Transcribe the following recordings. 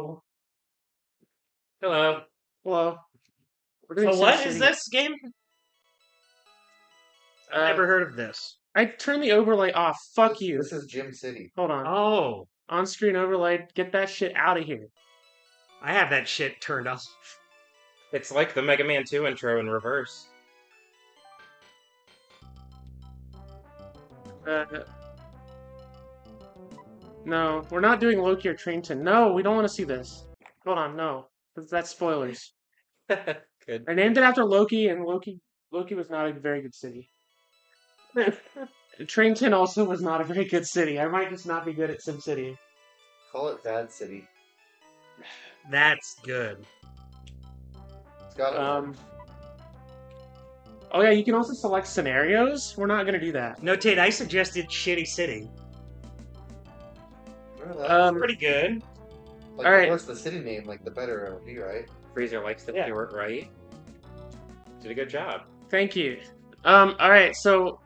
Hello. Hello. Hello. We're doing So what is SimCity. this game? I've never heard of this. I turned the overlay off. Fuck you. This is Gym City. Hold on. Oh, On-screen overlay. Get that shit out of here. I have that shit turned off. It's like the Mega Man 2 intro in reverse. No, we're not doing Loki or Trainton. No, we don't want to see this. Hold on, no. That's spoilers. Good. I named it after Loki, and Loki was not a very good city. Trainton also was not a very good city. I might just not be good at SimCity. Call it Bad City. That's good. It's got it. Oh yeah, you can also select scenarios. We're not gonna do that. No, Tate, I suggested Shitty City. Pretty good. Like, alright. Of course, the city name, like, the better it would be, right? Freezer likes the Yeah. Stewart right. Did a good job. Thank you. Alright, so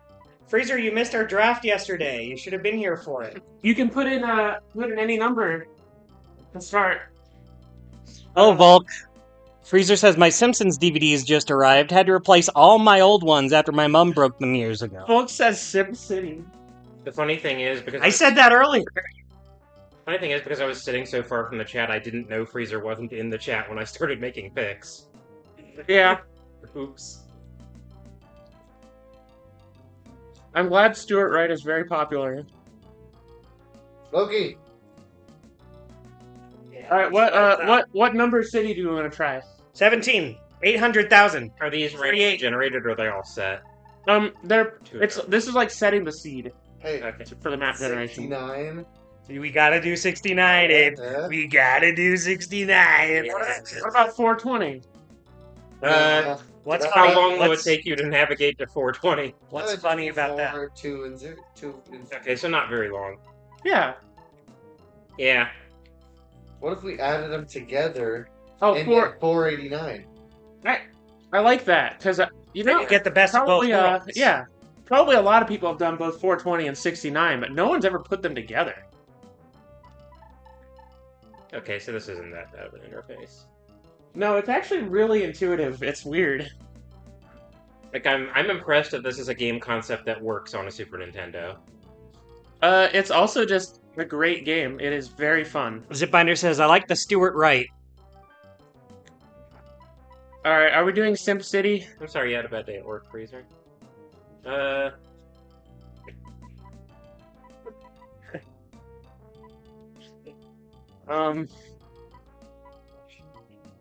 Freezer, you missed our draft yesterday. You should have been here for it. you can put in any number to start. Oh, Volk. Freezer says my Simpsons DVDs just arrived. Had to replace all my old ones after my mom broke them years ago. Folks says SimCity. The funny thing is because I said that earlier. funny thing is because I was sitting so far from the chat, I didn't know Freezer wasn't in the chat when I started making picks. Yeah. Oops. I'm glad Stuart Wright is very popular. Loki! Alright, what number city do you want to try? 17. 800,000. Are these 38. randomly generated or are they all set? This is like setting the seed Hey, Okay. for the map generation. 69. We gotta do 69, Abe. Yeah. We gotta do 69. What about 420? What's How funny? long will it What's- take you to navigate to 420? What's funny about that? 4, 2, and 0. 2 and Okay, so not very long. Yeah. Yeah. What if we added them together Oh, and four. get 489? I like that because you know Get the best of both probably worlds. yeah, probably a lot of people have done both 420 and 69, but no one's ever put them together. Okay, so this isn't that bad of an interface. No, it's actually really intuitive. It's weird. Like I'm impressed that this is a game concept that works on a Super Nintendo. It's also just a great game. It is very fun. Zipbinder says, I like the Stuart Wright. All right, are we doing SimCity? I'm sorry you had a bad day at work, Freezer.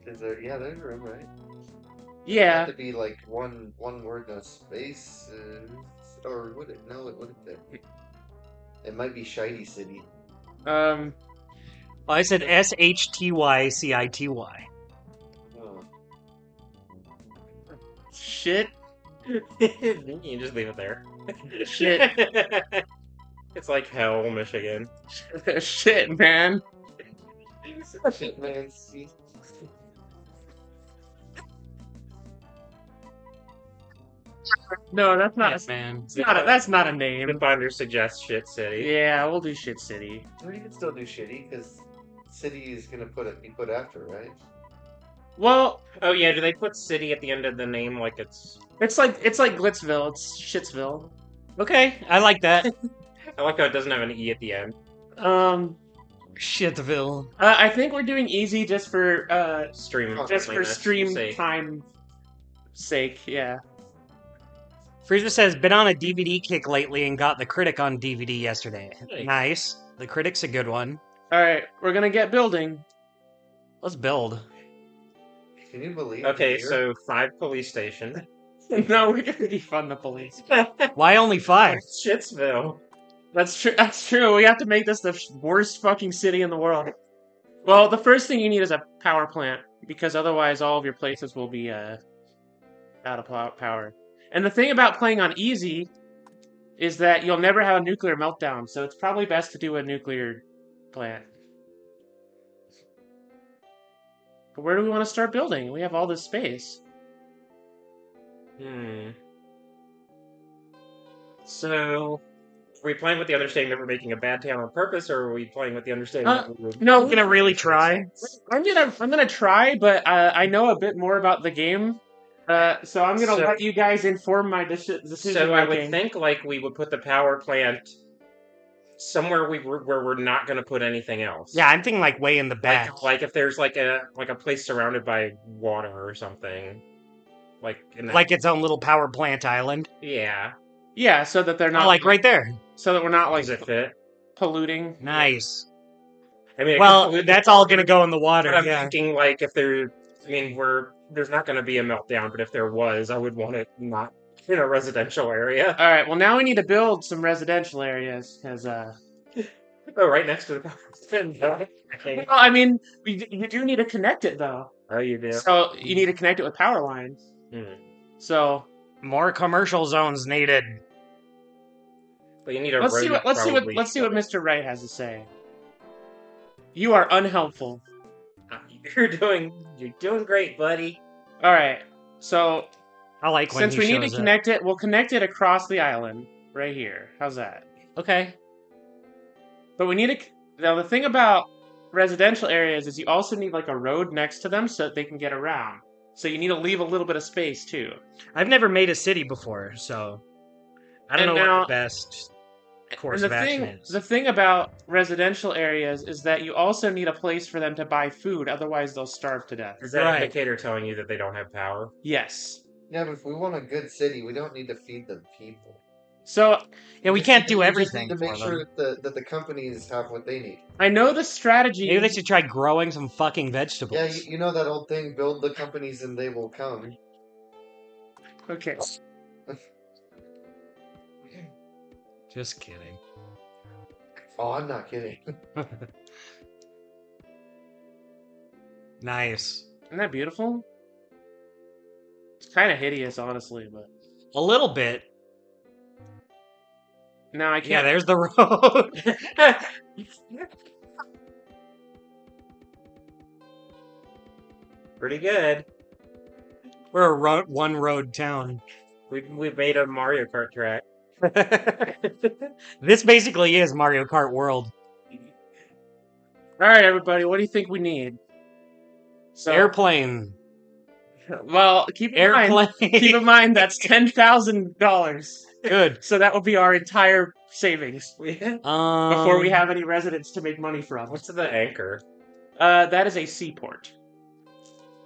Is there, yeah, there's room, right? Yeah. Have to be like one word, no space, or would it? No, it wouldn't. It might be Shiny City. Well, I said SHTYCITY. Oh. Shit. you can just leave it there. Shit. It's like hell, Michigan. Shit, man. Shit, man. See? No, that's not. man. That's not a name. Bitbinder suggests Shit City. Yeah, we'll do Shit City. Well, you can still do Shitty because City is gonna be put after, right? Well, Oh yeah, do they put city at the end of the name like it's... it's like Glitzville. It's Shitsville. Okay, I like that. I like how it doesn't have an E at the end. Shitville. I think we're doing easy just for Stream stream sake. time sake. Yeah. Freezer says, been on a DVD kick lately and got The Critic on DVD yesterday. Nice. Nice. The Critic's a good one. All right, we're gonna get building. Let's build. Can you believe? Okay, here? so 5 police station. No, we're gonna defund the police. Why only 5? Shitsville. That's true. That's true. We have to make this the worst fucking city in the world. Well, the first thing you need is a power plant because otherwise all of your places will be out of power. And the thing about playing on easy is that you'll never have a nuclear meltdown, so it's probably best to do a nuclear plant. But where do we want to start building? We have all this space. So... we playing with the understanding that we're making a bad town on purpose, or are we playing with the understanding Uh, that we're no, I'm gonna really try. I'm gonna try, but I know a bit more about the game, so I'm gonna So- let you guys inform my decision So I would making. think like we would put the power plant somewhere where we're not going to put anything else. Yeah, I'm thinking like way in the back. Like if there's like a place surrounded by water or something, like in that, Like its own little power plant island. yeah. Yeah, so that they're not Oh, like right there. so that we're not like Does it fit? polluting. Nice. I mean, it could Well, pollute that's the- all gonna go in the water. But I'm Yeah. thinking like if there, I mean, there's not going to be a meltdown, but if there was, I would want it not in a residential area. All right, well now we need to build some residential areas because Oh, right next to the power plant. well, I mean you do need to connect it though. Oh, you do. So you need to connect it with power lines. Hmm. So More commercial zones needed. But you need a let's road. see what Mr. Wright has to say. You are unhelpful. You're doing great, buddy. All right. So I like when since he we need to shows up. connect it, we'll connect it across the island right here. How's that? Okay. But we need to. Now the thing about residential areas is you also need like a road next to them so that they can get around. So you need to leave a little bit of space too. I've never made a city before, so I don't And know now- what the best course And of action is. the thing about residential areas is that you also need a place for them to buy food, otherwise they'll starve to death. Is that Right. indicator telling you that they don't have power? Yes. Yeah, but if we want a good city, we don't need to feed the people. So Yeah, we just can't need- do we just everything need to make for sure them. that the companies have what they need. I know the strategy. Maybe they should try growing some fucking vegetables. Yeah, you know that old thing: build the companies and they will come. Okay. Just kidding. Oh, I'm not kidding. Nice. Isn't that beautiful? It's kind of hideous, honestly, but A little bit. no, I Yeah, can't. there's the road. Pretty good. We're a one road town. We've made a Mario Kart track. This basically is Mario Kart World. All right, everybody, what do you think we need? So, Airplane. well, keep in Airplane. mind that's $10,000. Good. So that will be our entire savings before we Um, have any residents to make money from. What's the anchor? That is a seaport.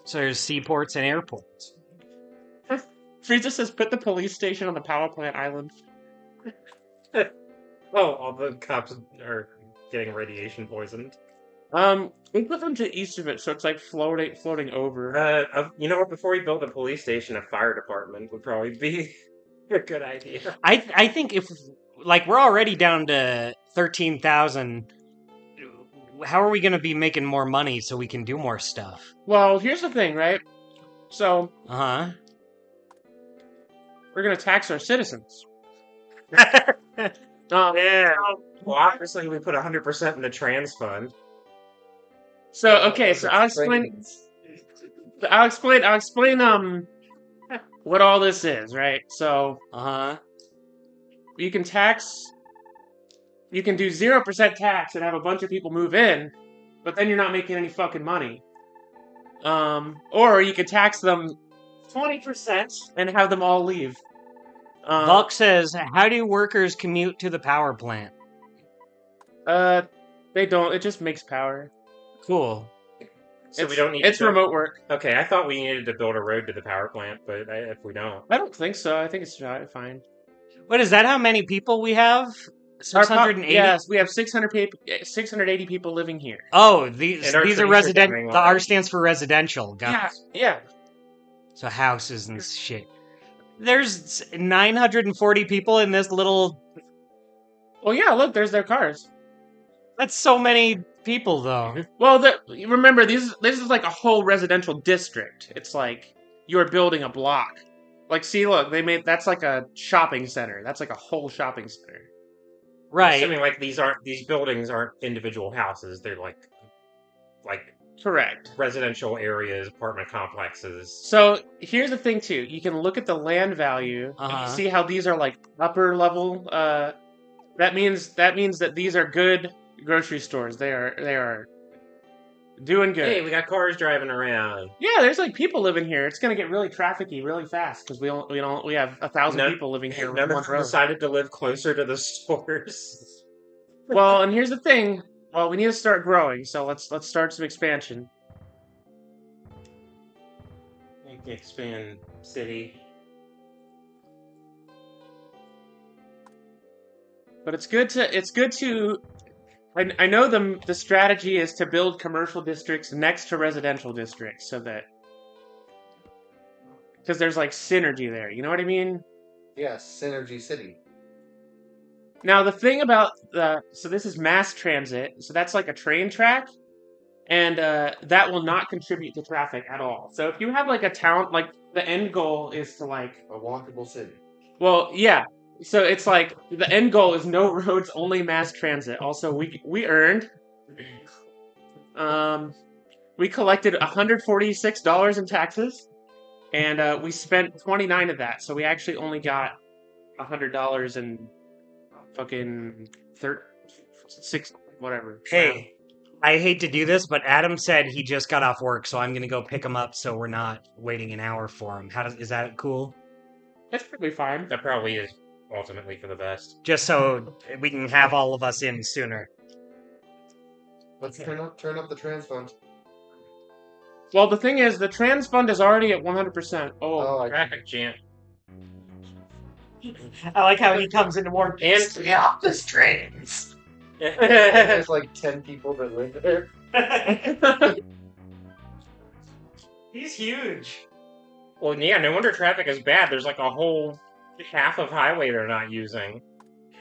So there's seaports and airports. Frieza says, "Put the police station on the power plant island." Oh, all the cops are getting radiation poisoned. We put them to east of it, so it's like floating over. You know what? Before we build a police station, a fire department would probably be a good idea. I think if like we're already down to 13,000, how are we going to be making more money so we can do more stuff? Well, here's the thing, right? So Uh we're gonna tax our citizens. huh. Yeah. Well, obviously, we put 100% in the trans fund. So okay, so I'll explain. What all this is, right? So Uh huh. you can tax. You can do 0% tax and have a bunch of people move in, but then you're not making any fucking money. Or you can tax them 20% and have them all leave. Buck says, "How do workers commute to the power plant?" They don't. It just makes power. Cool. So we don't need. It's to remote work. Okay, I thought we needed to build a road to the power plant, but if we don't, I don't think so. I think it's fine. What is that? How many people we have? Our 680. Yes, we have 680 people living here. Oh, these And our these are trees are resident. coming The R already. stands for residential. Got Yeah, it. yeah. So houses and shit. There's 940 people in this little. Well, yeah. Look, there's their cars. That's so many people, though. Well, remember this is like a whole residential district. It's like you're building a block. Like, see, look, that's like a shopping center. That's like a whole shopping center. Right. assuming like these buildings aren't individual houses; they're like Correct. residential areas, apartment complexes. So here's the thing too. You can look at the land value and Uh-huh. you see how these are like upper level That means that these are good grocery stores. They are doing good. Hey, we got cars driving around. Yeah, there's like people living here. It's gonna get really trafficy really fast because we have 1,000 None- people living here None on one of them road. decided to live closer to the stores. Well, and here's the thing. Well, we need to start growing, so let's start some expansion. Expand city. But it's good to. I know the strategy is to build commercial districts next to residential districts, so that because there's like synergy there. You know what I mean? Yeah, Synergy City. Now the thing about so this is mass transit, so that's like a train track, and that will not contribute to traffic at all. So if you have like a town, like the end goal is to like, A walkable city. well, yeah. So it's like the end goal is no roads, only mass transit. Also, we earned, we collected $146 in taxes, and we spent 29 of that. So we actually only got $100 and fucking 6 whatever. Hey, I hate to do this, but Adam said he just got off work, so I'm gonna go pick him up so we're not waiting an hour for him. Is that cool? That's probably fine. That probably is ultimately for the best. Just so we can have all of us in sooner. Let's turn up the trans fund. Well, the thing is, the trans fund is already at 100%. Oh, I Traffic jam. I like how he comes into more And stay off the trains. there's like 10 people that live there. He's huge. well, yeah, no wonder traffic is bad. There's like a whole half of highway they're not using.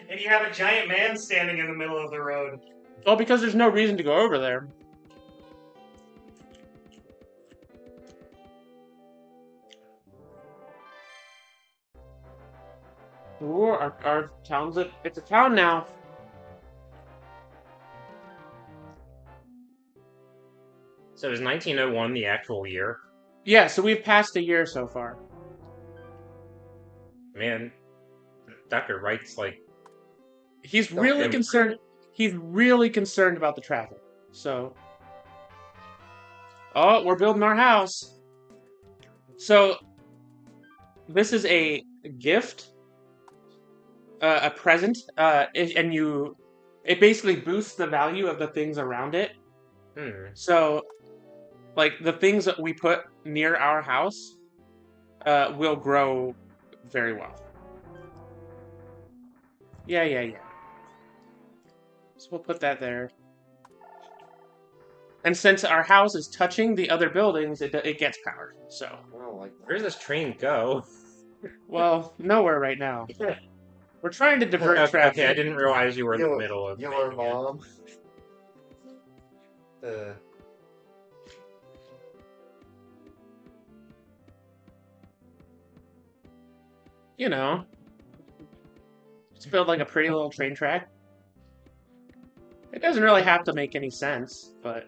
And you have a giant man standing in the middle of the road. Well, because there's no reason to go over there. Ooh, our town's it's a town now. So is 1901 the actual year? Yeah, so we've passed a year so far. Man, Dr. Wright's like, He's really Okay. concerned. He's really concerned about the traffic. So, oh, we're building our house. So, this is a gift, a present, and it basically boosts the value of the things around it. So, like the things that we put near our house, will grow very well. Yeah. So we'll put that there. And since our house is touching the other buildings, it gets powered. So, I don't like that. where does this train go? well, nowhere right now. We're trying to divert traffic. Okay, I didn't realize you were in the Your- middle of Your making it. mom. You know, just build like a pretty little train track. It doesn't really have to make any sense, but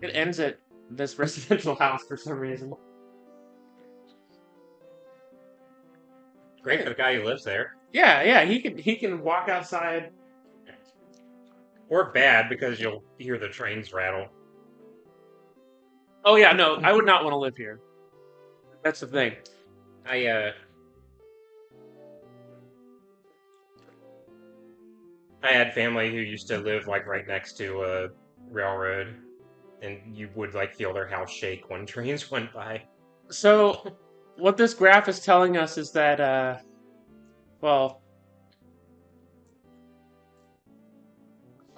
it ends at this residential house for some reason. Great for the guy who lives there. Yeah, he can walk outside. Or bad because you'll hear the trains rattle. Oh yeah, no, I would not want to live here. That's the thing. I had family who used to live like right next to a railroad, and you would like feel their house shake when trains went by. So, what this graph is telling us is that, well,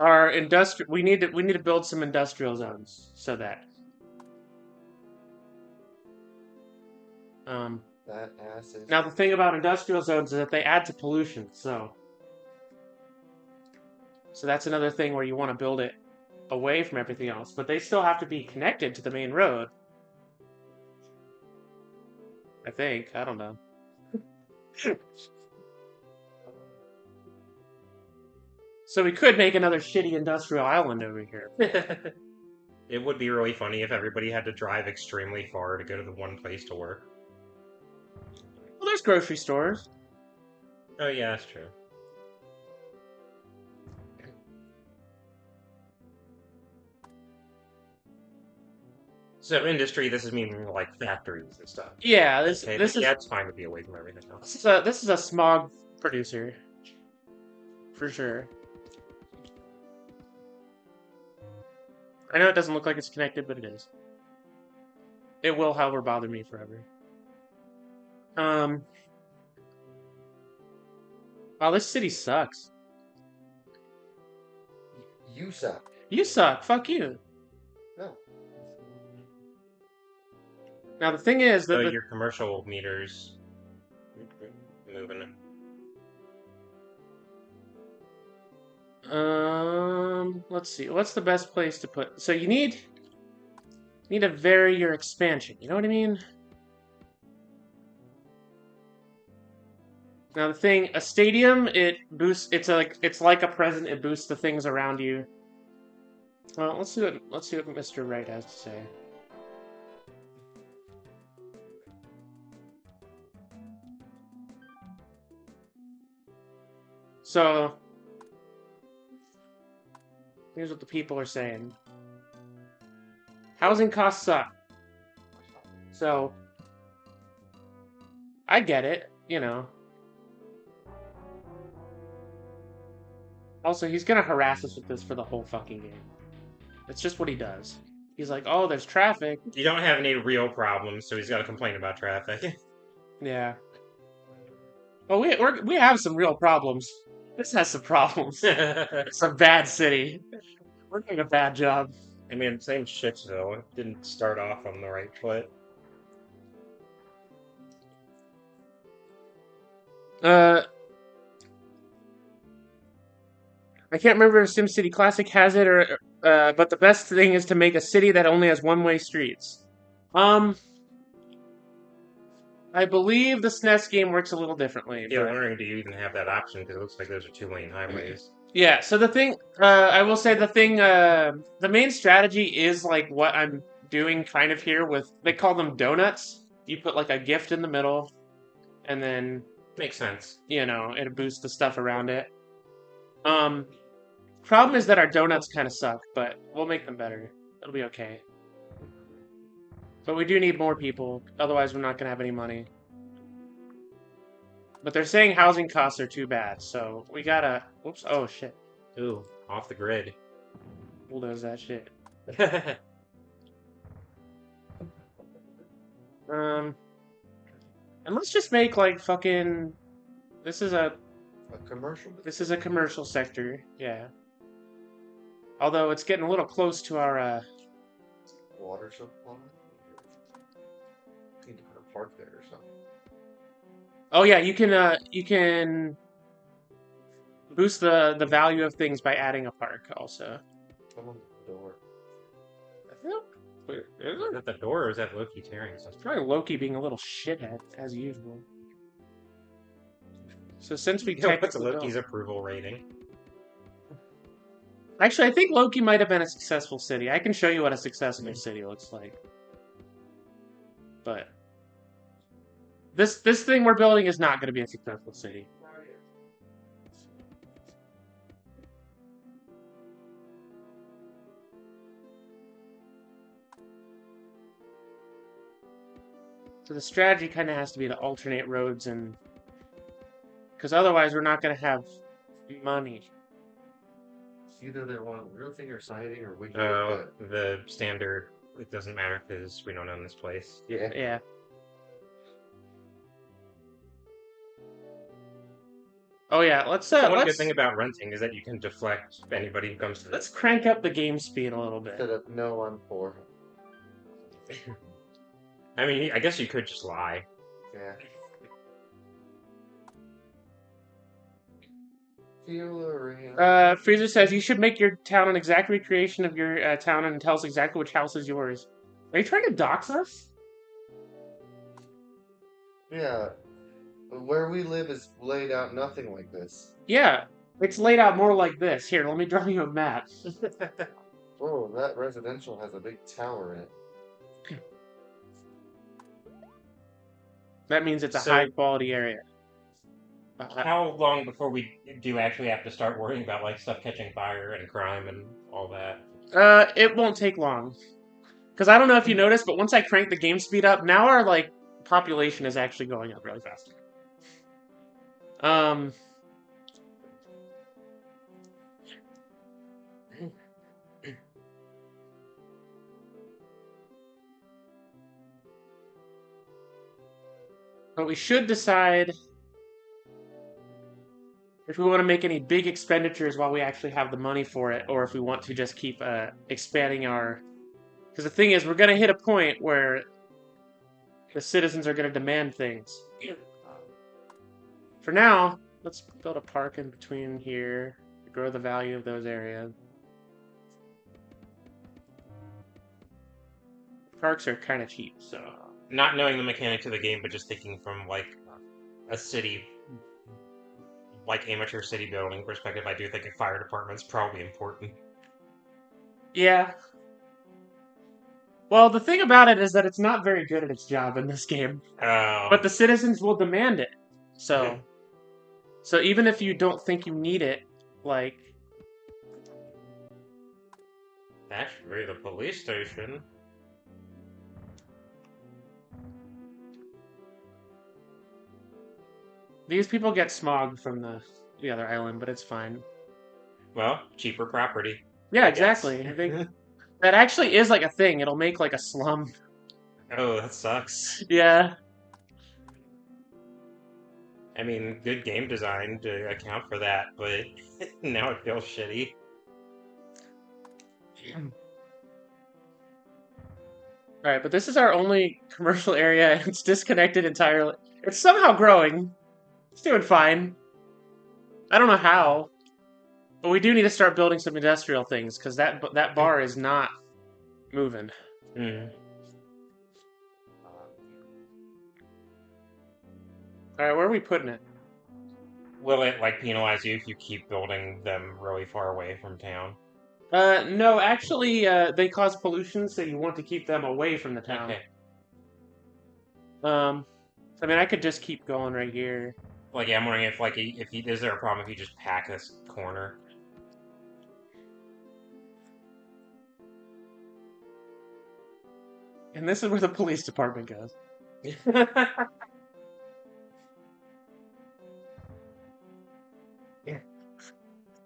our we need to build some industrial zones so that, That ass is. now the thing about industrial zones is that they add to pollution, so that's another thing where you want to build it away from everything else, but they still have to be connected to the main road. I think. I don't know. So we could make another shitty industrial island over here. It would be really funny if everybody had to drive extremely far to go to the one place to work. Well, there's grocery stores. Oh yeah, that's true. So industry, this is meaning like factories and stuff. Yeah, this Okay, this is yeah, it's fine to be away from everything else. this is a smog producer for sure. I know it doesn't look like it's connected, but it is. It will, however, bother me forever. Wow, this city sucks. You suck. You suck. Fuck you. No. Now the thing is So that your commercial meters moving. let's see. What's the best place to put? So you need to vary your expansion. You know what I mean? Now the thing, a stadium, it boosts. It's like a present. It boosts the things around you. Well, let's see what Mr. Wright has to say. So here's what the people are saying. Housing costs suck. So I get it, you know. Also, he's gonna harass us with this for the whole fucking game. It's just what he does. He's like, oh, there's traffic. You don't have any real problems, so he's got to complain about traffic. Yeah. Well, we have some real problems. This has some problems. It's a bad city. We're doing a bad job. I mean, same Shitsville. It didn't start off on the right foot. I can't remember if SimCity Classic has it or but the best thing is to make a city that only has one-way streets. I believe the SNES game works a little differently. Yeah, but- I'm wondering, do you even have that option? Because it looks like those are two-lane highways. Yeah, so the thing, I will say the main strategy is like what I'm doing kind of here with, they call them donuts. You put like a gift in the middle, and then, Makes sense. you know, it boosts the stuff around it. Problem is that our donuts kind of suck, but we'll make them better. It'll be okay. But we do need more people, otherwise we're not going to have any money. But they're saying housing costs are too bad, so we gotta... Whoops, oh shit. Ooh, off the grid. Bulldoze that shit. Yeah, And let's just make like fucking... This is a commercial sector, yeah. Although it's getting a little close to our, Water supply. Need to put a park there or something. Oh yeah, you can boost the value of things by adding a park also. Come on the door. Wait, is is it? that the door or is that Loki tearing something? Probably Loki being a little shithead, as usual. So since we What's technically Loki's don't- approval rating? Actually, I think Loki might have been a successful city. I can show you what a successful city looks like. But this thing we're building is not going to be a successful city. So the strategy kind of has to be to alternate roads and... Because otherwise we're not going to have money. Either they want roofing or siding or we The standard, it doesn't matter because we don't own this place. Yeah. Yeah. Oh yeah, let's One good thing about renting is that you can deflect anybody who comes to let's this. crank up the game speed a little bit. Instead of no, I'm poor. I mean, I guess you could just lie. Yeah. Feel around. Freezer says you should make your town an exact recreation of your town and tell us exactly which house is yours. Are you trying to dox us? Yeah. Where we live is laid out nothing like this. Yeah, it's laid out more like this. Here, let me draw you a map. Oh, that residential has a big tower in it. That means it's a So- high quality area. How long before we do actually have to start worrying about like stuff catching fire and crime and all that? It won't take long. Because I don't know if you noticed, but once I crank the game speed up, now our like population is actually going up really fast. Um. But we should decide if we want to make any big expenditures while we actually have the money for it, or if we want to just keep expanding our. Because the thing is, we're going to hit a point where the citizens are going to demand things. For now, let's build a park in between here, grow the value of those areas. Parks are kind of cheap, so. Not knowing the mechanics of the game, but just thinking from like a city, like amateur city building perspective, I do think a fire department's probably important. Yeah. Well, the thing about it is that it's not very good at its job in this game, but the citizens will demand it. So, Yeah. so even if you don't think you need it, like, That should be the police station. these people get smog from the other island, but it's fine. Well, cheaper property. Yeah, I guess. exactly. I think that actually is like a thing. It'll make like a slum. Oh, that sucks. Yeah. I mean, good game design to account for that, but now it feels shitty. Alright, but this is our only commercial area, and it's disconnected entirely. It's somehow growing. It's doing fine. I don't know how. But we do need to start building some industrial things, because that bar is not moving. Hmm. Alright, where are we putting it? Will it, like, penalize you if you keep building them really far away from town? No, actually, they cause pollution, so you want to keep them away from the town. Okay. I mean, I could just keep going right here. Like, yeah, I'm wondering if, like, is there a problem if you just pack this corner? And this is where the police department goes.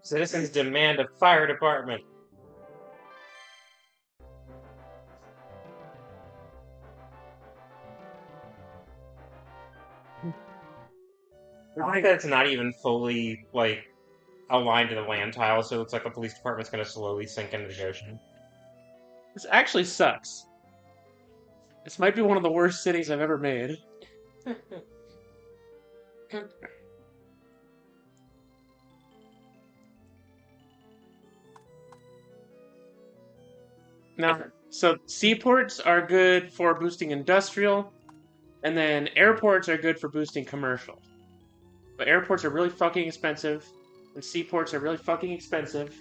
Citizens demand a fire department. I think that it's not even fully, like, aligned to the land tile, so it's like the police department's gonna slowly sink into the ocean. This actually sucks. This might be one of the worst cities I've ever made. Now, so seaports are good for boosting industrial, and then airports are good for boosting commercial. But airports are really fucking expensive, and seaports are really fucking expensive.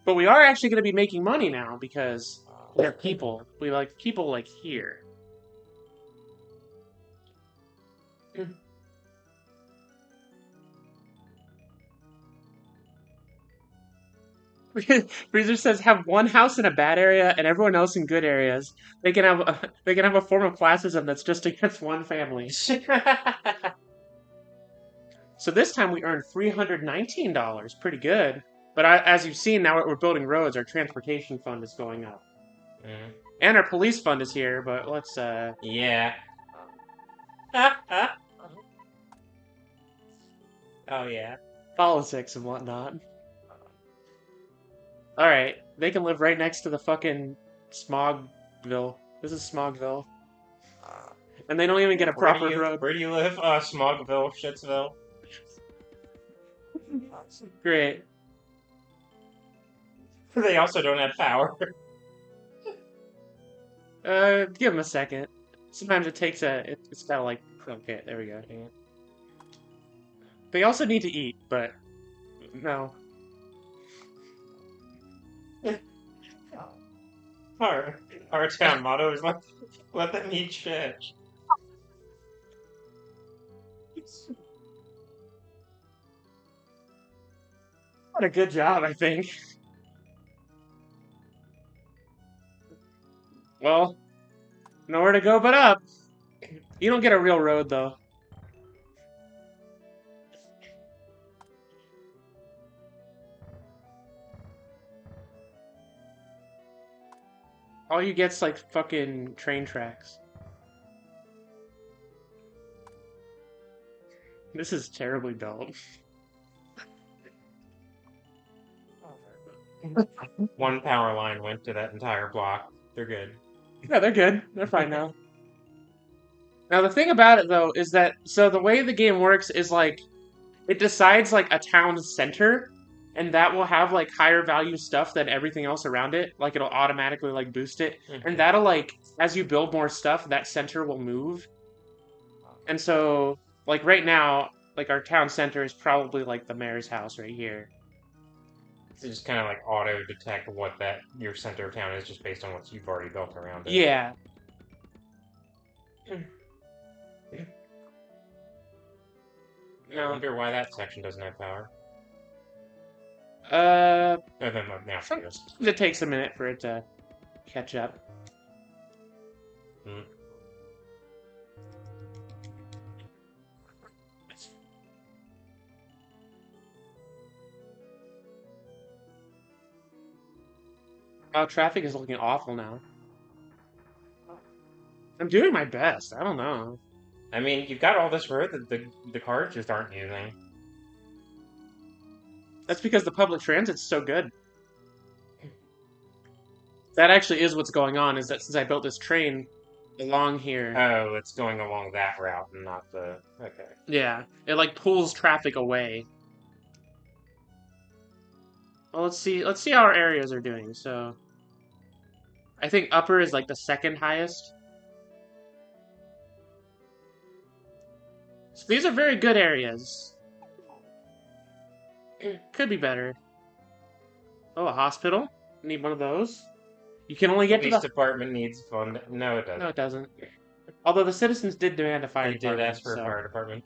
But we are actually going to be making money now because we have people. We like people like here. Freezer says have one house in a bad area and everyone else in good areas. They can have a form of classism that's just against one family. So this time we earned $319, pretty good. But as you've seen, now that we're building roads, our transportation fund is going up, and our police fund is here. But let's Yeah. Oh, yeah. politics and whatnot. All right, they can live right next to the fucking Smogville. This is Smogville, and they don't even get a proper road. Where do you live? Smogville, Shitsville. Great. They also don't have power. Give them a second. Sometimes it takes it's gotta like, okay, there we go. Hang on. They also need to eat, but no. Our town motto is let them eat shit. What a good job, I think. Well, nowhere to go but up. You don't get a real road, though. All you get's like fucking train tracks. This is terribly built. One power line went to that entire block. They're good. Yeah, they're good. They're fine now. Now the thing about it though is that so the way the game works is like it decides like a town's center, and that will have like higher value stuff than everything else around it. Like it'll automatically like boost it, and that'll like as you build more stuff, that center will move. And so like right now, like our town center is probably like the mayor's house right here. It's just kind of like auto detect what that your center of town is just based on what you've already built around it. Yeah. I wonder why that section doesn't have power. Uh, No, no, no, now it does. it takes a minute for it to catch up. Mm. Oh, traffic is looking awful now. I'm doing my best. I don't know. I mean, you've got all this road that the cars just aren't using. That's because the public transit's so good. That actually is what's going on, is that since I built this train along here, Oh, it's going along that route and not the... Okay. yeah, it like pulls traffic away. Well, let's see how our areas are doing. So, I think upper is like the second highest. So these are very good areas. Could be better. Oh, a hospital? Need one of those? You can only get to Police the... department needs fund. No, it doesn't. No, it doesn't. Although the citizens did demand a fire They did department. ask for so- a fire department.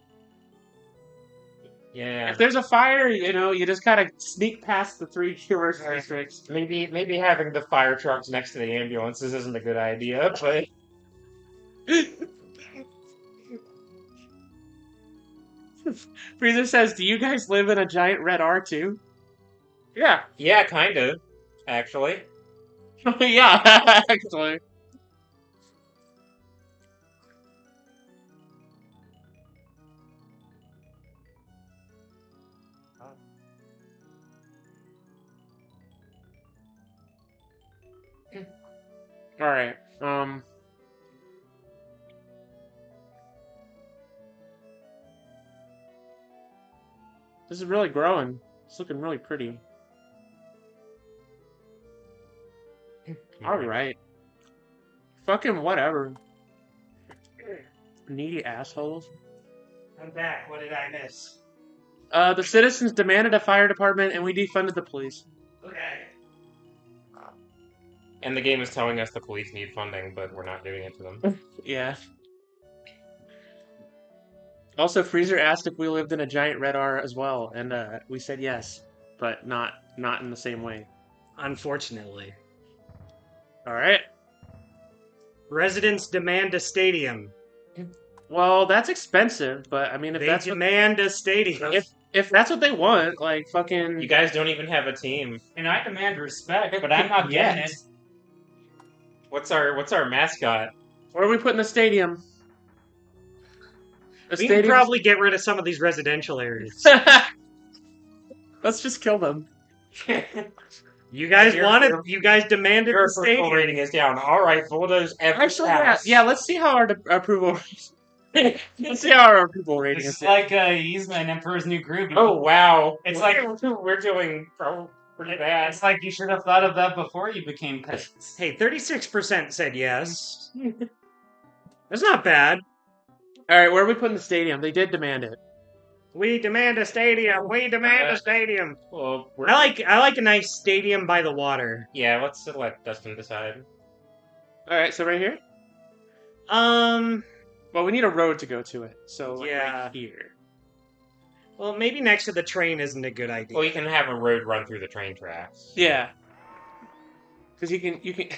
Yeah. If there's a fire, you know, you just gotta sneak past the 3 commercial districts. Maybe having the fire trucks next to the ambulances isn't a good idea, but... Freezer says, do you guys live in a giant red R too? Yeah. Yeah, kind of. Actually. Yeah, actually. Alright, this is really growing. It's looking really pretty. Alright. Fucking whatever. Needy assholes. I'm back. What did I miss? The citizens demanded a fire department and we defunded the police. Okay. And the game is telling us the police need funding, but we're not giving it to them. Yeah. Also, Freezer asked if we lived in a giant red R as well, and we said yes, but not in the same way. Unfortunately. Alright. Residents demand a stadium. Well, that's expensive, but I mean, if They that's what, demand a stadium. if that's what they want, like fucking... You guys don't even have a team. And I demand respect, but I'm not getting it. What's our mascot? Where are we putting the stadium? The We can stadium's- probably get rid of some of these residential areas. Let's just kill them. You guys Your- wanted, your- you guys demanded Your a approval stadium. rating is down. Alright, bulldoze every Actually, yeah, house. yeah, let's see how our approval... let's see how our approval rating It's is. like Yzma in Emperor's New Groovy. Oh, wow. It's We're doing pretty bad. It's like you should have thought of that before you became peasants. Hey, 36% said yes. That's not bad. Alright, where are we putting the stadium? They did demand it. We demand a stadium. We demand a stadium. Well, I like a nice stadium by the water. Yeah, let's let Dustin decide. Alright, so right here? Well, we need a road to go to it, so like, Yeah. right here. Well, maybe next to the train isn't a good idea. Well, you can have a road run through the train tracks. Yeah. Because you can...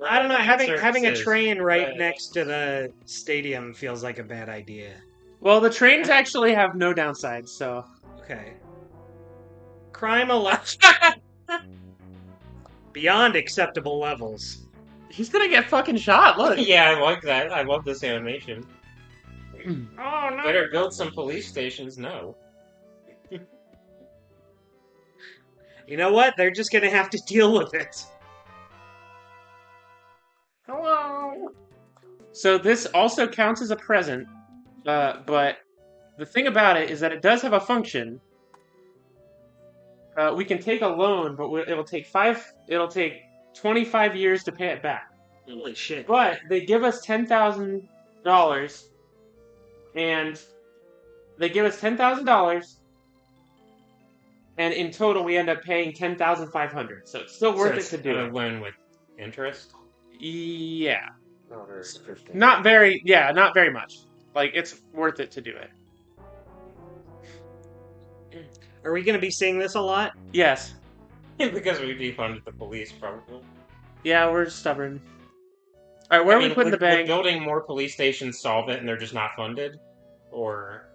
I don't know. Having a Services, train right but- next to the stadium feels like a bad idea. Well, the trains actually have no downsides, so Okay. Crime alert. Beyond acceptable levels. he's gonna get fucking shot. Look. Yeah, I like that. I love this animation. Oh no! Better build some police stations. No. You know what? They're just gonna have to deal with it. Hello. So this also counts as a present, but the thing about it is that it does have a function. We can take a loan, but it'll take 25 years to pay it back. Holy shit! But they give us $10,000, and and in total we end up paying $10,500. So it's still worth it to do a it. loan with interest. Yeah, Not very interesting. not very. Yeah, not very much. Like it's worth it to do it. Are we gonna be seeing this a lot? Yes. Because we defunded the police, probably. Yeah, we're stubborn. All right, where I are we mean, putting the would bank? building more police stations solve it, and they're just not funded, or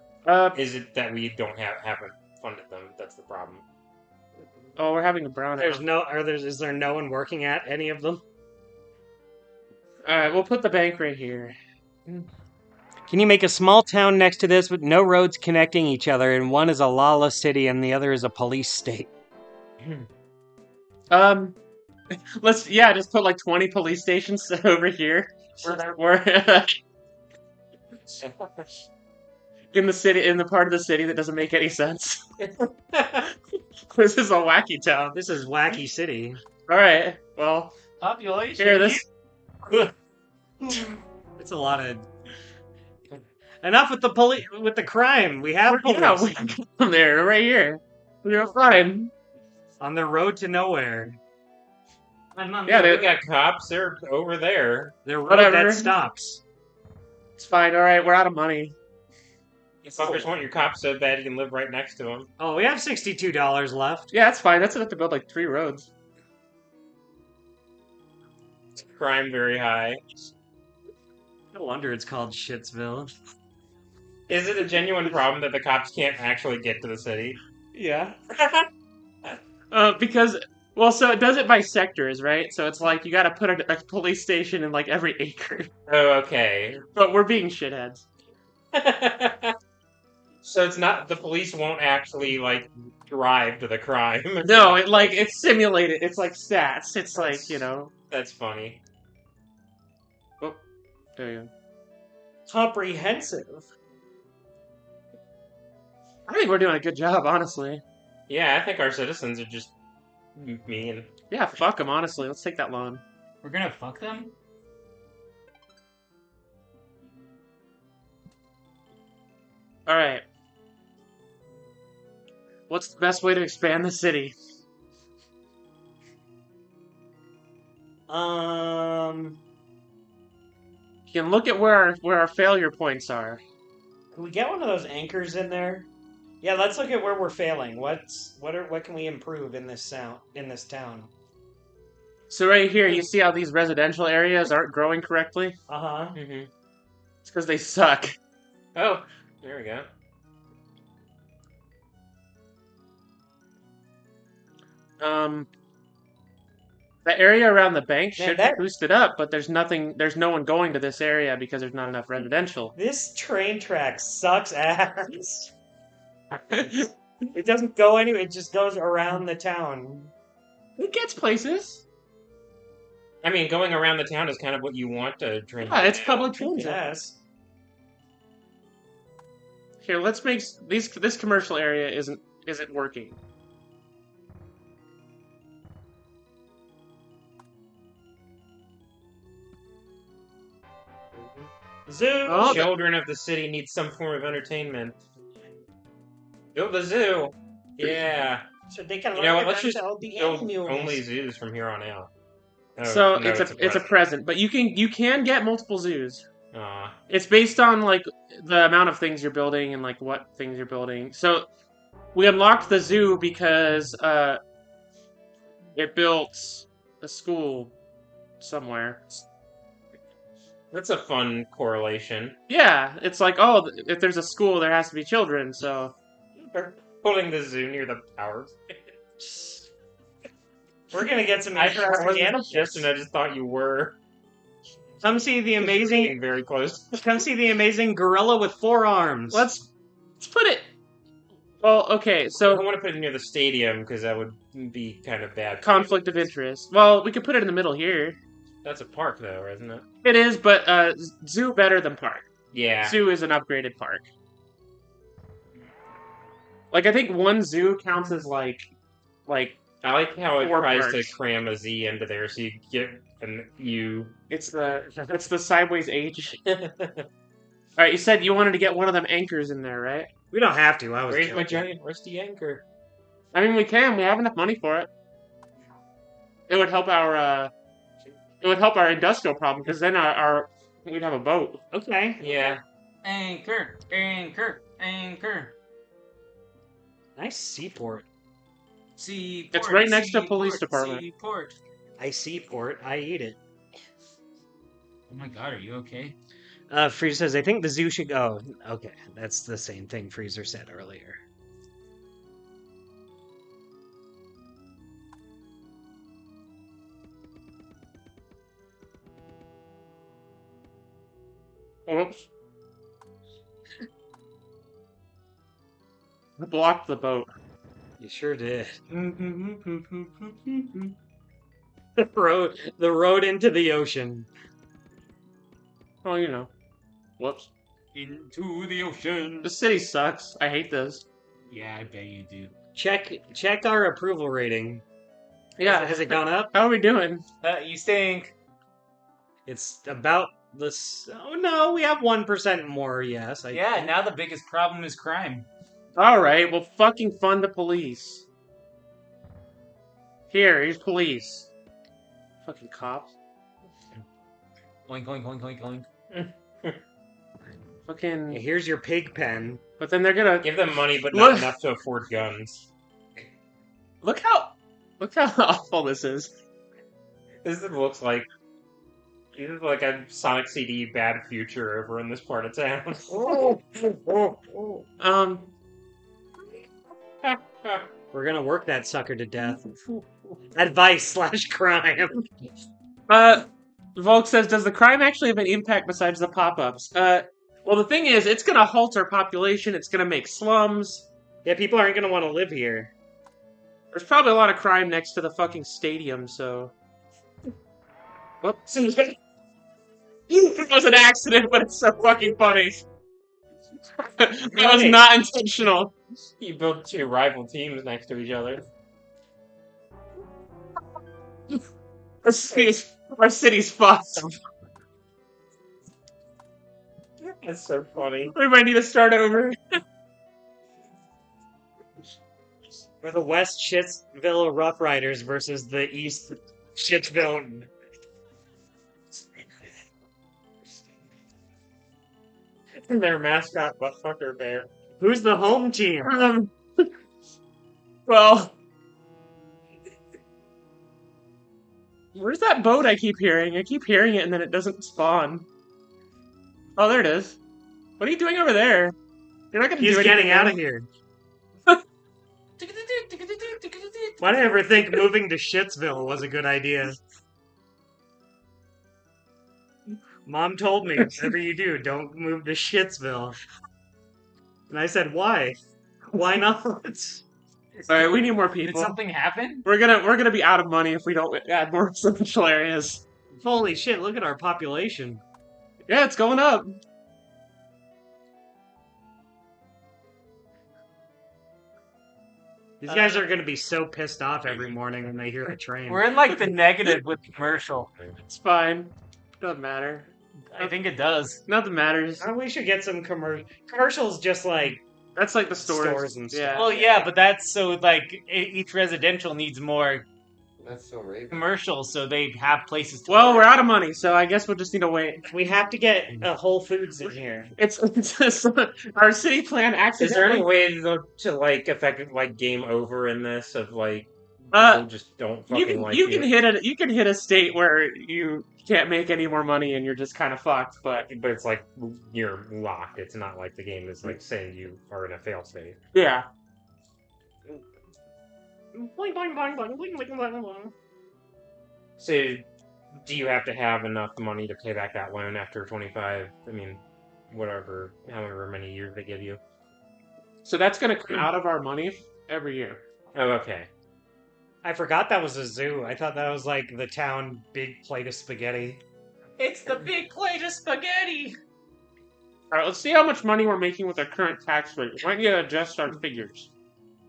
is it that we haven't funded them? That's the problem. Oh, we're having a brown. There's no. Is there no one working at any of them? All right, we'll put the bank right here. Can you make a small town next to this with no roads connecting each other, and one is a lawless city and the other is a police state? Let's just put like 20 police stations over here. We're in the city, in the part of the city that doesn't make any sense. This is a wacky town. This is wacky city. All right, well, Population. here this. It's a lot of. Enough with the crime. We have Yeah, police from there, right here. You're fine. on the road to nowhere. Yeah, we got cops. They're over there. They're road Whatever. that stops. It's fine. All right, we're out of money. You fuckers want your cops so bad you can live right next to them. Oh, we have $62 left. Yeah, that's fine. That's enough to build like 3 roads. Crime very high. No wonder it's called Shitsville. Is it a genuine problem that the cops can't actually get to the city? Yeah. Because, well, so it does it by sectors, right? So it's like you got to put a police station in like every acre. Oh, okay. But we're being shitheads. So it's not the police won't actually like drive to the crime. No, it's simulated. It's like stats. It's like, you know. That's funny. Oh, there you go. Comprehensive. I think we're doing a good job, honestly. Yeah, I think our citizens are just mean. Yeah, fuck them, honestly. Let's take that loan. We're gonna fuck them? All right. What's the best way to expand the city? You can look at where our failure points are. Can we get one of those anchors in there? Yeah, let's look at where we're failing. What can we improve in this town? So right here, you see how these residential areas aren't growing correctly? Uh-huh. Mm-hmm. It's because they suck. Oh, there we go. The area around the bank Man, should that- be boosted up, but there's no one going to this area because there's not enough residential. This train track sucks ass. It doesn't go anywhere. It just goes around the town. It gets places. I mean, going around the town is kind of what you want to train. Yeah, it's public transit. Yes. Here, let's make this commercial area isn't working. Zoo. Oh, Children of the city need some form of entertainment. Build a zoo. Yeah. So they can You know look what, at let's just themselves, the Build animals. only zoos from here on out. Oh, so no, it's a present, but you can get multiple zoos. Aw. It's based on like the amount of things you're building and like what things you're building. So we unlocked the zoo because it built a school somewhere. That's a fun correlation. Yeah, it's like, oh, if there's a school, there has to be children, so... They're putting the zoo near the power. We're gonna get some I interesting wasn't suggesting, I just thought you were. Come see the Getting amazing. very close. Come see the amazing gorilla with 4 arms. Let's put it... Well, okay, I so... don't want to put it near the stadium because that would be kind of bad. Conflict of interest. Well, we could put it in the middle here. That's a park, though, isn't it? It is, but zoo better than park. Yeah. Zoo is an upgraded park. Like, I think one zoo counts as, like... I like how it 4 tries parks. to cram a Z into there, so you get an U. It's the sideways H. Alright, you said you wanted to get one of them anchors in there, right? We don't have to. I was. Where's my joking. giant rusty anchor? I mean, we can. We have enough money for it. It would help our industrial problem, because then we'd have a boat. Okay. Yeah. Anchor, anchor, anchor. Nice seaport. Seaport. It's right next to police seaport, department. Seaport. I seaport. I eat it. Oh my god, are you okay? Freezer says, I think the zoo should go. Okay, that's the same thing Freezer said earlier. Oops. I blocked the boat. You sure did. The road into the ocean. Oh, you know. Whoops. Into the ocean. The city sucks. I hate this. Yeah, I bet you do. Check our approval rating. Yeah. Has it gone up? How are we doing? You stink. It's about this. Oh no, we have 1% more. Yes. Yeah, now the biggest problem is crime. Alright, well, fucking fund the police. Here's police. Fucking cops. Oink, oink, oink, oink, oink. Fucking... Here's your pig pen. But then they're gonna... Give them money, but Look- not enough to afford guns. Look how awful this is. This looks like a Sonic CD bad future over in this part of town. We're gonna work that sucker to death. Advice/crime. Volk says, does the crime actually have an impact besides the pop-ups? Well, the thing is, it's gonna halt our population, it's gonna make slums. Yeah, people aren't gonna want to live here. There's probably a lot of crime next to the fucking stadium, so... Whoops. It was an accident, but it's so fucking funny. That was not intentional. You built 2 rival teams next to each other. Our city's fucked. That's so funny. We might need to start over. We're the West Shitsville Rough Riders versus the East Shitsville. Their mascot, Buttfucker Bear. Who's the home team? Well... Where's that boat I keep hearing? I keep hearing it and then it doesn't spawn. Oh, there it is. What are you doing over there? You're not gonna He's do anything. getting out of here. Why did I ever think moving to Shitsville was a good idea? Mom told me, whatever you do, don't move to Shitsville. And I said, why? Why not? Alright, we need more Did people. something happen? We're gonna be out of money if we don't add more residential areas. Holy shit, look at our population. Yeah, it's going up. These guys are gonna be so pissed off every morning when they hear a train. We're in like the negative with commercial. It's fine. Doesn't matter. I think it does. Nothing matters. We should get some commercials just like That's like the stores. Stores and stuff. Yeah. Well, yeah, but that's so like each residential needs more That's so raven. commercials, so they have places to Well, work. we're out of money, so I guess we'll just need to wait. we have to get a Whole Foods in here. It's our city plan Is there accidentally. any way to like effective like game over in this of like People just don't fucking You can like you can hit it. You can hit a state where you can't make any more money and you're just kind of fucked. But But it's like you're locked. It's not like the game is like saying you are in a fail state. yeah, So, do you have to have enough money to pay back that loan after 25? I mean, whatever, however many years they give you. so that's gonna come out of our money every year. Oh, okay. I forgot that was a zoo. I thought that was like the town big plate of spaghetti. It's the big plate of spaghetti. All right, let's see how much money we're making with our current tax rate. We might need to adjust our figures.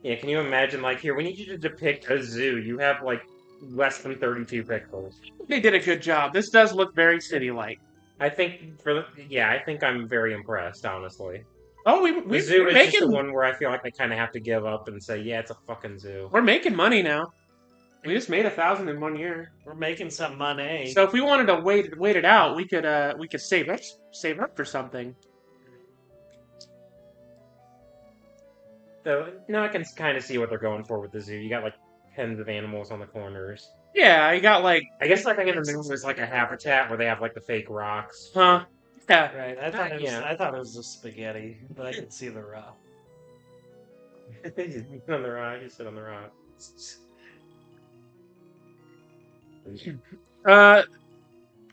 Yeah, can you imagine, like, here, we need you to depict a zoo. You have, like, less than 32 pixels. They did a good job. This does look very city-like. I think, I think I'm very impressed, honestly. Oh, The we're zoo is just the making one where I feel like they kind of have to give up and say, yeah, it's a fucking zoo. we're making money now. We just made 1,000 in 1 year. We're making some money. So if we wanted to wait it out, we could save up for something. So, no, I can kind of see what they're going for with the zoo. You got, like, pens of animals on the corners. Yeah, I got like, I guess, like, in the middle there's, like, a habitat where they have, like, the fake rocks. huh? Yeah. Right, I thought Yeah. I thought it was a spaghetti, but I could see the raw. On the rock, you sit on the rock.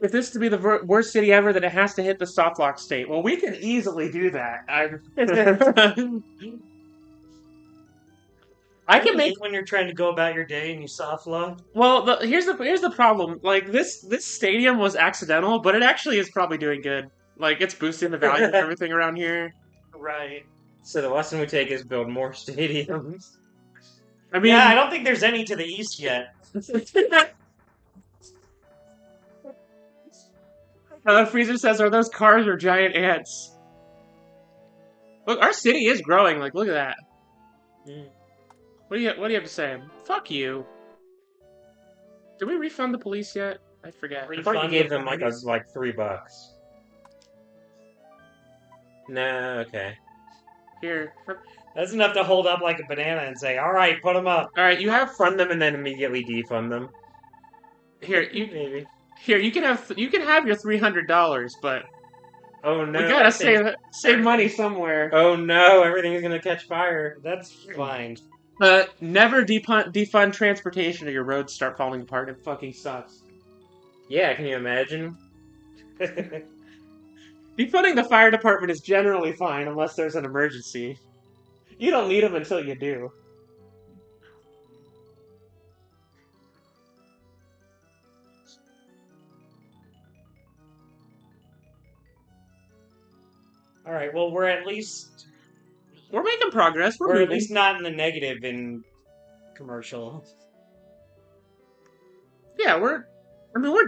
If this to be the worst city ever, then it has to hit the soft lock state. Well, we can easily do that. I can make. when you're trying to go about your day and you soft lock. Well, here's the problem. Like this stadium was accidental, but it actually is probably doing good. Like it's boosting the value of everything around here. Right. So the lesson we take is build more stadiums. I mean, Yeah, I don't think there's any to the east yet. Freezer says, "Are those cars or giant ants?" Look, our city is growing. Like, look at that. What do you have to say? Fuck you. Did we refund the police yet? I forget. I thought you gave them like $3. No, okay. Here. That's enough to hold up like a banana and say, "All right, put them up." All right, you have Fund them and then immediately defund them. here. Maybe. Here, you can have your $300, but Oh no! we gotta I think- save money somewhere. Oh no! Everything's gonna catch fire. That's fine. Never defund transportation or your roads start falling apart. It fucking sucks. Yeah, can you imagine? Defunding the fire department is generally fine unless there's an emergency. You don't need them until you do. All right. Well, we're at least We're making progress. We're at moving. least not in the negative in commercial. Yeah, we're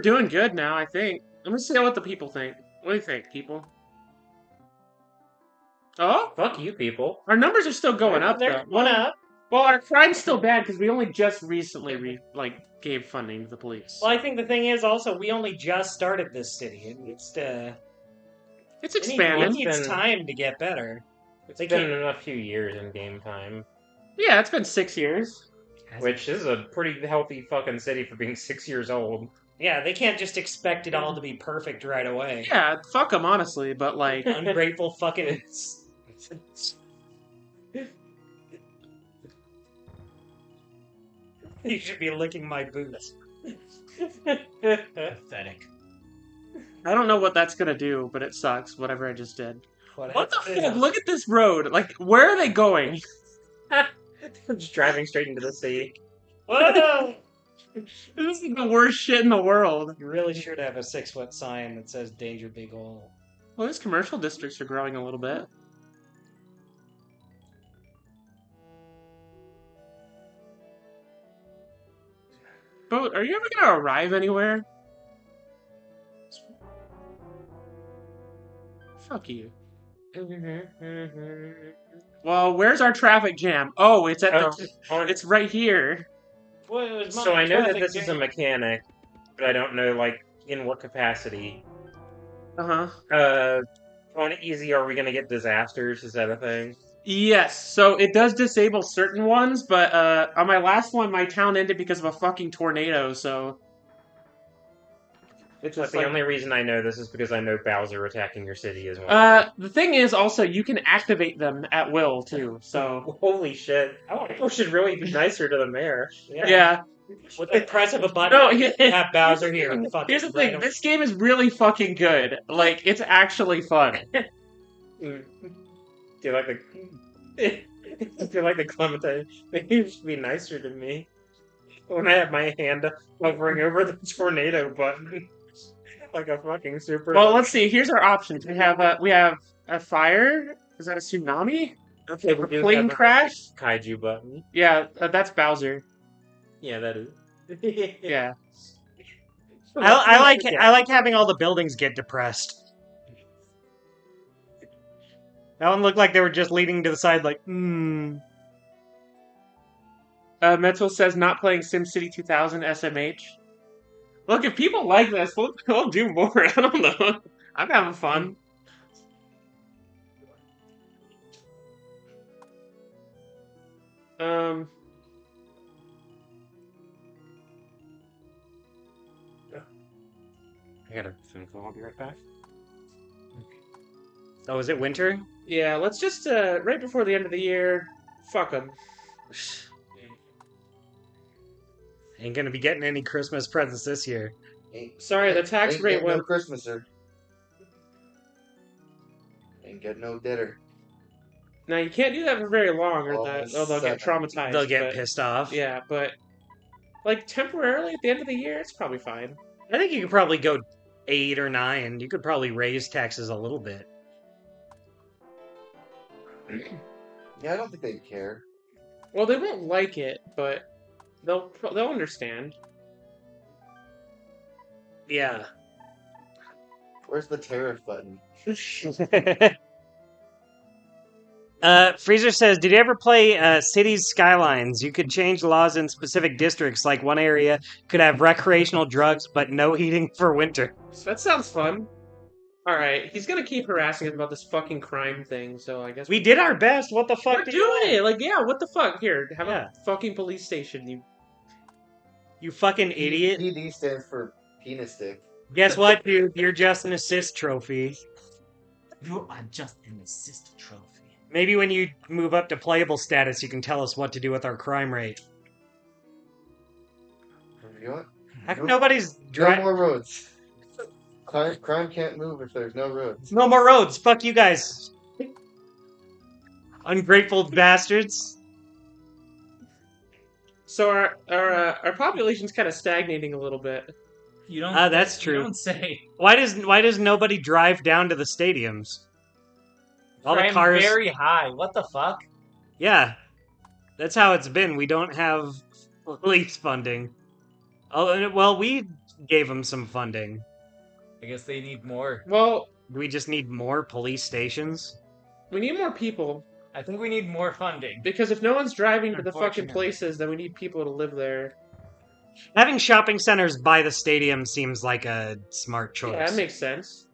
doing good now, I think. Let me see what the people think. What do you think, people? Oh? Fuck you, people. Our numbers are still going up, They're though. going up. Well, our crime's still bad because we only just recently gave funding to the police. Well, I think the thing is also we only just started this city. It's It expanding. needs been- time to get better. It's been a few years in game time, Yeah, it's been 6 years. which is a pretty healthy fucking city for being 6 years old. Yeah, they can't just expect it all to be perfect right away. Yeah, fuck them, honestly, but like... Ungrateful fucking. You should be licking my boots. Pathetic. I don't know what that's gonna do, but it sucks, whatever I just did. What the Yeah. fuck? Look at this road. Like, where are they going? Just driving straight into the sea. Whoa! This is the worst shit in the world. You really should have a 6-foot sign that says "Danger Big Ol'." Well, these commercial districts are growing a little bit. But are you ever gonna arrive anywhere? Fuck you. Well, where's our traffic jam? Oh, it's at it's right here. Well, it was So my I know that traffic this is a jam. mechanic, but I don't know, like, in what capacity. Uh-huh. On easy, are we gonna get disasters? Is that a thing? Yes, so it does disable certain ones, but on my last one, my town ended because of a fucking tornado. So it's But just the like only reason I know this is because I know Bowser attacking your city as well. the thing is also you can activate them at will too. So Holy shit! I should really be nicer to the mayor. yeah. With the press of a button, No, have Bowser here. And fucking here's the thing. right This game is really fucking good. Like it's actually fun. Do you like the? Do you like the Clementine? You should be nicer to me. When I have my hand hovering over the tornado button, like a fucking super. Well, let's see. Here's our options. We have a fire. Is that a tsunami? Okay, A plane crash? kaiju button. Yeah, that's Bowser. Yeah, that is. Yeah. I like having all the buildings get depressed. That one looked like they were just leaning to the side, like, Metal says not playing SimCity 2000 SMH. Look, if people like this, we'll do more. I don't know. I'm having fun. I got a phone call. I'll be right back. Oh, is it winter? Yeah, let's just right before the end of the year, fuck them. Ain't gonna be getting any Christmas presents this year. Sorry, the tax rate No went. Christmaser. Ain't get no dinner. Now you can't do that for very long, or Oh, they'll get traumatized. They'll get but- pissed off. Yeah, but like temporarily at the end of the year, it's probably fine. I think you could probably go 8 or 9. You could probably raise taxes a little bit. Yeah, I don't think they care. Well, they won't like it, but they'll understand. Yeah. Where's the tariff button? Freezer says, did you ever play Cities Skylines? You could change laws in specific districts, like one area could have recreational drugs, but no heating for winter. That sounds fun. Alright, he's gonna keep harassing us about this fucking crime thing, so I guess We did our best. What the fuck we're do you want? doing it! Like, yeah, what the fuck? Here, have Yeah. a fucking police station, you... You fucking idiot. PD stands for penis stick. Guess what, dude? You're just an assist trophy. You are just an assist trophy. Maybe when you move up to playable status, you can tell us what to do with our crime rate. You know what? How come Nope. nobody's No driving? more roads. Crime can't move if there's no roads. No more roads. Fuck you guys. Ungrateful bastards. So our population's kind of stagnating a little bit. You don't. That's you true. don't say. Why does nobody drive down to the stadiums? All the Crime cars. very high. What the fuck? Yeah, that's how it's been. We don't have police funding. Oh, well, we gave them some funding. I guess they need more. Well, We just need more police stations. we need more people, I think we need more funding. because if no one's driving to the fucking Unfortunately. places, then we need people to live there. Having shopping centers by the stadium seems like a smart choice. Yeah, that makes sense.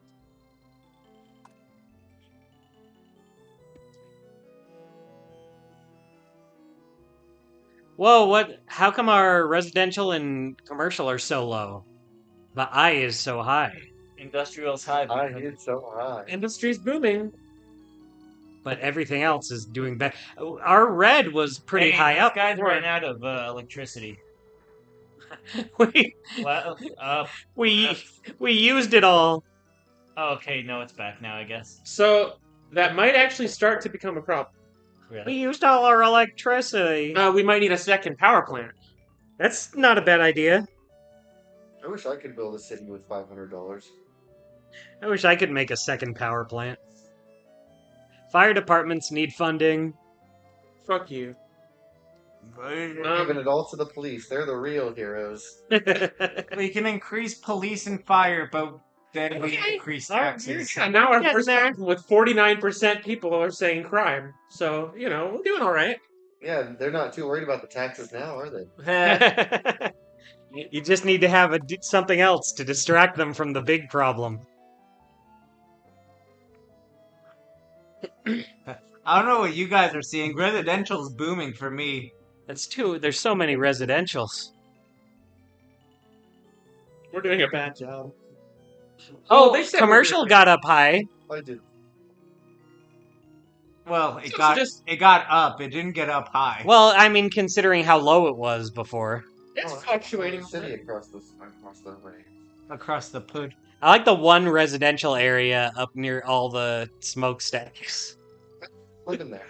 Whoa, what? How come our residential and commercial are so low? The I is so high, Industrial's high. I hit so high. Industry's booming. but everything else is doing better. Our red was pretty Hey, high this up. Guys before. ran out of electricity. we Well, we used it all. okay, no, it's back now. I guess. So that might actually start to become a problem. We Really. used all our electricity. We might need a second power plant. That's not a bad idea. I wish I could build a city with $500. I wish I could make a second power plant. Fire departments need funding. Fuck you. We're giving it all to the police. They're the real heroes. We can increase police and fire, but then we Okay. increase Alright, taxes. And now our Yeah, first there. problem with 49% people are saying crime. So, you know, we're doing alright. Yeah, they're not too worried about the taxes now, are they? You just need to have something else to distract them from the big problem. I don't know what you guys are seeing. Residential's booming for me. That's too. There's so many residentials. We're doing a bad job. Oh, they said we're commercial doing- got up high. I did. Well, it So got just- it got up. It didn't get up high. Well, I mean, considering how low it was before. It's Oh, fluctuating. City across the way. Across the pud. I like the one residential area up near all the smokestacks. Live in there.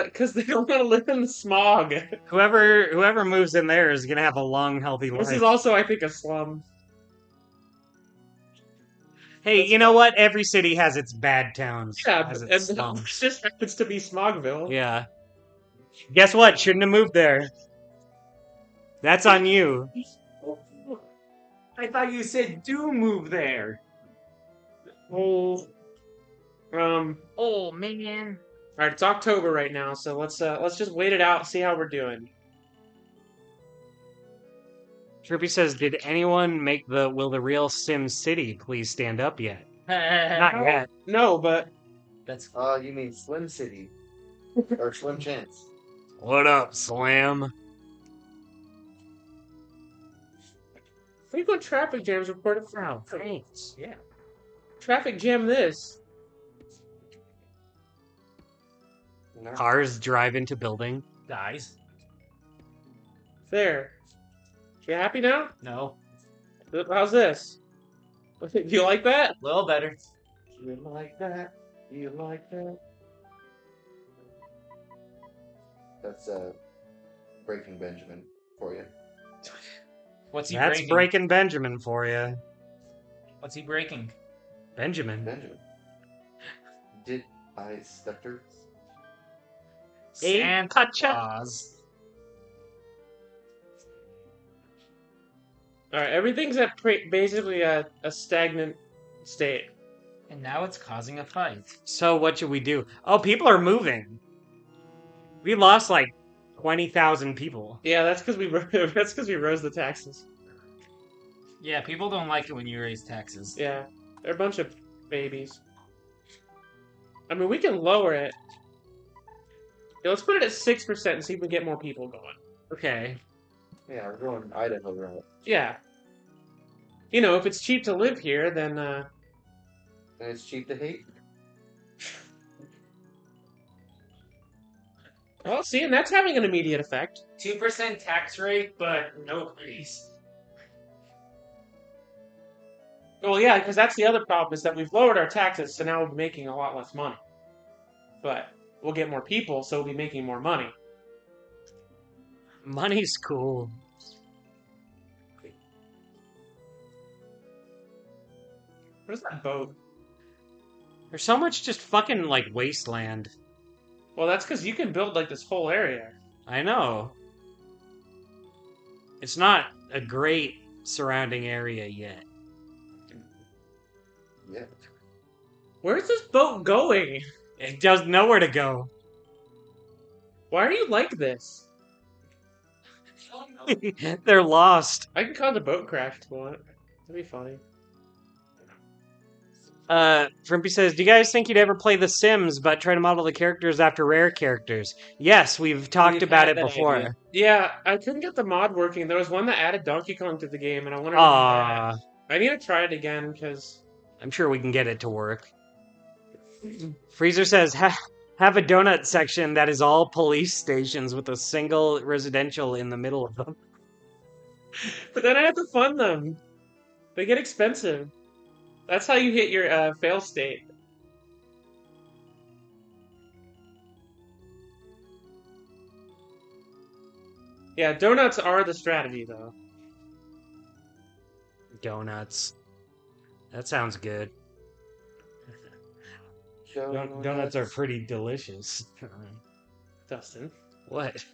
Because they don't want to live in the smog. Whoever moves in there is gonna have a long, healthy life. This is also, I think, a slum. Hey, you know what? Every city has its bad towns. Yeah, has and its this slums. just happens to be Smogville. Yeah. Guess what? Shouldn't have moved there. That's on you. I thought you said do move there. Oh, Oh man. all right, it's October right now, so let's just wait it out, see how we're doing. Trippy says, "Did anyone make the Will the Real Sim City please stand up yet?" Not yet. No, but That's You mean Slim City. Or Slim Chance. What up, Slam? frequent traffic jams reported for Oh, thanks. Yeah. Traffic jam this. No. Cars drive into building. dies. There. You happy now? No. How's this? Do you like that? A little better. You like that? You like that? That's Breaking Benjamin for you. What's he That's breaking? Breaking Benjamin for you. What's he breaking? Benjamin. Benjamin. Did I stutter? Santa Claus. Alright, everything's at basically a stagnant state. And now it's causing a fight. So what should we do? Oh, people are moving. We lost like 20,000 people. Yeah, that's because we rose the taxes. Yeah, people don't like it when you raise taxes. Yeah, they're a bunch of babies. I mean, we can lower it. Yeah, let's put it at 6% and see if we can get more people going. Okay. Yeah, we're going Idaho route. Yeah. You know, if it's cheap to live here, then And it's cheap to hate. well, see, and that's having an immediate effect. 2% tax rate, but no police. Well, yeah, because that's the other problem is that we've lowered our taxes, so now we'll be making a lot less money. But we'll get more people, so we'll be making more money. Money's cool. Where's that boat? There's so much just fucking like wasteland. Well, that's because you can build like this whole area. I know. It's not a great surrounding area yet. Yeah. Where's this boat going? It does nowhere to go. Why are you like this? They're lost. I can cause a boat crash if you want. That'd be funny. Frimpy says, "Do you guys think you'd ever play The Sims, but try to model the characters after rare characters?" Yes, we've talked We've about had it that before. idea. Yeah, I couldn't get the mod working. There was one that added Donkey Kong to the game, and I wanted to do Aw, that. I need to try it again, because... I'm sure we can get it to work. Freezer says, "Have a donut section that is all police stations with a single residential in the middle of them." But then I have to fund them. They get expensive. That's how you hit your fail state. Yeah, donuts are the strategy, though. Donuts. That sounds good. Donuts are pretty delicious. Dustin. What?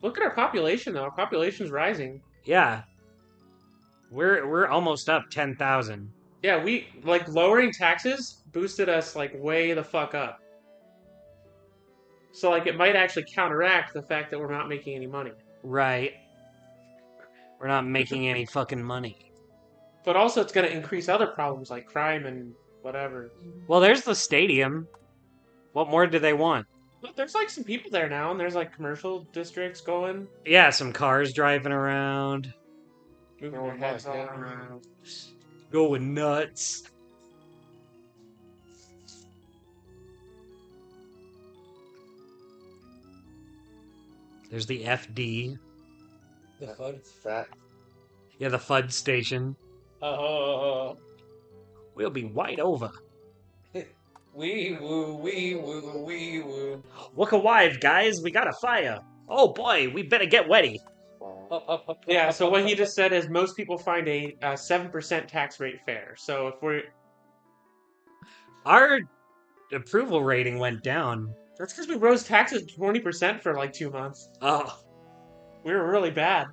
Look at our population, though. Our population's rising. Yeah. We're almost up 10,000. Yeah, we, like, lowering taxes boosted us, like, way the fuck up. So, like, it might actually counteract the fact that we're not making any money. Right. We're not making any fucking money. But also, it's going to increase other problems, like crime and whatever. Well, there's the stadium. What more do they want? But there's like some people there now, and there's like commercial districts going. Yeah, some cars driving around, Moving Oh their my heads all God. around. going nuts. There's the FD. The fun. It's fat. Yeah, the FUD station. Oh. We'll be right over. Wee woo, wee woo, wee woo. Look alive, guys. We got a fire. Oh boy, we better get ready. Yeah, so what he just said is most people find a 7% tax rate fair. So if we're. Our approval rating went down. That's because we rose taxes 20% for like 2 months. Oh. We were really bad.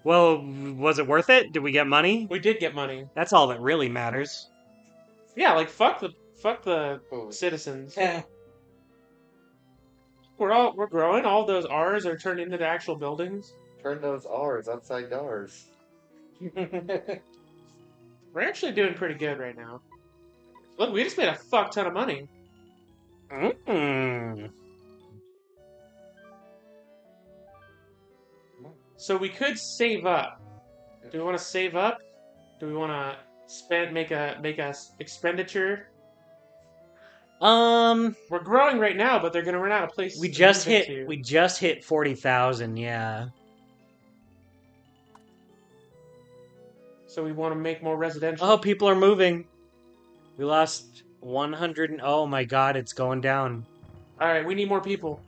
Well, was it worth it? Did we get money? We did get money. That's all that really matters. Yeah, like fuck the Oh, citizens. We're growing. All those R's are turned into actual buildings. turn those R's upside doors. We're actually doing pretty good right now. Look, we just made a fuck ton of money. Mm. So we could save up. Do we want to save up? Do we want to make a expenditure? We're growing right now, but they're gonna run out of places. We to just move hit into. we just hit 40,000, yeah. So we want to make more residential. Oh, people are moving. We lost 100 and oh my god, it's going down. All right, we need more people.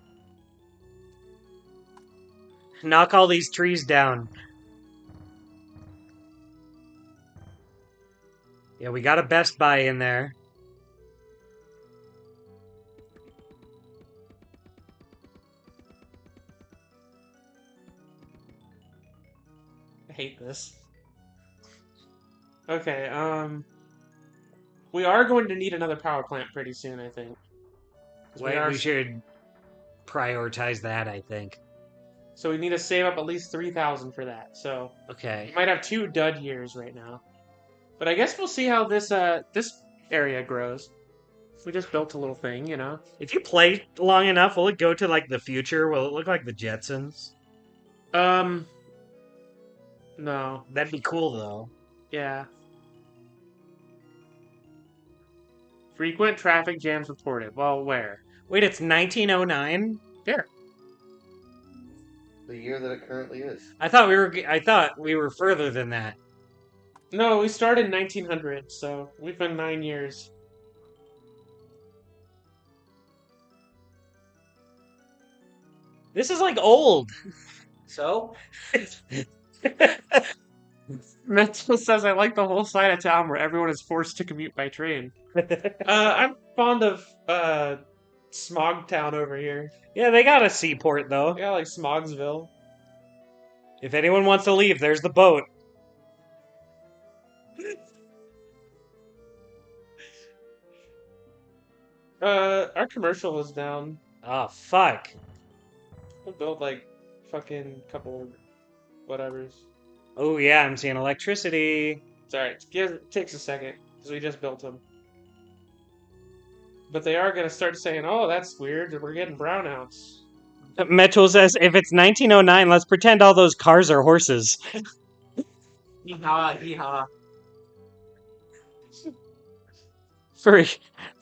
Knock all these trees down. Yeah, we got a Best Buy in there. I hate this. Okay, we are going to need another power plant pretty soon, I think. 'Cause Wait, are- we should prioritize that, I think. So we need to save up at least 3,000 for that. So Okay. we might have 2 dud years right now. But I guess we'll see how this area grows. We just built a little thing, you know. If you play long enough, will it go to like the future? Will it look like the Jetsons? No. That'd be cool though. Yeah. Frequent traffic jams reported. Well, where? Wait, it's 1909? There. The year that it currently is. I thought we were further than that. No, we started in 1900, so we've been 9 years. This is like old. So? Mental says I like the whole side of town where everyone is forced to commute by train. I'm fond of Smog Town over here. Yeah, they got a seaport though. Yeah, like Smogsville. If anyone wants to leave, there's the boat. Our commercial is down. Oh, fuck. We'll build like fucking couple whatevers. Oh, yeah, I'm seeing electricity. It's alright. It takes a second because we just built them. But they are gonna start saying, "Oh, that's weird. We're getting brownouts." Metro says, if it's 1909, let's pretend all those cars are horses. Yeehaw, yeehaw.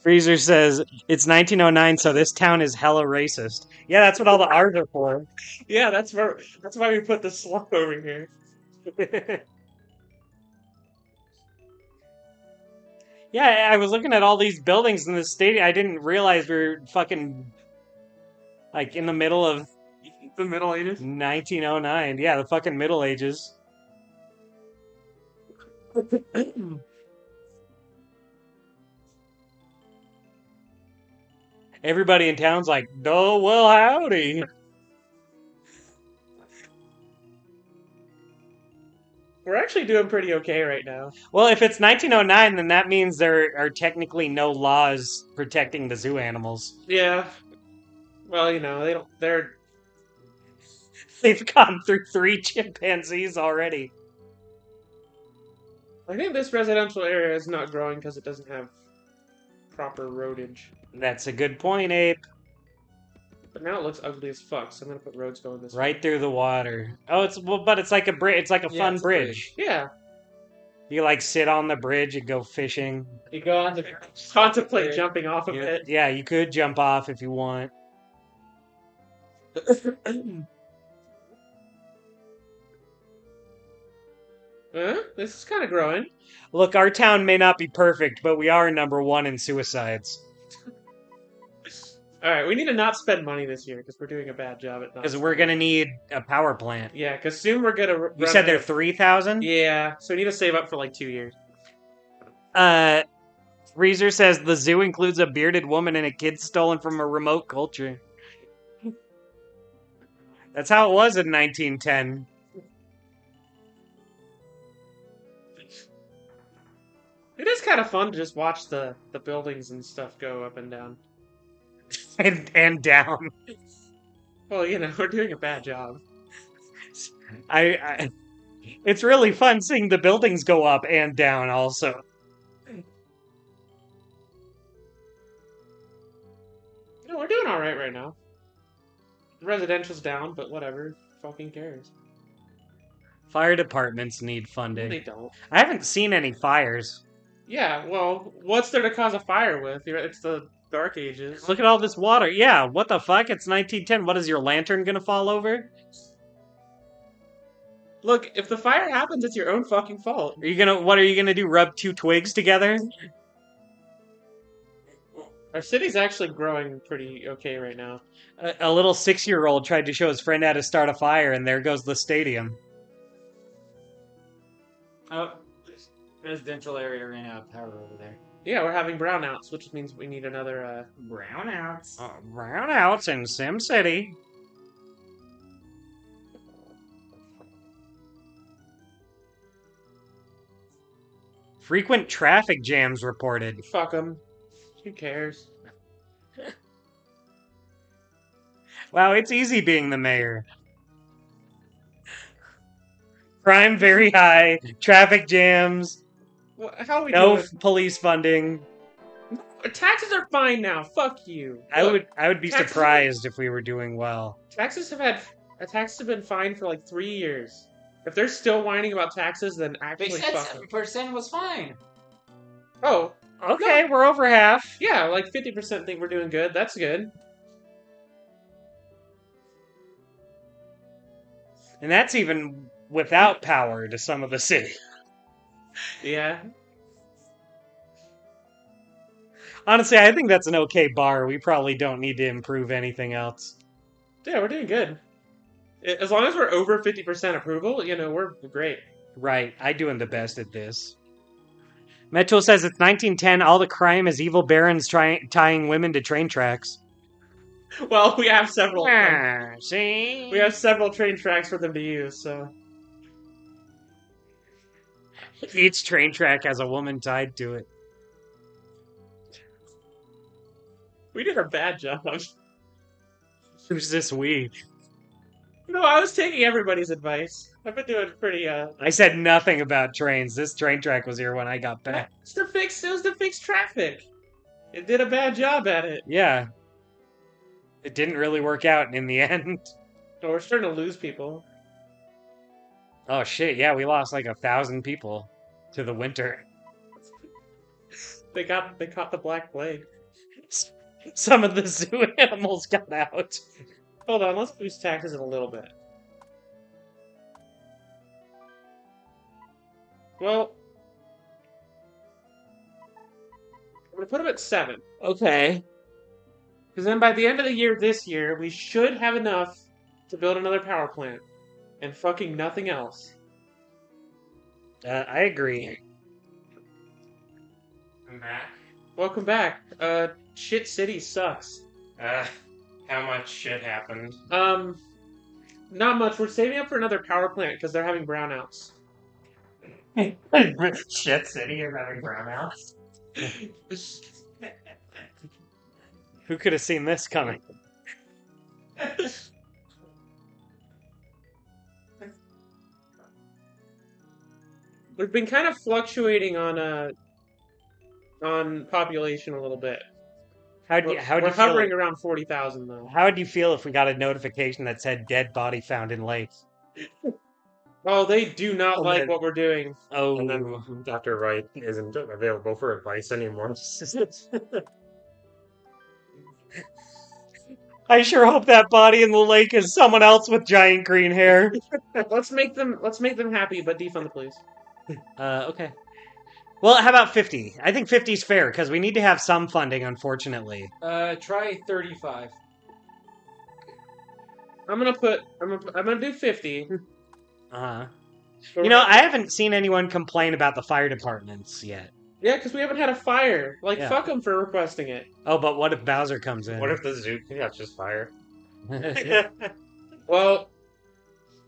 Freezer says, it's 1909, so this town is hella racist. Yeah, that's what all the R's are for. Yeah, that's why we put the slug over here. Yeah, I was looking at all these buildings in the stadium. I didn't realize we were fucking like in the middle of The Middle Ages. 1909. Yeah, the fucking Middle Ages. Everybody in town's like, oh, well, howdy. We're actually doing pretty okay right now. Well, if it's 1909, then that means there are technically no laws protecting the zoo animals. Yeah. Well, you know, They've gone through 3 chimpanzees already. I think this residential area is not growing because it doesn't have proper roadage. That's a good point, Ape. But now it looks ugly as fuck, so I'm gonna put roads going this way. Right through the water. Oh, but it's like a bridge. It's like a Yeah, fun it's a bridge. Yeah, You like sit on the bridge and go fishing. you go on to contemplate jumping off of it. Yeah, you could jump off if you want. Huh? This is kind of growing. Look, our town may not be perfect, but we are number 1 in suicides. All right, we need to not spend money this year because we're doing a bad job at not. Because we're gonna need a power plant. Yeah, because soon we're gonna. You run said out they're of- 3,000? Yeah, so we need to save up for like 2 years. Freezer says the zoo includes a bearded woman and a kid stolen from a remote culture. That's how it was in 1910. It is kind of fun to just watch the buildings and stuff go up and down. and down. Well, you know, we're doing a bad job. It's really fun seeing the buildings go up and down also. You know, we're doing all right now. Residential's down, but whatever. Fucking cares. Fire departments need They funding. don't. I haven't seen any fires. Yeah, well, what's there to cause a fire with? It's the Dark Ages. Look at all this water. Yeah, what the fuck? It's 1910. What is your lantern gonna fall over? Look, if the fire happens, it's your own fucking fault. What are you gonna do? Rub 2 twigs together? Our city's actually growing pretty okay right now. A little 6-year-old tried to show his friend how to start a fire, and there goes the stadium. Oh, residential area ran out of power over there. Yeah, we're having brownouts, which means we need another, Brownouts. Brownouts in SimCity. Frequent traffic jams reported. fuck them. Who cares? Wow, it's easy being the mayor. Crime very high, traffic jams, How are we no doing? police funding. Taxes are fine now. Fuck you. I Look, would be taxes- surprised if we were doing well. taxes have been fine for like 3 years. If they're still whining about taxes, then They actually said fuck them. 7% was fine. Oh, Okay, we're over half. yeah, like 50% think we're doing good. That's good. And that's even without power to some of the city. Yeah. Honestly, I think that's an okay bar. We probably don't need to improve anything else. Yeah, we're doing good. As long as we're over 50% approval, you know, we're great. Right, I doing the best at this. Metro says it's 1910. All the crime is evil barons tying women to train tracks. Well, we have several. See? We have several train tracks for them to use, so. Each train track has a woman tied to it. We did a bad job. Who's this we? No, I was taking everybody's advice. I've been doing pretty, I said nothing about trains. This train track was here when I got back. It was to fix traffic. It did a bad job at it. Yeah. It didn't really work out in the end. So we're starting to lose people. Oh shit, yeah, we lost like 1,000 people to the winter. They caught the Black Plague. Some of the zoo animals got out. Hold on, let's boost taxes in a little bit. Well, I'm gonna put them at 7. Okay. Because then by the end of the year this year, we should have enough to build another power plant. And fucking nothing else. I agree. I'm back. Welcome back. Shit City sucks. How much shit happened? Not much. We're saving up for another power plant because they're having brownouts. Shit City is having brownouts. Who could have seen this coming? We've been kind of fluctuating on on population a little bit. How'd We're, you, how'd we're you feel? hovering around 40,000 though. How would you feel if we got a notification that said dead body found in lake? Oh, they do not Oh, like man. what we're doing. Oh, And then Dr. Wright isn't available for advice anymore. I sure hope that body in the lake is someone else with giant green hair. Let's make them happy, but defund the police. Okay. Well, how about 50? I think 50 is fair because we need to have some funding, unfortunately. Try 35. I'm gonna do 50. Uh-huh. You know, I haven't seen anyone complain about the fire departments yet. Yeah, because we haven't had a fire. Like, Yeah. fuck them for requesting it. Oh, but what if Bowser comes in? What if the zoo catches fire? Well,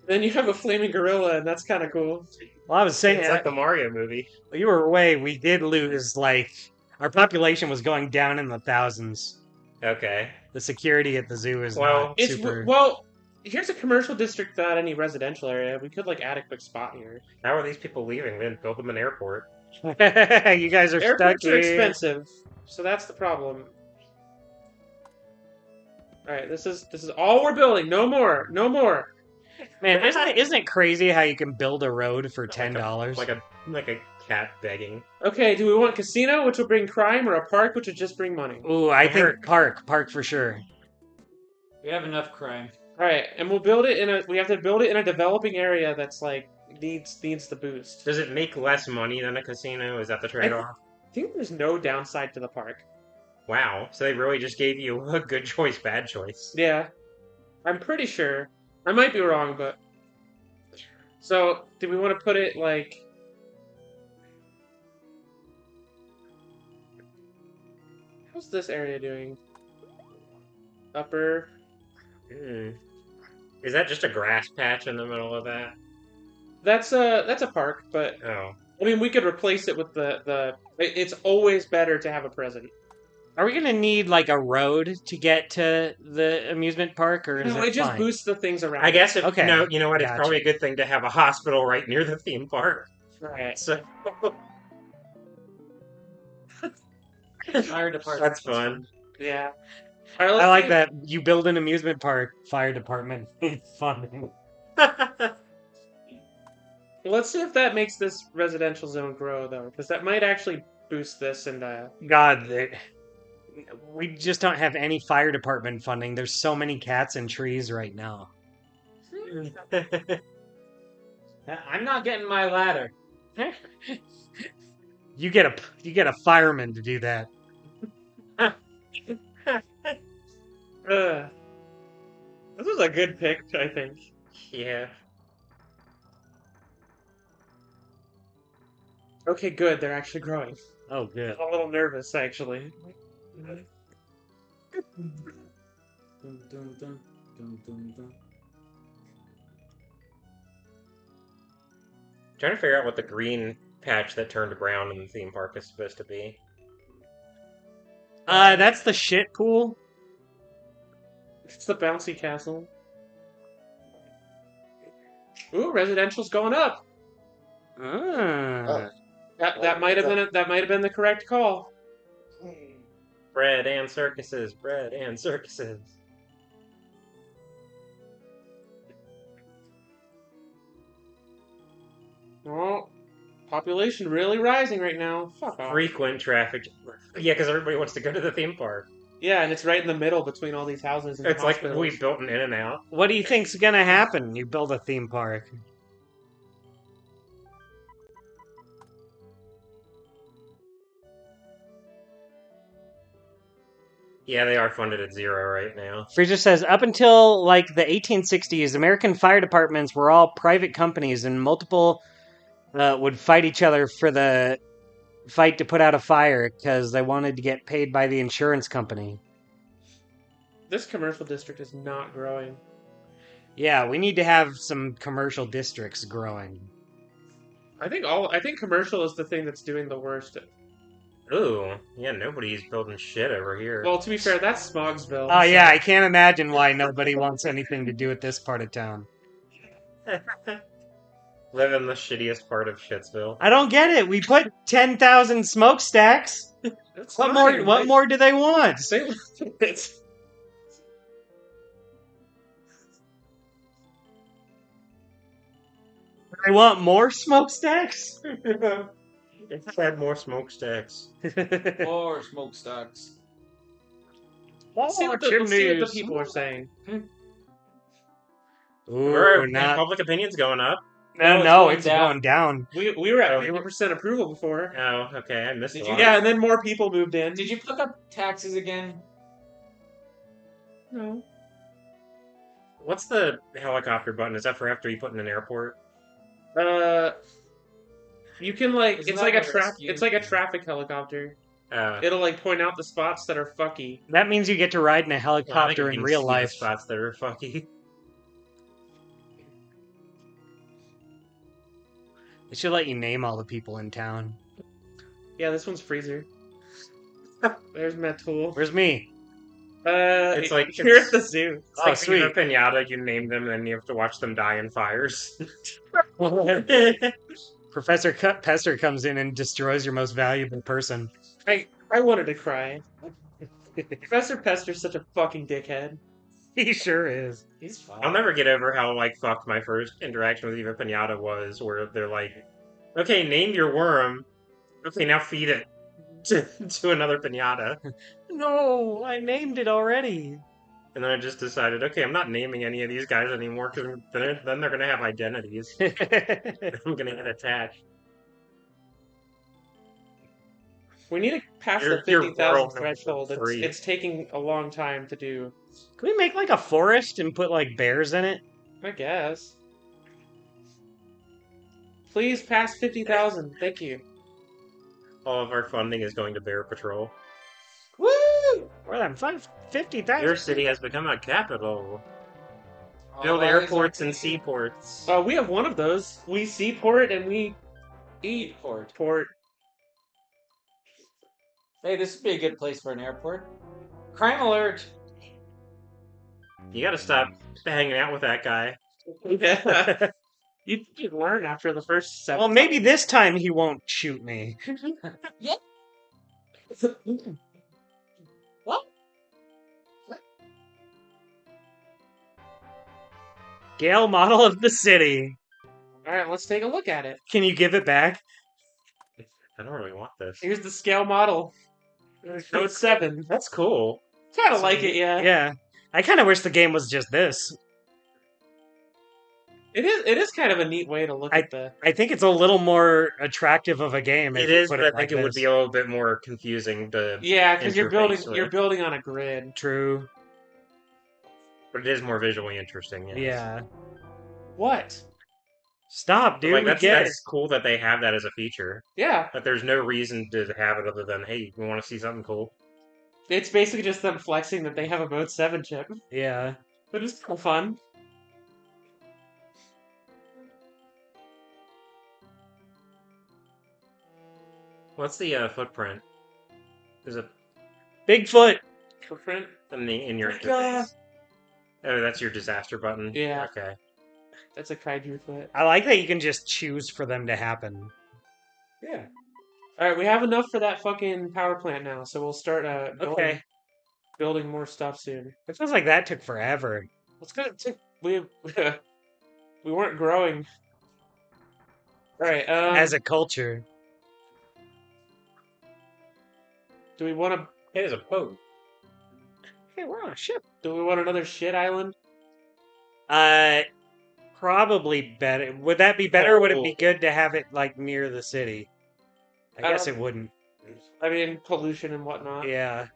then you have a flaming gorilla, and that's kind of cool. Well, I was saying, It's like the Mario movie. you were away, we did lose, like, our population was going down in the thousands. Okay. The security at the zoo is Well, not It's super... well, here's a commercial district without any residential area. We could like add a quick spot here. How are these people leaving? They didn't build them an airport. You guys are stuck Airports are here. expensive, so that's the problem. All right, this is all we're building. No more. Man, isn't it crazy how you can build a road for $10? Like a cat begging. Okay, do we want casino, which will bring crime, or a park, which would just bring money? Ooh, I think park for sure. We have enough crime. All right, and we'll build it in a. We have to build it in a developing area that's like needs the boost. Does it make less money than a casino? Is that the trade-off? I think there's no downside to the park. Wow. So they really just gave you a good choice, bad choice. Yeah, I'm pretty sure. I might be wrong, but. So, do we want to put it like? How's this area doing? Upper. Hmm. Is that just a grass patch in the middle of that? That's a park, but Oh. I mean we could replace it with the. It's always better to have a president. Are we gonna need like a road to get to the amusement park, or is No, it it just fine? boosts the things around. I guess if Okay, no, you know what? It's gotcha. probably a good thing to have a hospital right near the theme park. Right. So Fire department. that's fun. Yeah. All right, let's I like do- that you build an amusement park, fire department funding. Let's see if that makes this residential zone grow, though, because that might actually boost this. And God, we just don't have any fire department funding. There's so many cats and trees right now. I'm not getting my ladder. You get a fireman to do that. This was a good pick, I think. Yeah. Okay, good. They're actually growing. Oh, good. I'm a little nervous, actually. Dun, dun, dun, dun, dun, dun. Trying to figure out what the green patch that turned brown in the theme park is supposed to be. That's the shit pool. It's the bouncy castle. Ooh, residential's going up. Ah. That might have been the correct call. Bread and circuses, bread and circuses. Oh, population really rising right now. Fuck off. Frequent traffic. Yeah, because everybody wants to go to the theme park. Yeah, and it's right in the middle between all these houses and It's like hospitals. we built an In-N-Out. What do you think's gonna happen? You build a theme park. Yeah, they are funded at 0 right now. Freezer says, up until like the 1860s, American fire departments were all private companies, and multiple would fight each other for the fight to put out a fire because they wanted to get paid by the insurance company. This commercial district is not growing. Yeah, we need to have some commercial districts growing. I think commercial is the thing that's doing the worst. Ooh, yeah, nobody's building shit over here. Well, to be fair, that's Smogsville. Oh yeah, I can't imagine why nobody wants anything to do with this part of town. Live in the shittiest part of Shitsville. I don't get it. We put 10,000 smokestacks. That's What fine. more? What more do they want? Say it's They want more smokestacks? If I had more smokestacks. Or smokestacks. let's see what the people are saying. Ooh, And not. public opinion's going up. No, it's it's going going down. We were at Oh. 50% approval before. Oh, okay. I missed Did a you lot. Yeah, and then more people moved in. Did you look up taxes again? No. What's the helicopter button? Is that for after you put in an airport? You can like Isn't it's that like a the rescue? it's like a traffic helicopter. Uh, It'll like point out the spots that are fucky. That means you get to ride in a I think helicopter you in can real see the life. spots that are fucky. They should let you name all the people in town. Yeah, this one's Freezer. There's Matul. Where's me? It's like- you're at the zoo. It's Oh, like when you're sweet. a pinata, you name them, and then you have to watch them die in fires. Professor Pester comes in and destroys your most valuable person. I wanted to cry. Professor Pester's such a fucking dickhead. He sure is. He's fine. I'll never get over how like fucked my first interaction with Eva Pinata was, where they're like, "Okay, name your worm. Okay, now feed it to another pinata." No, I named it already. And then I just decided, okay, I'm not naming any of these guys anymore because then they're gonna have identities. I'm gonna get attached. We need to pass Your- the your 50,000 world threshold. number 3. It's taking a long time to do. Can we make like a forest and put like bears in it? I guess. Please pass 50,000. Thank you. All of our funding is going to Bear Patrol. Woo! More than Your 50,000. city has become a capital. Oh, Build why is airports our and city- seaports. We have one of those. We seaport and we eat Port. port. Hey, this would be a good place for an airport. Crime alert! You gotta stop hanging out with that guy. Yeah. You learn after the first 7. Well, maybe this time he won't shoot me. What? Gale model of the city. All right, let's take a look at it. Can you give it back? I don't really want this. Here's the scale model. Note 7. That's cool. Kind of like it, yeah. Yeah. I kind of wish the game was just this. It is kind of a neat way to look at the. I think it's a little more attractive of a game. if It you is, put but I like think it would this. be a little bit more confusing to. Yeah, because you're interface with. building on a grid. True. But it is more visually interesting. Yes. Yeah. What? Stop, But, dude. like we that's get that's cool that they have that as a feature. Yeah, But there's no reason to have it other than, hey, you want to see something cool? it's basically just them flexing that they have a Mode 7 chip. it. Yeah. But it's kind of fun. What's the footprint? Is it Bigfoot. Footprint. in your Oh, God. interface? Oh, that's your disaster button. Yeah. Okay. That's a kaiju foot. I like that you can just choose for them to happen. Yeah. All right, we have enough for that fucking power plant now, so we'll start Okay. building more stuff soon. It feels like that took forever. It's gonna take we we weren't growing. All right. As a culture. Do we want to? It is a boat. Hey, we're on a ship. Do we want another shit island? Probably better. Would that be better? Or would it be Oh. good to have it like near the city? I guess it wouldn't. I mean, pollution and whatnot. Yeah.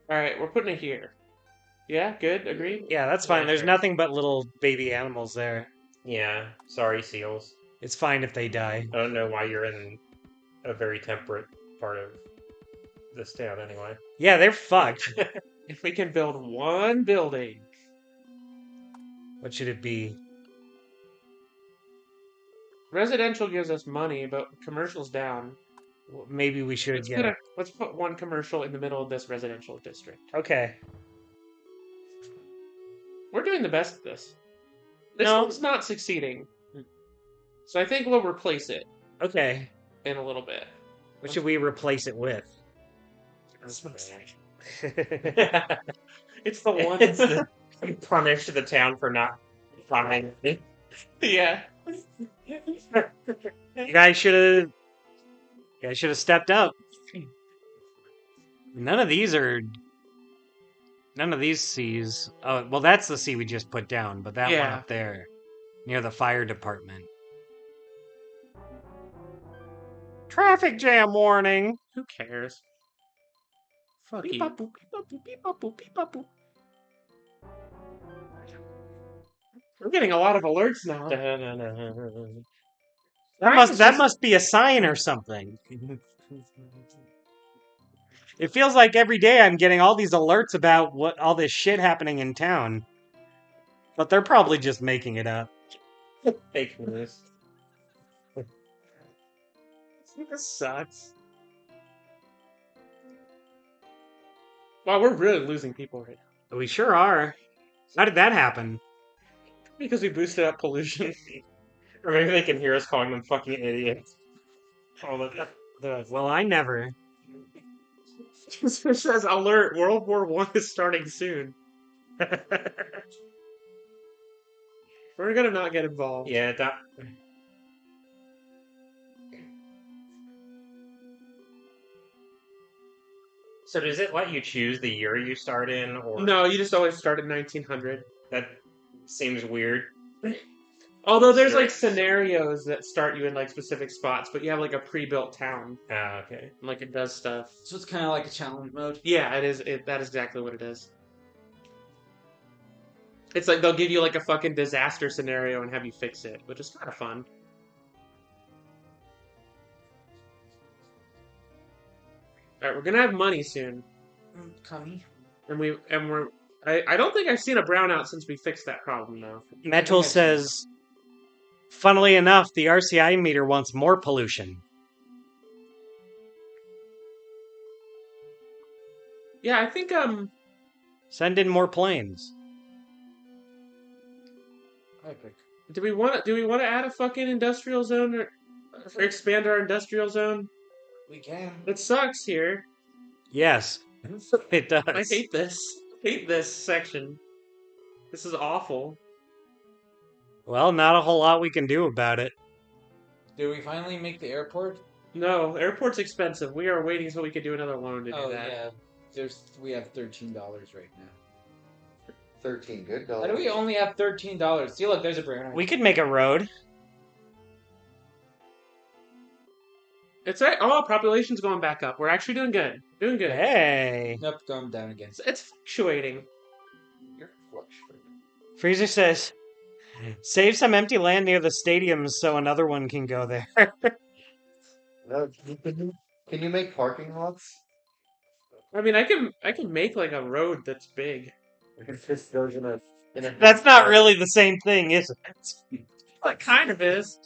All right, we're putting it here. Yeah, good. Agreed. Yeah, that's fine. Yeah, There's sure. nothing but little baby animals there. Yeah. Sorry, seals. It's fine if they die. I don't know why you're in a very temperate part of this town anyway. Yeah, they're fucked. If we can build one building, What should it be? residential gives us money, but commercial's down. Maybe we should get. Let's put one commercial in the middle of this residential district. Okay. We're doing the best at this. This No. one's not succeeding, so I think we'll replace it Okay. in a little bit. What should we replace it with? Smokestack. It's the one that punished the town for not finding me. Yeah. You guys should have stepped up. None of these C's. Oh, well, that's the C we just put down, but that one Yeah. up there, near the fire department. Traffic jam warning. Who cares? Fuck Beep, you. bop, boop, beep, bop, boop, beep, bop, boop, beep, bop, boop. We're getting a lot of alerts now. That must be a sign or something. It feels like every day I'm getting all these alerts about all this shit happening in town. But they're probably just making it up. Fake news. This sucks. Wow, we're really losing people right now. We sure are. How did that happen? Because we boosted up pollution. Or maybe they can hear us calling them fucking idiots. All the Well, I never. It says alert, World War I is starting soon. We're gonna not get involved. yeah, that. So does it let you choose the year you start in, or No, you just always start at 1900. that seems weird? Although there's like Sure. scenarios that start you in like specific spots, but you have like a pre-built town, Ah, okay. and, like it does stuff. So it's kind of like a challenge mode. Yeah, it is. That is exactly what it is. It's like they'll give you like a fucking disaster scenario and have you fix it, which is kind of fun. All right, we're gonna have money soon, Kami. and we're. I don't think I've seen a brownout since we fixed that problem though. Metal says, funnily enough, the RCI meter wants more pollution. Yeah, I think Send in more planes. Epic. do we want to add a fucking industrial zone or expand our industrial zone? We can. It sucks here. Yes, it does. I hate this. Hate this section. This is awful. Well, not a whole lot we can do about it. Did we finally make the airport? No, airport's expensive. We are waiting until we can do another loan to do Oh that. yeah. We have $13 right now. 13 good How dollars. do we only have $13? See, look, there's a brownout. We could make a road. It's right. Oh, population's going back up. We're actually doing good. Doing good. Hey. Nope, going down again. It's fluctuating. You're fluctuating. Freezer says, save some empty land near the stadiums so another one can go there. No, can you make parking lots? I mean, I can make like a road that's big. It just goes in a That's not really the same thing, is it? It kind of is.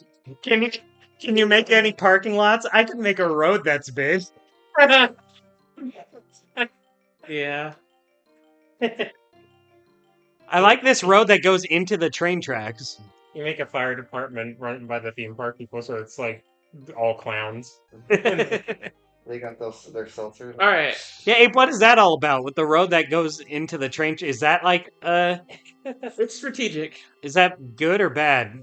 Can you make any parking lots? I can make a road that's big. Yeah. I like this road that goes into the train tracks. You make a fire department run by the theme park people, so it's like all clowns. They got their seltzers. All right. Yeah, Abe, what is that all about? With the road that goes into the train? Is that like It's strategic. is that good or bad?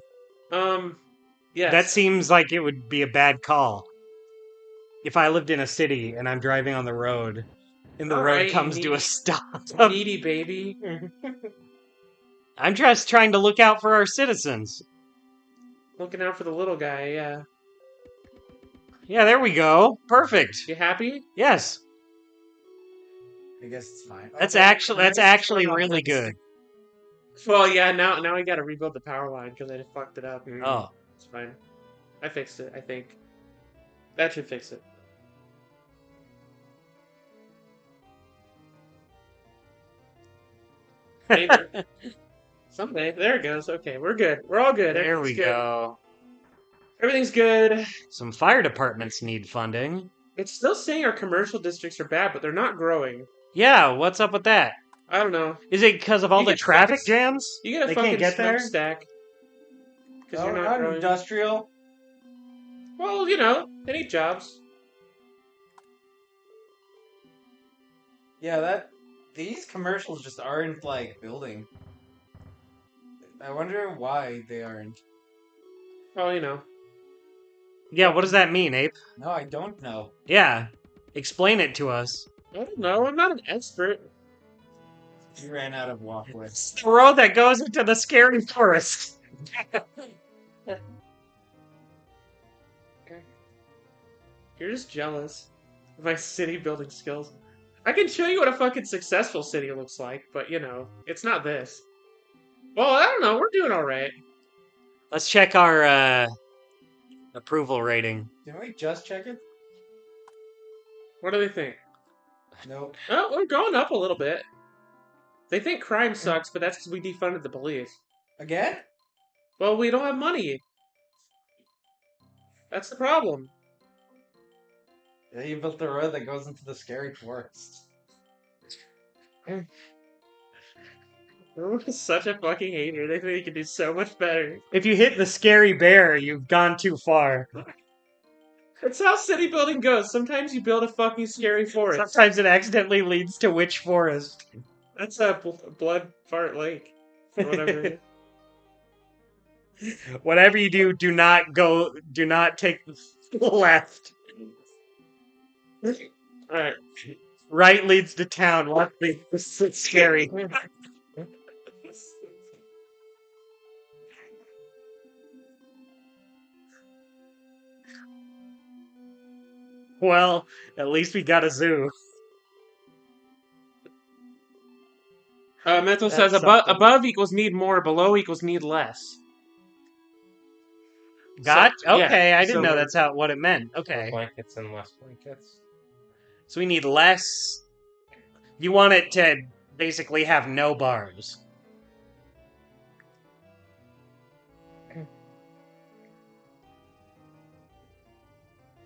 Yes. That seems like it would be a bad call. If I lived in a city and I'm driving on the road and the All road right, comes you to need- a stop. needy baby. I'm just trying to look out for our citizens. Looking out for the little guy. Yeah. Yeah, there we go. Perfect. You happy? Yes. I guess it's fine. That's Okay, actually turn off really this. good. Well, yeah. Now we got to rebuild the power line because I fucked it up. Oh. It's fine. I fixed it. I think that should fix it. Maybe. Someday. There it goes. Okay, we're good. We're all good. There we Everything's good. go. Everything's good. Some fire departments need funding. It's still saying our commercial districts are bad, but they're not growing. Yeah, what's up with that? I don't know. Is it because of all You the get traffic fucking- jams? You get a They fucking can't get there? smokestack. Because No, you're we're not not growing. industrial. Well, you know, they need jobs. Yeah, these commercials just aren't like building. I wonder why they aren't. Oh, you know. Yeah, what does that mean, Ape? No, I don't know. Yeah, explain it to us. I don't know. I'm not an expert. You ran out of walkway. It's the road that goes into the scary forest. You're just jealous of my city building skills. I can show you what a fucking successful city looks like, but you know, it's not this. Well, I don't know. We're doing all right. Let's check our approval rating. Didn't we just check it? What do they think? Nope. Oh, we're going up a little bit. They think crime sucks, but that's because we defunded the police. Again? Well, we don't have money. That's the problem. Yeah, you built the road that goes into the scary forest. We're such a fucking hater. They think they can do so much better. If you hit the scary bear, you've gone too far. That's how city building goes. Sometimes you build a fucking scary forest. Sometimes it accidentally leads to Witch Forest. That's a blood fart lake. Or whatever. Whatever you do, do not take the left. Alright. Right leads to town, left leads to scary. Well, at least we got a zoo. Mental That's says something. above equals need more, below equals need less. Got? So, yeah, Okay, I didn't so know that's what it meant. Okay. Blankets and less blankets. So we need less. You want it to basically have no bars.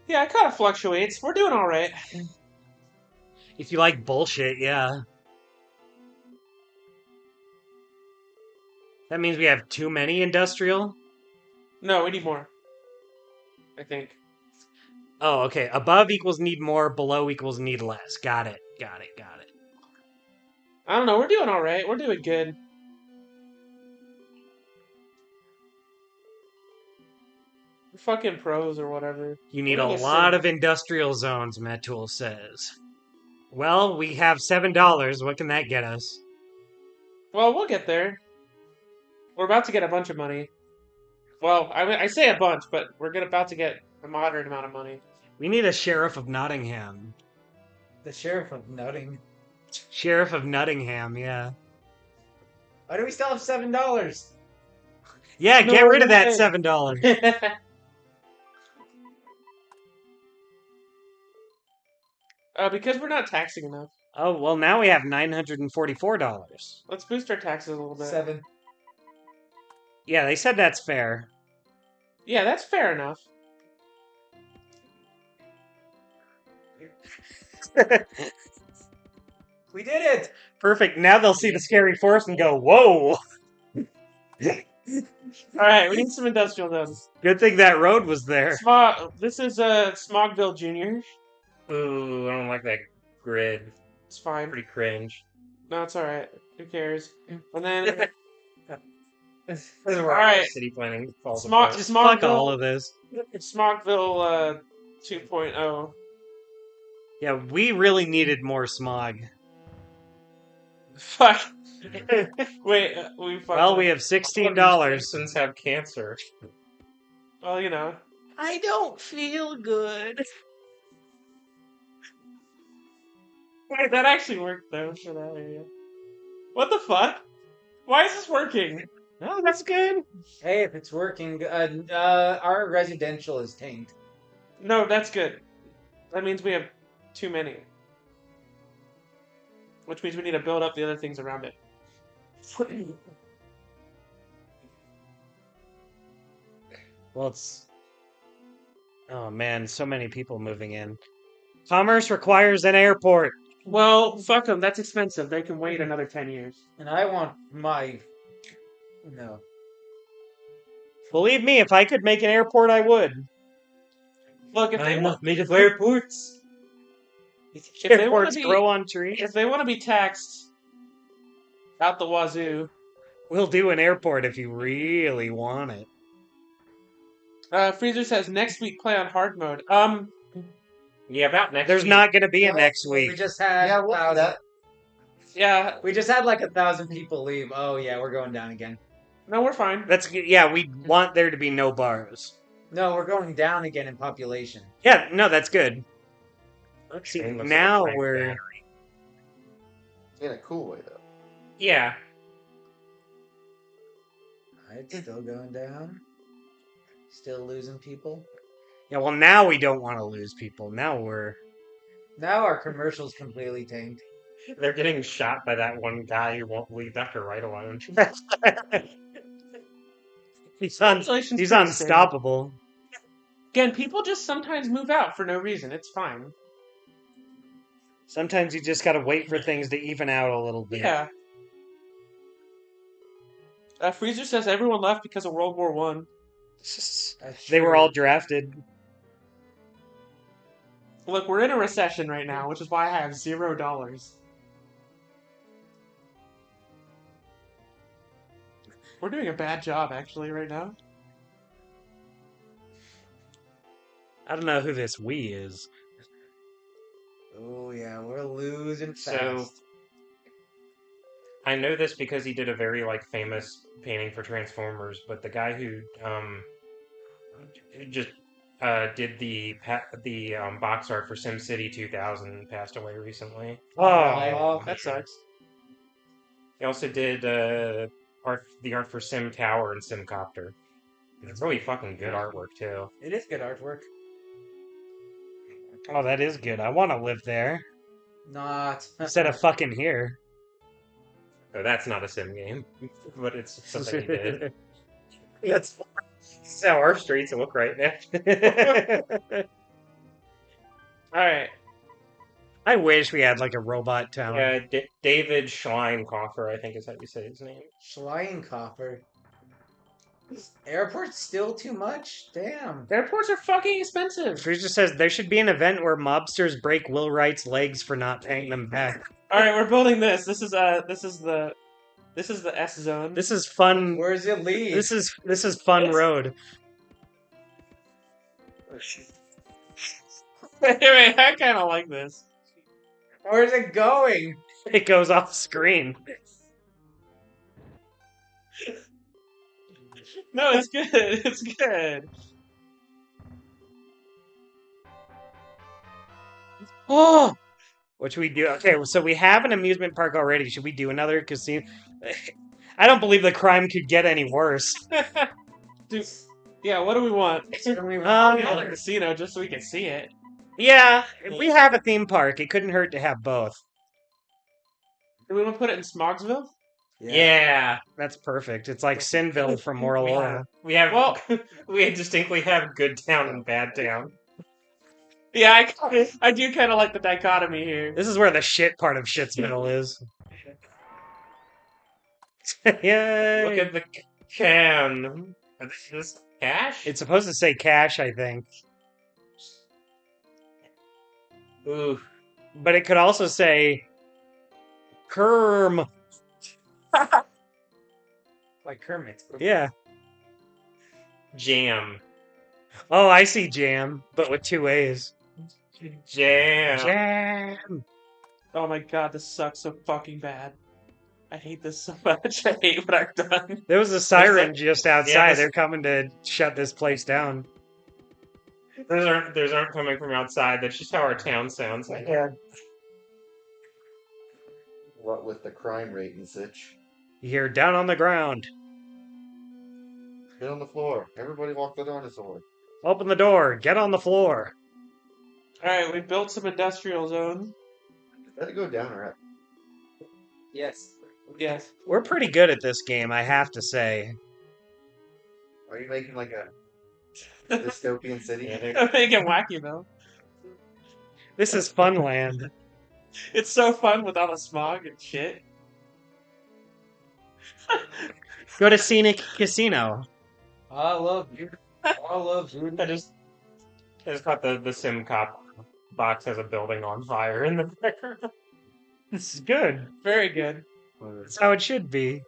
Yeah, it kind of fluctuates. We're doing alright. If you like bullshit, yeah. That means we have too many industrial? No, we need more. I think. Oh, okay. Above equals need more, below equals need less. Got it. Got it. Got it. I don't know. We're doing alright. We're doing good. We're fucking pros or whatever. You need a What do you lot say? of industrial zones, Metul says. Well, we have $7. What can that get us? Well, we'll get there. We're about to get a bunch of money. Well, I say a bunch, but we're about to get a moderate amount of money. We need a sheriff of Nottingham. The sheriff of Nutting. Sheriff of Nottingham, yeah. Why do we still have $7? Yeah, No get rid of that way. $7. Because we're not taxing enough. Oh, well, now we have $944. Let's boost our taxes a little bit. 7. Yeah, they said that's fair. Yeah, that's fair enough. We did it! Perfect. Now they'll see the scary forest and go, whoa! Alright, we need some industrial zones. Good thing that road was there. This is Smogville Jr. Ooh, I don't like that grid. It's fine. Pretty cringe. No, it's alright. Who cares? And then This is where Alright. city planning falls Smog, apart. Fuck all Smogville, of this. Smogville 2.0. Yeah, we really needed more smog. Fuck. Wait, we fucked Well, up. we have $16. Simpsons have cancer. Well, you know. I don't feel good. Wait, that actually worked though for that area. What the fuck? Why is this working? Oh, that's good. Hey, if it's working, our residential is tanked. No, that's good. That means we have too many. Which means we need to build up the other things around it. Well, it's... Oh, man, so many people moving in. Commerce requires an airport. Well, fuck them. That's expensive. They can wait another 10 years. And I want my... No. Believe me, if I could make an airport, I would. Look, if they want, made of airports. If they want Airports to be, grow on trees. if they want to be taxed out the wazoo, We'll do an airport if you really want it. Freezer says next week play on hard mode. Yeah, about next There's week. not going to be a Well, next We week. just had Yeah, we'll do 1,000. that. Yeah, We just had like 1,000 people leave. Oh yeah, we're going down again. no, we're fine. That's yeah. We want there to be no bars. No, we're going down again in population. Yeah, no, that's good. See, Train looks like a now crank we're battery. In a cool way, though. Yeah. It's still going down. Still losing people. yeah. Well, now we don't want to lose people. Now we're Now our commercial's completely tanked. They're getting shot by that one guy who won't leave Dr. Wright alone. he's Congratulations, he's Chris. unstoppable. Again, people just sometimes move out for no reason. It's fine. Sometimes you just got to wait for things to even out a little bit. Yeah. Freezer says everyone left because of World War One. That's They were true. all drafted. Look, we're in a recession right now, which is why I have $0. We're doing a bad job, actually, right now. I don't know who this we is. Oh yeah, we're losing So- fast. I know this because he did a very famous painting for Transformers, but the guy who just did the box art for SimCity 2000 passed away recently. Oh, that sucks. He also did the art for Sim Tower and Simcopter. It's really fucking good artwork too. It is good artwork. Oh, that is good. I want to live there Not. instead of fucking here. So that's not a sim game, but it's something he did. That's how our streets look right now. Alright. I wish we had like a robot town. Yeah, David Schleinkoffer, I think is how you say his name. Schleinkoffer. Airport's still too much? Damn. Airports are fucking expensive. Freezer says there should be an event where mobsters break Will Wright's legs for not paying them back. Alright, we're building this. This is the S zone. This is fun. Where's it lead? This is fun Yes. road. Anyway, I kind of like this. Where's it going? It goes off screen. No, it's good. It's good. Oh, what should we do? Okay, so we have an amusement park already. Should we do another casino? I don't believe the crime could get any worse. Dude, yeah, what do we want? Um, A casino just so we can see it. Yeah, if we have a theme park, it couldn't hurt to have both. Do we want to put it in Smogsville? Yeah, That's perfect. It's like Sinville from Moral Aura. we have. Well- we distinctly have good town and bad town. Yeah, I do kind of like the dichotomy here. This is where the shit part of Shitsville is. Yay! Look at the can. Is this cash? It's supposed to say cash, I think. Ooh. But it could also say Kerm. Like Kermit. Yeah. Jam. Oh, I see jam, but with two A's. Jam. Jam. Oh my god, this sucks so fucking bad. I hate this so much. I hate what I've done. There was a siren just outside. this- They're coming to shut this place down. Those aren't coming from outside. That's just how our town sounds. Yeah. What with the crime rate and such. You hear down on the ground. Get on the floor. Everybody walk the dinosaur. Open the door. Get on the floor. Alright, we built some industrial zones. Let it go down or up. Yes. Yes. We're pretty good at this game, I have to say. Are you making like a dystopian city? I'm making wacky though. This is Funland. It's so fun with all the smog and shit. Go to Scenic Casino. I love you. I love you. I just caught the sim cop Box has a building on fire in the background. This is good. Very good. That's how it should be.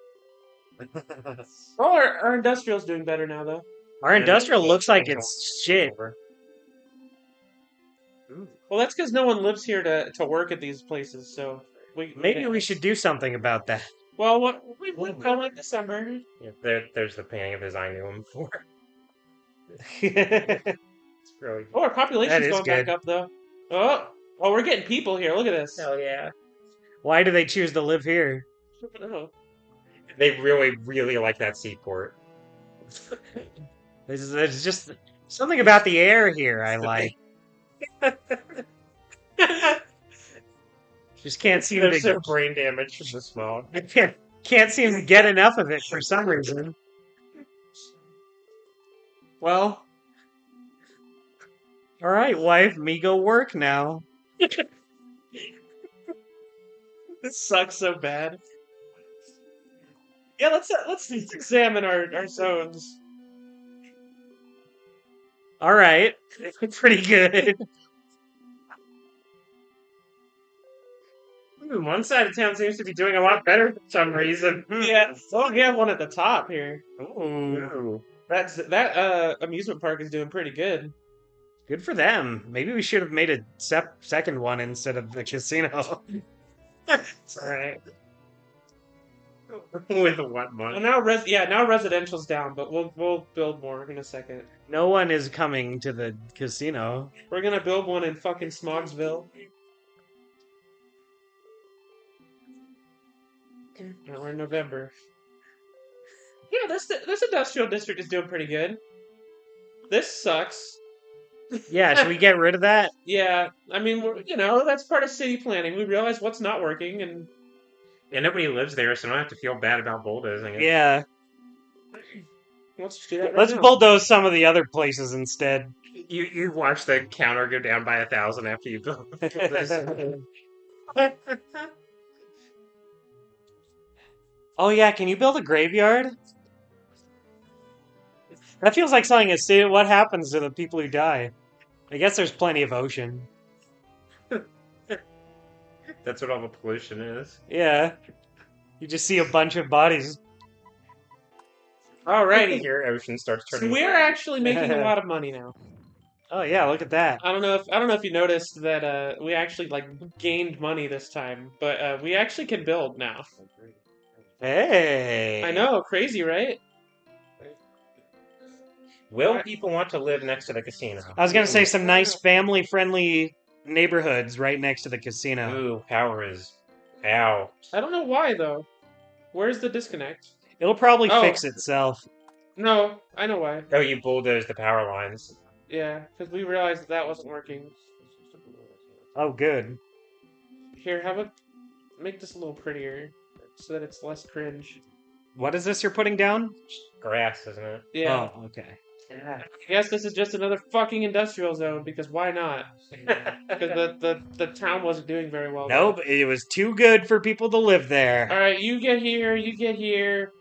Oh, our industrial's doing better now, though. Our industrial looks like it's shit. Well, that's because no one lives here to work at these places, so Maybe we should do something about that. Well, what we've come like December. Yeah, there's the painting of his I knew him before. That's It's really Oh, our That population's is going back good. up, though. Oh, we're getting people here. Look at this. hell yeah. Why do they choose to live here? Oh. They really, really like that seaport. There's just something about the air here I like. Just can't seem There's to so brain damage from the smog. I can't seem to get enough of it for some reason. Well, all right, wife, me go work now. This sucks so bad. Yeah, let's examine our zones. All right, pretty good. One side of town seems to be doing a lot better for some reason. Yeah. Oh, we have one at the top here. Ooh, That amusement park is doing pretty good. good for them. Maybe we should have made a second one instead of the casino. It's alright. With what Well, money? now residential's down, but we'll build more in a second. No one is coming to the casino. We're gonna build one in fucking Smogsville. Now we're in November. Yeah, this industrial district is doing pretty good. This sucks. Yeah, should we get rid of that? Yeah, I mean, that's part of city planning. We realize what's not working, and Yeah, nobody lives there, so I don't have to feel bad about bulldozing it. Yeah. let's just do that right Let's now. bulldoze some of the other places instead. You watch the counter go down by 1,000 after you build this. Oh yeah, can you build a graveyard? That feels like something to see. What happens to the people who die? I guess there's plenty of ocean. That's what all the pollution is. Yeah. You just see a bunch of bodies. Alrighty. Your ocean starts So turning. we're actually making a lot of money now. Oh yeah, look at that. I don't know if you noticed that we actually gained money this time, but we actually can build now. Hey. I know, crazy, right? Will people want to live next to the casino? I was gonna say some nice family-friendly neighborhoods right next to the casino. Ooh, power is out. I don't know why though. Where's the disconnect? It'll probably Oh. fix itself. No, I know why. Oh, you bulldozed the power lines. Yeah, because we realized that wasn't working. Oh, good. Here, make this a little prettier so that it's less cringe. What is this you're putting down? Grass, isn't it? Yeah. Oh, okay. I guess this is just another fucking industrial zone because why not? Because the town wasn't doing very well. Nope, it was too good for people to live there. All right, you get here. You get here.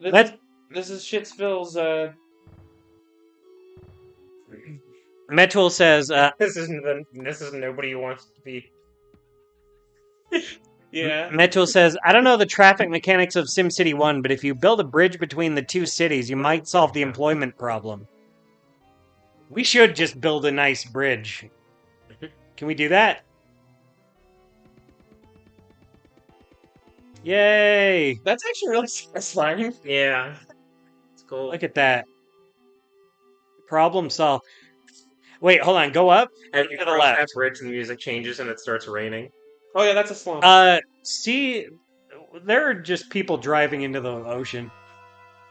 This is Shitsville's. Metul says, This is nobody who wants to be. Yeah. Metul says, I don't know the traffic mechanics of SimCity 1, but if you build a bridge between the two cities, you might solve the employment problem. We should just build a nice bridge. Can we do that? Yay! That's actually really satisfying. Yeah. It's cool. Look at that. Problem solved. Wait, hold on. Go up. and you to the cross left. that bridge and the music changes and it starts raining. Oh yeah, that's a slump. See, there are just people driving into the ocean.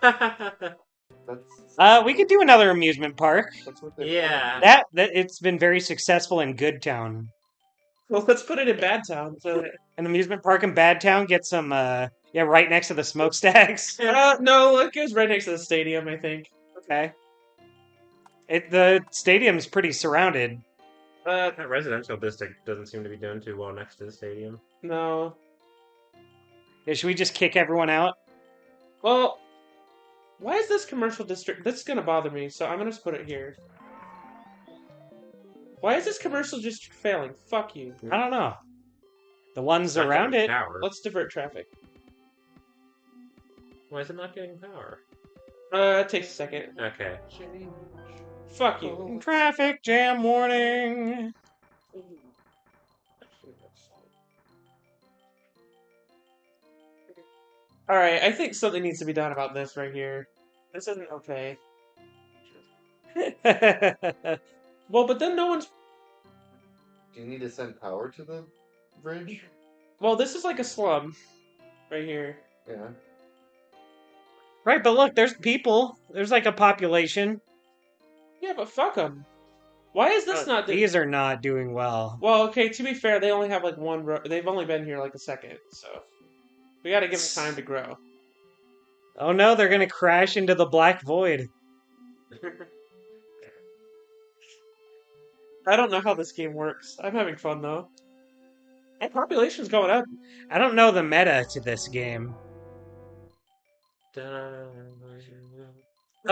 That's, We could do another amusement park. that's what they're Yeah. That it's been very successful in Goodtown. Well, let's put it in Bad Town. So, An amusement park in Badtown. Get some. Right next to the smokestacks. no, it goes right next to the stadium. I think. Okay. The stadium's pretty surrounded. That residential district doesn't seem to be doing too well next to the stadium. No. Yeah, should we just kick everyone out? Well, why is this commercial district? This is gonna bother me, so I'm gonna just put it here. Why is this commercial just failing? Fuck you. I don't know. The ones Not around getting it. Power. Let's divert traffic. Why is it not getting power? It takes a second. Okay. Fuck you. Traffic jam warning. Alright, I think something needs to be done about this right here. This isn't okay. Well, but then no one's... Do you need to send power to the bridge? Well, this is like a slum. Right here. Yeah. Right, but look, there's people. There's like a population. Yeah, but fuck them. Why is this not... These are not doing well. Well, okay, to be fair, they only have like one row. They've only been here like a second, so... We gotta give them time to grow. Oh no, they're gonna crash into the black void. I don't know how this game works. I'm having fun, though. And population's going up. I don't know the meta to this game. Oh,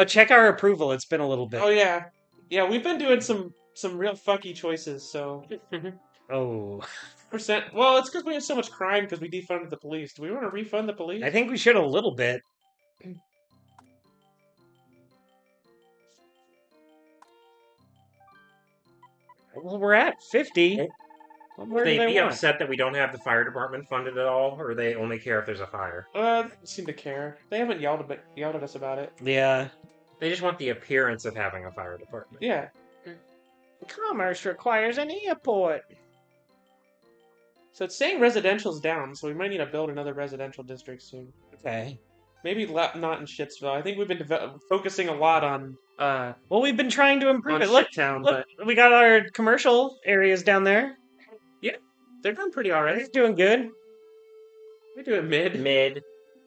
check our approval. It's been a little bit. Oh, yeah. Yeah, we've been doing some real fucky choices, so... Oh. Percent. Well, it's because we have so much crime because we defunded the police. Do we want to refund the police? I think we should a little bit. Well, we're at 50. Where do They be they want? upset that we don't have the fire department funded at all, or they only care if there's a fire? They don't seem to care. They haven't yelled at us about it. Yeah. They just want the appearance of having a fire department. Yeah. Commerce requires an airport. So it's saying residential's down, so we might need to build another residential district soon. Okay. Maybe not in Shitsville. I think we've been focusing a lot on Well, we've been trying to improve on it. Look, Shittown, look, we got our commercial areas down there. but they're doing pretty alright. It's doing good. We're doing mid. Mid.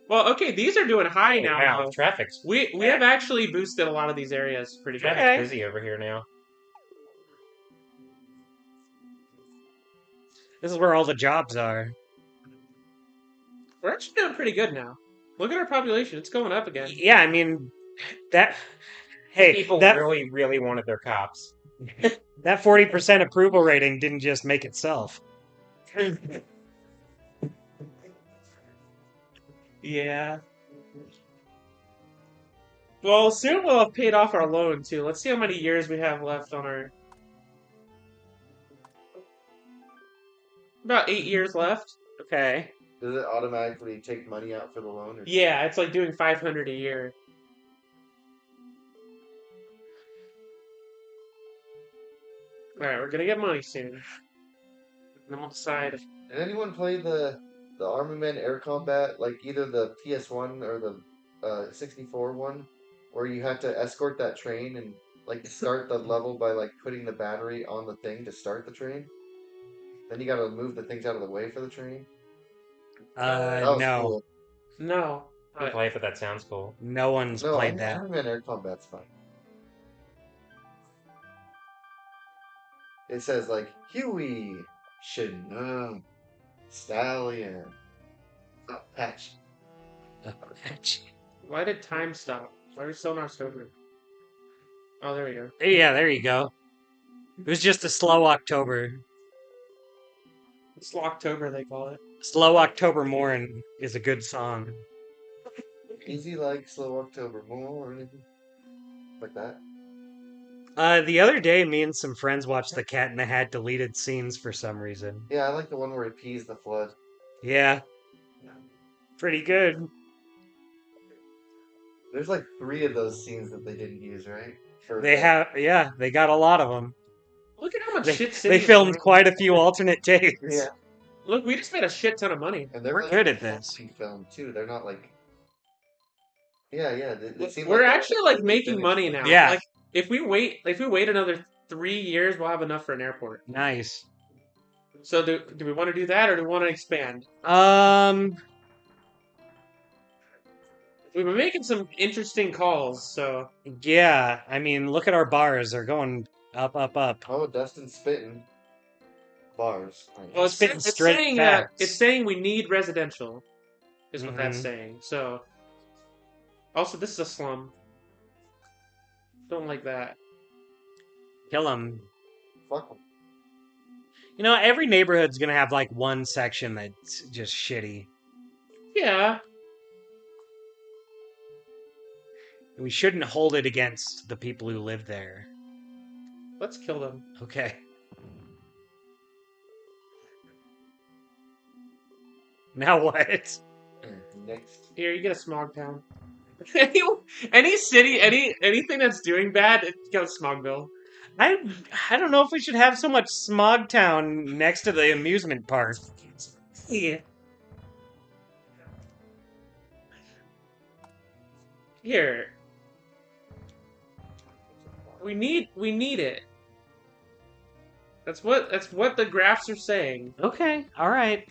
Well, okay, these are doing high now. Wow, though. traffic's We have actually boosted a lot of these areas pretty good. Okay. busy over here now. This is where all the jobs are. We're actually doing pretty good now. Look at our population; it's going up again. Yeah, I mean, that. Hey, People that really, really wanted their cops. that 40% approval rating didn't just make itself. Yeah. Well, soon we'll have paid off our loan too. Let's see how many years we have left on our. About 8 years left. Okay. Does it automatically take money out for the loan? Or... Yeah, it's like doing 500 a year. All right, we're gonna get money soon. And then we'll decide. Did anyone play the Army Men Air Combat, like either the PS1 or the 64 one, where you had to escort that train and like start the level by like putting the battery on the thing to start the train? Then you gotta move the things out of the way for the train. That was No. cool. No. I play it, but that sounds cool. No one's No, played that. Army Men Air Combat's fun. It says like Huey, Chinook, Stallion, Patch. Why did time stop? Why are we still in October? Oh, there we go. Yeah, there you go. It was just a slow October. It's Locktober, they call it. Slow October Morn is a good song. Easy like slow October morning. Like that. The other day, me and some friends watched The Cat in the Hat deleted scenes for some reason. Yeah, I like the one where he pees the flood. Yeah. Pretty good. There's like 3 of those scenes that they didn't use, right? They got a lot of them. Look at how much They, shit they City is filmed doing. quite a few alternate takes. Yeah. Look, we just made a shit ton of money. And they're We're like good at this. film too. They're not like. Yeah. They seem We're like actually like making money now. Yeah. Like if we wait another 3 years, we'll have enough for an airport. Nice. So do we want to do that or do we want to expand? We've been making some interesting calls, so Yeah, I mean, look at our bars. They're going up, up, up. Oh, Dustin's spitting. Bars. well, Spitting it's straight saying facts. it's saying we need residential, is what that's Mhm. saying. So also this is a slum. Don't like that. Kill them. fuck them. You know, every neighborhood's gonna have like one section that's just shitty. Yeah. We shouldn't hold it against the people who live there. Let's kill them. Okay. Now what? Next. Here, you get a smog town. Any city, anything that's doing bad, it goes Smogville. I don't know if we should have so much Smog Town next to the amusement park. Yeah. Here. We need it. That's what the graphs are saying. Okay, all right.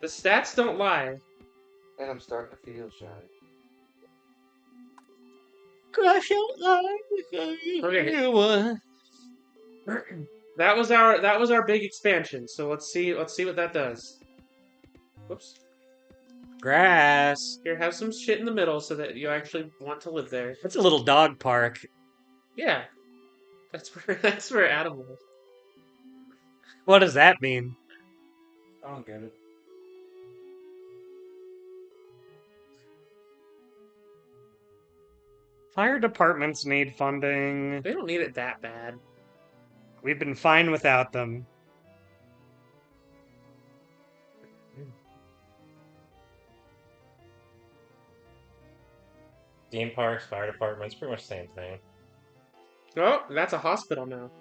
The stats don't lie. And I'm starting to feel shy. Crush your Okay. That was our big expansion. So let's see what that does. Whoops. Grass. Here, have some shit in the middle so that you actually want to live there. That's a little dog park. Yeah. That's where Adam lives. What does that mean? I don't get it. Fire departments need funding. They don't need it that bad. We've been fine without them. Theme parks, fire departments, pretty much the same thing. Oh, that's a hospital now.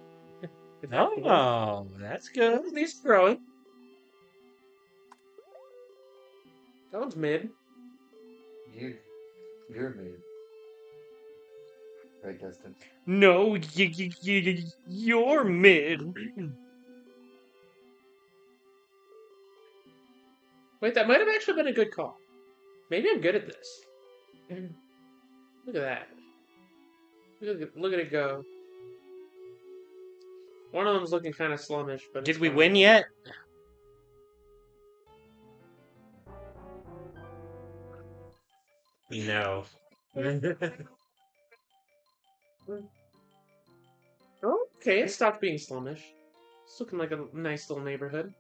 Is that cool? Oh, that's good. At least growing. That one's mid. You're mid. Right, Dustin? No, you're mid. Wait, that might have actually been a good call. Maybe I'm good at this. Look at that. Look at it go. One of them's looking kind of slummish, but Did it's we fine. win yet? No. Okay, it stopped being slummish. It's looking like a nice little neighborhood.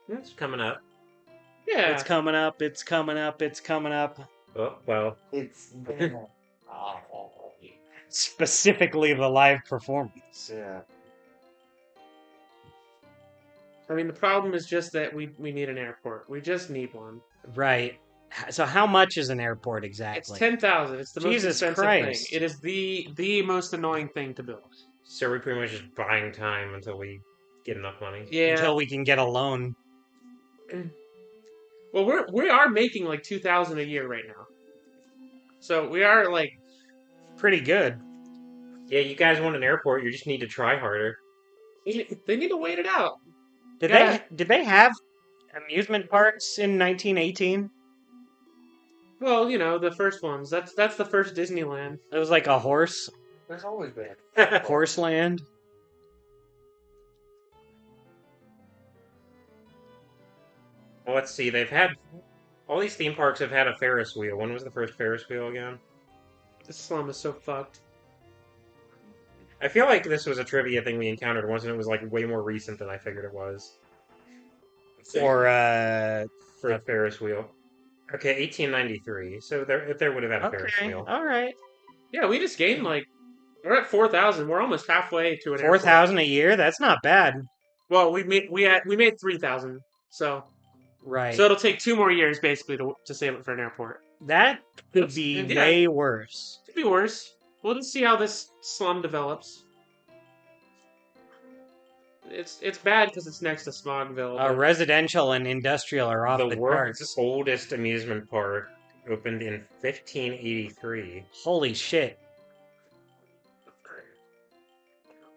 It's coming up. Yeah. It's coming up, it's coming up, it's coming up. Oh, well. It's Specifically the live performance. yeah. I mean, the problem is just that we need an airport. We just need one. Right. So how much is an airport It's exactly? 10,000. It's the most Jesus expensive Christ. thing. It is the most annoying thing to build. So we're pretty much just buying time until we get enough money. Yeah. Until we can get a loan. Well, we are making like 2,000 a year right now. So we are like, Pretty good. Yeah, you guys want an airport, you just need to try harder. they need to wait it out. Did they have amusement parks in 1918? Well, you know, the first ones. That's the first Disneyland. It was like a horse There's always been. horse land. Well, let's see, they've had... All these theme parks have had a Ferris wheel. When was the first Ferris wheel again? This slum is so fucked. I feel like this was a trivia thing we encountered once, and it was like way more recent than I figured it was. Or For a Ferris wheel. Okay, 1893. So if there would have had a Ferris okay, wheel. all right. Yeah, we just gained like we're at 4,000. We're almost halfway to an airport. 4,000 a year? That's not bad. Well, we made 3,000. So Right. it'll take 2 more years basically to save it for an airport. That could be Yeah. way worse. Could be worse. We'll just see how this slum develops. It's bad because it's next to Smogville. but- Residential and industrial are off The the world's charts. oldest amusement park opened in 1583. Holy shit.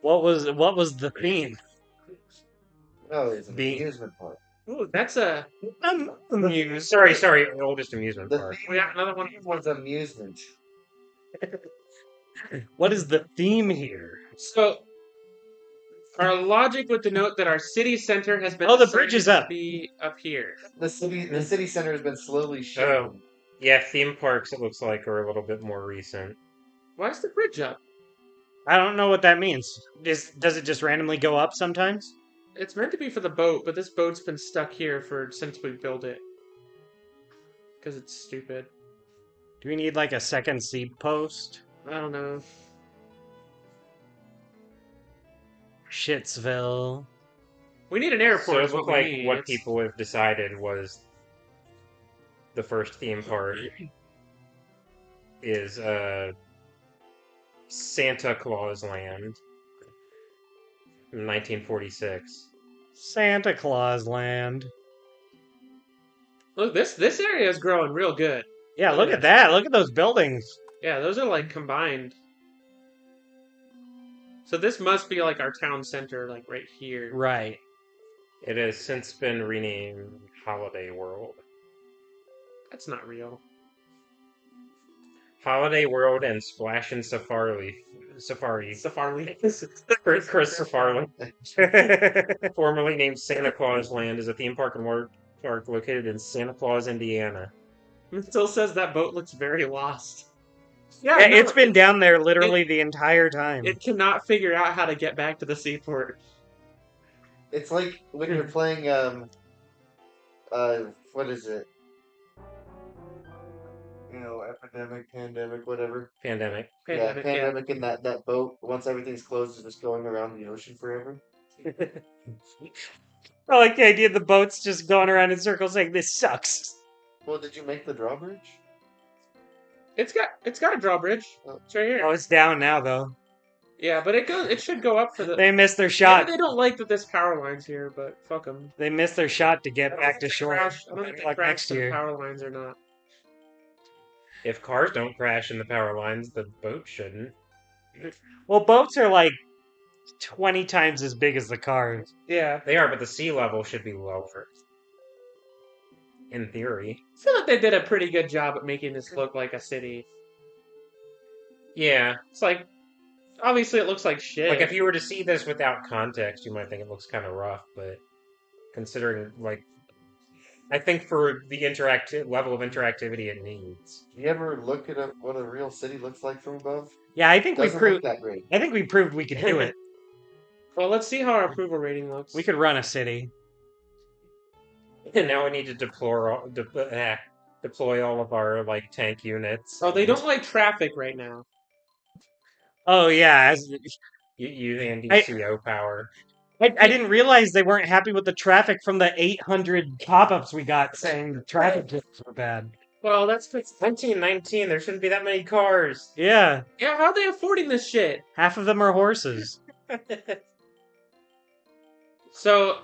What was the theme? No, it's an Being- amusement park. Ooh, that's a. Amused. Sorry, oldest amusement The park. theme We got another one. was amusement. What is the theme here? So, our logic would denote that our city center has been. Oh, the decided bridge is to up. Be up here. The city center has been slowly shifting. Yeah, theme parks, it looks like, are a little bit more recent. Why is the bridge up? I don't know what that means. Does it just randomly go up sometimes? It's meant to be for the boat, but this boat's been stuck here since we built it. Because it's stupid. Do we need like a second seed post? I don't know. Shitsville. We need an airport. So it is looked we like need. what It's- people have decided was the first theme park is Santa Claus Land, 1946. Santa Claus Land. Look, this area is growing real good. Yeah, look at that. Look at those buildings. Yeah, those are like combined. So this must be like our town center, like right here. Right. It has since been renamed Holiday World. That's not real. Holiday World and Splash and Safari. Safari. Chris Safari. Formerly named Santa Claus Land, is a theme park and water park located in Santa Claus, Indiana. It still says that boat looks very lost. Yeah, Yeah, no, it's been down there literally the entire time. It cannot figure out how to get back to the seaport. It's like when you're playing what is it? You know, epidemic, pandemic, whatever. Pandemic. Pandemic in that boat. Once everything's closed, it's just going around the ocean forever. I like the idea of the boats just going around in circles saying, this sucks. Well, did you make the drawbridge? It's got a drawbridge. It's right here. Oh, it's down now, though. Yeah, but it should go up for the. They missed their Maybe shot. they don't like that this power line's here, but fuck them. They missed their shot to get back to shore. I don't think they Like crashed next the year. power lines or not. If cars don't crash in the power lines, the boat shouldn't. Well, boats are like 20 times as big as the cars. Yeah, They are, but the sea level should be lower. In theory. I feel like they did a pretty good job at making this look like a city. Yeah. It's like, obviously it looks like shit. Like, if you were to see this without context, you might think it looks kind of rough, but considering, like, I think for the level of interactivity it needs. You ever look at what a real city looks like from above? Yeah, I think we Doesn't look proved. that great. I think we proved we could do it. Well, let's see how our approval rating looks. We could run a city. And now we need to deploy all of our, like, tank units. Oh, they don't like traffic right now. Oh yeah, Use NDCO power. I didn't realize they weren't happy with the traffic from the 800 pop-ups we got saying the traffic jams were bad. Well, that's 1919, there shouldn't be that many cars. Yeah, yeah. How are they affording this shit? half of them are horses. So,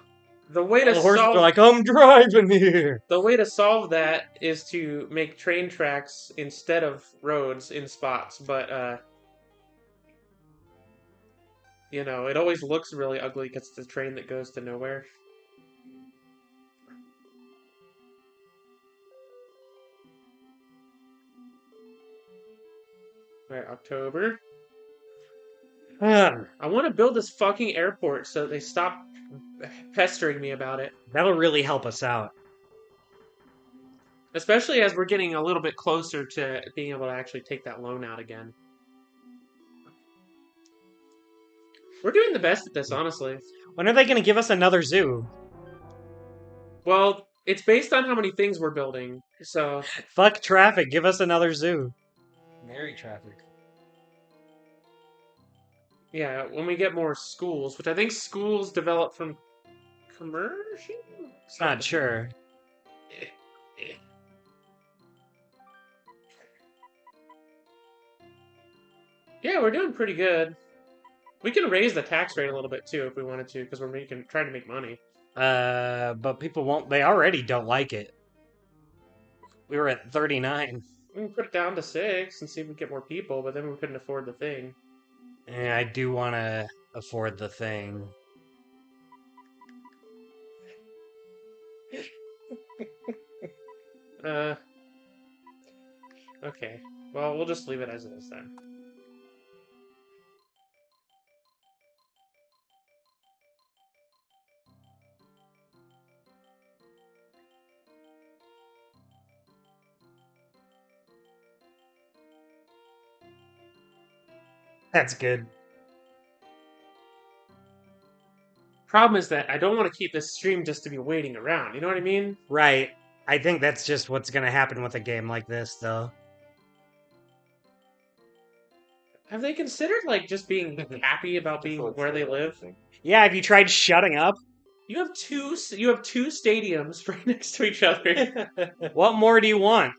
the way to The horses solve are like, I'm driving here. the way to solve that is to make train tracks instead of roads in spots, but you know, it always looks really ugly because it's a train that goes to nowhere. Alright, October. That'll I want to build this fucking airport so they stop pestering me about it. really help us out. Especially as we're getting a little bit closer to being able to actually take that loan out again. We're doing the best at this, honestly. When are they going to give us another zoo? Well, it's based on how many things we're building. So, Fuck traffic, give us another zoo. Very traffic. yeah, when we get more schools, which I think schools develop from commercial? Not sure. Yeah, we're doing pretty good. We can raise the tax rate a little bit too if we wanted to, because we're trying to make money. But people won't. They already don't like it. We were at 39. We can put it down to 6 and see if we get more people, but then we couldn't afford the thing. And I do want to afford the thing. Okay. Well, we'll just leave it as it is then. That's good. Problem is that I don't want to keep this stream just to be waiting around. You know what I mean? Right. I think that's just what's going to happen with a game like this, though. Have they considered like just being happy about being where they live? Yeah, have you tried shutting up? You have two stadiums right next to each other. What more do you want?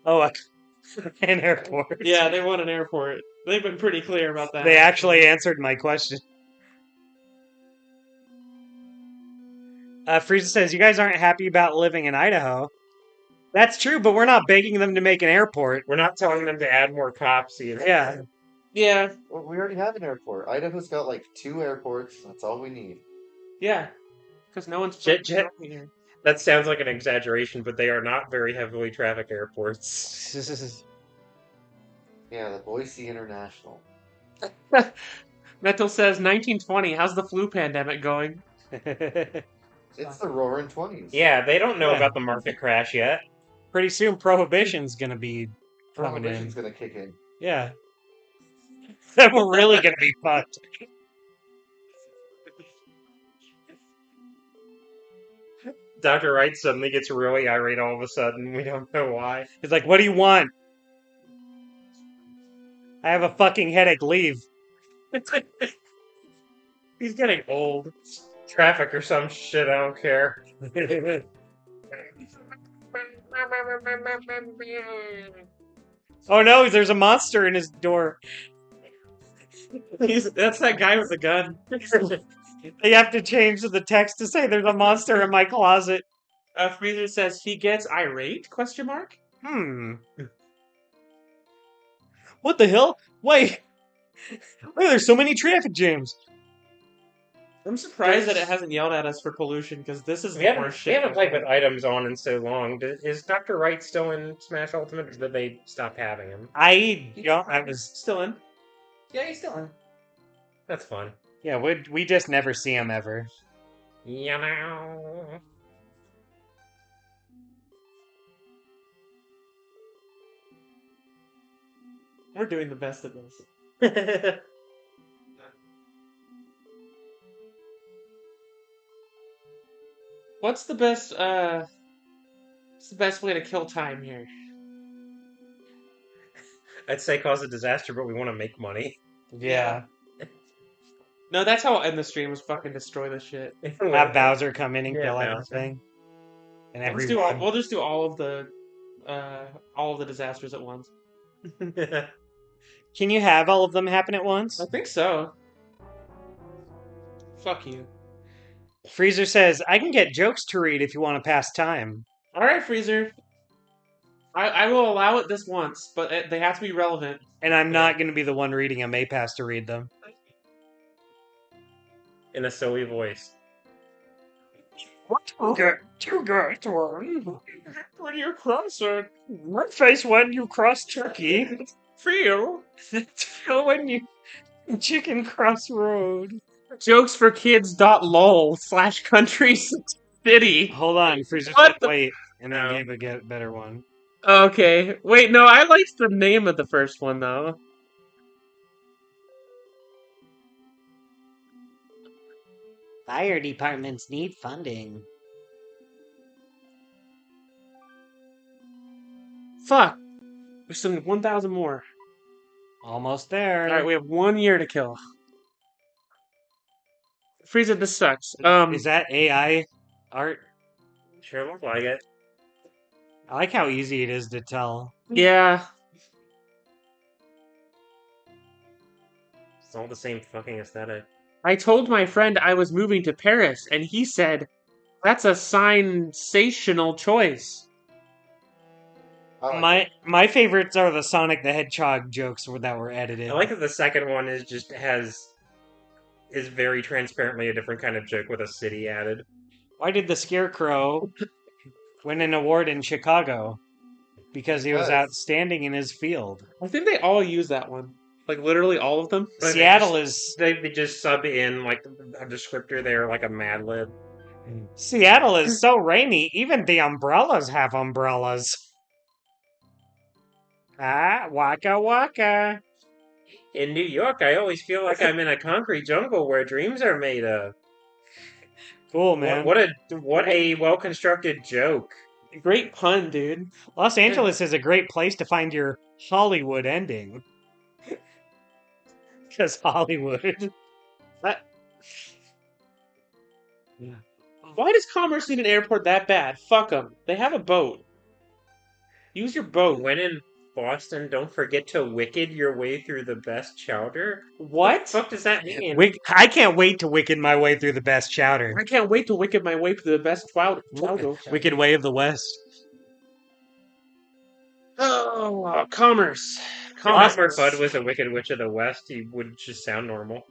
Oh, an airport. Yeah, they want an airport. They've been pretty clear about that. They actually answered my question. Frieza says, you guys aren't happy about living in Idaho. That's true, but we're not begging them to make an airport. We're not telling them to add more cops either. Yeah. Yeah, Well, we already have an airport. Idaho's got like 2 airports. That's all we need. yeah. Because no one's Jet- jet- fucking here. That sounds like an exaggeration, but they are not very heavily trafficked airports. Yeah, the Boise International. Metal says 1920. How's the flu pandemic going? It's the roaring 20s. Yeah, they don't know Yeah. about the market crash yet. Pretty soon, Prohibition's gonna be coming in. Prohibition's gonna kick in. Yeah. Then we're really gonna be fucked. Dr. Wright suddenly gets really irate all of a sudden. We don't know why. He's like, what do you want? I have a fucking headache, leave. He's getting old. Traffic or some shit, I don't care. Oh no, there's a monster in his door. That's that guy with the gun. They have to change the text to say there's a monster in my closet. Freezer says he gets irate? Question mark. What the hell? Wait, there's so many traffic jams. I'm surprised that it hasn't yelled at us for pollution because this is We the haven't, worst we shit. haven't played with items on in so long. Is Dr. Wright still in Smash Ultimate, or did they stop having him? I was Still in. Yeah, he's still in. That's fun. yeah. We just never see him ever. You know. We're doing the best of this. What's the best way to kill time here? I'd say cause a disaster, but we want to make money. Yeah. No, that's how I'll end the stream, was fucking destroy the shit. Have Bowser come in and Yeah, kill Bowser. everything. And We'll everyone. just do all of the disasters at once. Can you have all of them happen at once? I think so. Fuck you. Freezer says, I can get jokes to read if you want to pass time. Alright, Freezer. I will allow it this once, but they have to be relevant. And I'm not going to be the one reading them. Ape has to read them. In a silly voice. What? You got one. When you cross it, My face when you cross Turkey. feel. Feel when you chicken crossroad. Jokes for kids.lol/country city. Hold on, Freezer What said the- wait, and then No. gave a better one. Okay. Wait, no, I liked the name of the first one, though. Fire departments need funding. Fuck. We still need 1,000 more. Almost there. Alright, we have 1 year to kill. Frieza, this sucks. Is that AI art? Sure looks like it. I like how easy it is to tell. Yeah. It's all the same fucking aesthetic. I told my friend I was moving to Paris, and he said, that's a sensational choice. I like My favorites are the Sonic the Hedgehog jokes that were edited. I like that the second one is very transparently a different kind of joke with a city added. Why did the Scarecrow win an award in Chicago? Because he was Yes. outstanding in his field. I think they all use that one. Like, literally all of them. But Seattle they is They just sub in like a descriptor there, like a Mad Lib. Seattle is so rainy. Even the umbrellas have umbrellas. Ah, waka waka. In New York, I always feel like I'm in a concrete jungle where dreams are made of. Cool, man. What a well constructed joke. Great pun, dude. Los Angeles is a great place to find your Hollywood ending. Because Hollywood. Why does Commerce need an airport that bad? Fuck them. They have a boat. Use your boat. When in Boston, don't forget to wicked your way through the best chowder. What What? the fuck does that mean? I can't wait to wicked my way through the best chowder. I can't wait to wicked my way to the best chowder. Wicked way of the West. Oh, Commerce. If Bud was a Wicked Witch of the West, he would just sound normal.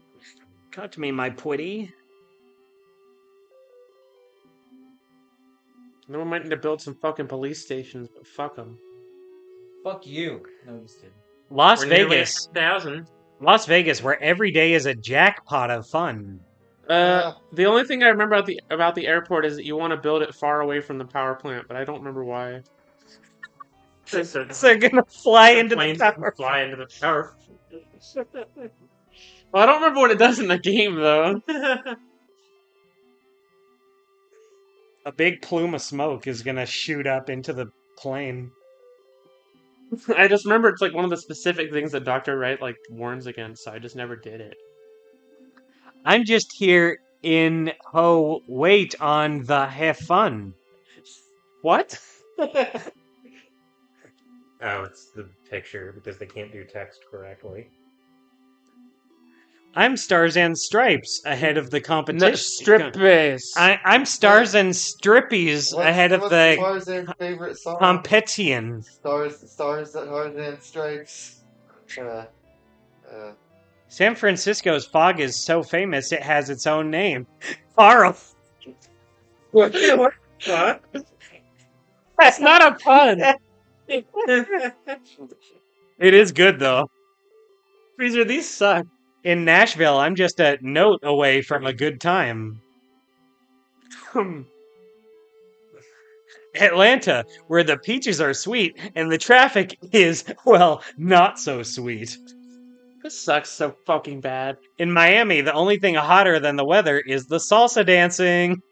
Come to me, my pretty. Then we might need to build some fucking police stations, but fuck them. Fuck you. No, just kidding. Las We're nearly Vegas. 1,000. Las Vegas, where every day is a jackpot of fun. The only thing I remember about the airport is that you want to build it far away from the power plant, but I don't remember why. So So they're gonna fly into the planes tower. fly into the tower. Well, I don't remember what it does in the game though. A big plume of smoke is gonna shoot up into the plane. I just remember it's like one of the specific things that Dr. Wright like warns against, so I just never did it. I'm just here in wait on the have fun. What? Oh, it's the picture because they can't do text correctly. I'm Stars and Stripes ahead of the competition. No, strip base. I'm Stars and Strippies ahead of what's the Tarzan's favorite song? competition. Stars, Tarzan Stripes. San Francisco's fog is so famous it has its own name. Carl. What? What? That's not a pun. It is good though. Freezer, these suck. In Nashville, I'm just a note away from a good time. Atlanta, where the peaches are sweet and the traffic is, well, not so sweet. This sucks so fucking bad. In Miami, the only thing hotter than the weather is the salsa dancing.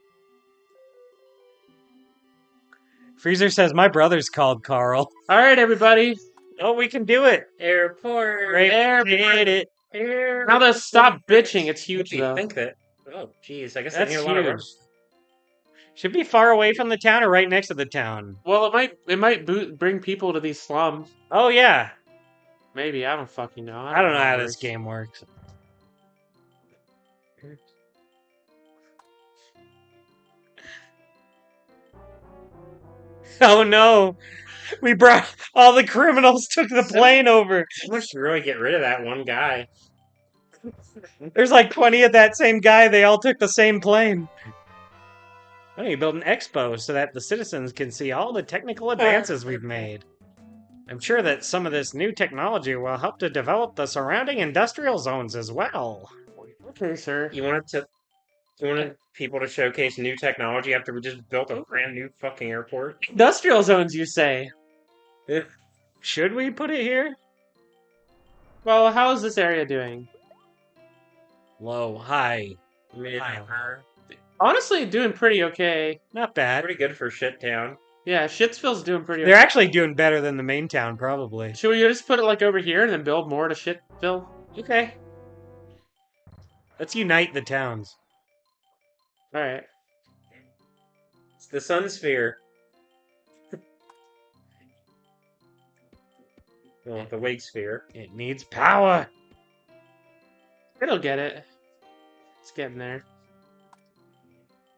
Freezer says my brother's called Carl. All right, everybody. Oh, we can do it. Airport. Did it. Now let's stop bitching. It's huge You though. think that? Oh, jeez. I guess That's I need a lot of huge. room. Should be far away from the town or right next to the town. Well, it might bring people to these slums. Oh yeah. Maybe I don't fucking know. I don't know how it this works. game works. Oh no. We brought all the criminals took the plane over. I wish to really get rid of that one guy. There's like 20 of that same guy. They all took the same plane. Oh, you build an expo so that the citizens can see all the technical advances we've made. I'm sure that some of this new technology will help to develop the surrounding industrial zones as well. Okay, sir. You wanted people to showcase new technology after we just built a brand new fucking airport? Industrial zones, you say? Should we put it here? Well, how is this area doing? Low, high. Mid, Honestly, doing pretty okay. Not bad. pretty good for shit town. Yeah, Shitsville's doing pretty They're okay. actually doing better than the main town, probably. Should we just put it like over here and then build more to Shitville? Okay. Let's unite the towns. Alright. It's the Sun Sphere. Well, the Wake Sphere. It needs power. It'll get it. It's getting there.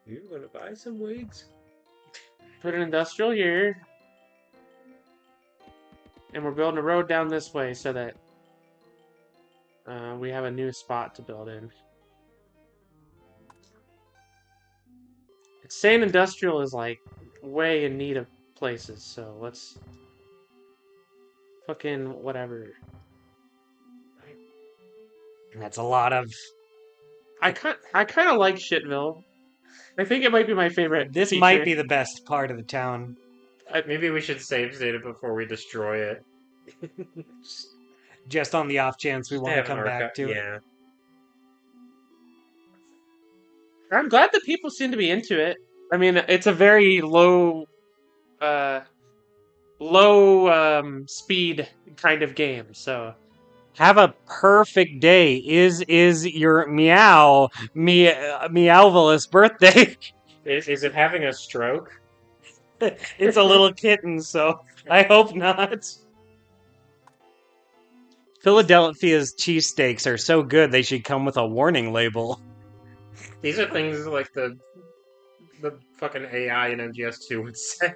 You wanna buy some wigs? Put an industrial here. And we're building a road down this way so that we have a new spot to build in. It's saying industrial is like way in need of places, so let's fucking whatever. That's a lot of... I kind of like Shitville. I think it might be my favorite. This feature. might be the best part of the town. Maybe we should save state it before we destroy it. just on the off chance we They want to have an come back archive- to it. Yeah. I'm glad that people seem to be into it. I mean, it's a very low speed kind of game, so Have a perfect day. Is your Meowvelous birthday? Is it having a stroke? It's a little kitten, so I hope not. Philadelphia's cheesesteaks are so good they should come with a warning label. These are things like the fucking AI in MGS2 would say.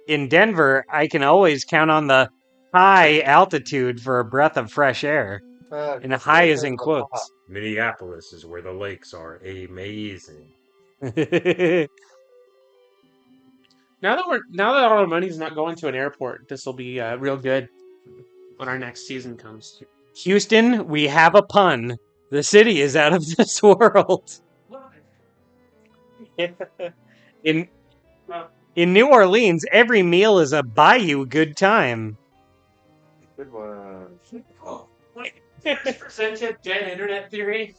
In Denver, I can always count on the high altitude for a breath of fresh air. And the high is in quotes. Minneapolis is where the lakes are amazing. now that all our money's not going to an airport, this will be real good when our next season comes. Houston, we have a pun. The city is out of this world. In New Orleans, every meal is a bayou good time. Good one. Present you Gen Internet Theory.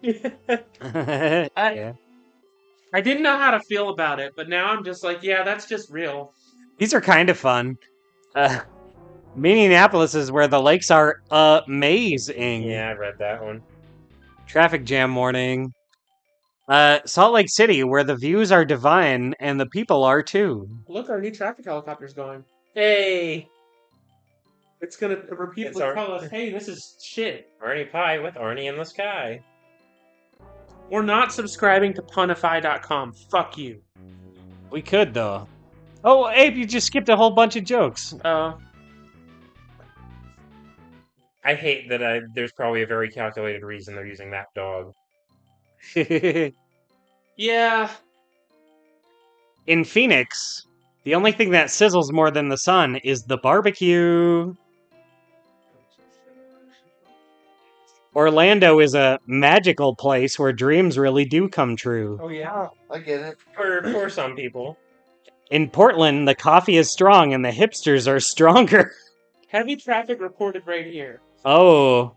Yeah. I didn't know how to feel about it, but now I'm just like, yeah, that's just real. These are kind of fun. Minneapolis is where the lakes are amazing. Yeah, I read that one. Traffic jam warning. Salt Lake City, where the views are divine and the people are too. Look, our new traffic helicopter's going. Hey! It's gonna repeatedly our- tell us, hey, this is shit. Arnie Pie with Arnie in the Sky. We're not subscribing to punify.com. Fuck you. We could, though. Oh, Abe, you just skipped a whole bunch of jokes. I hate that there's probably a very calculated reason they're using that dog. Yeah. In Phoenix, the only thing that sizzles more than the sun is the barbecue. Orlando is a magical place where dreams really do come true. Oh yeah, I get it. for some people. In Portland, the coffee is strong and the hipsters are stronger. Heavy traffic reported right here. Oh.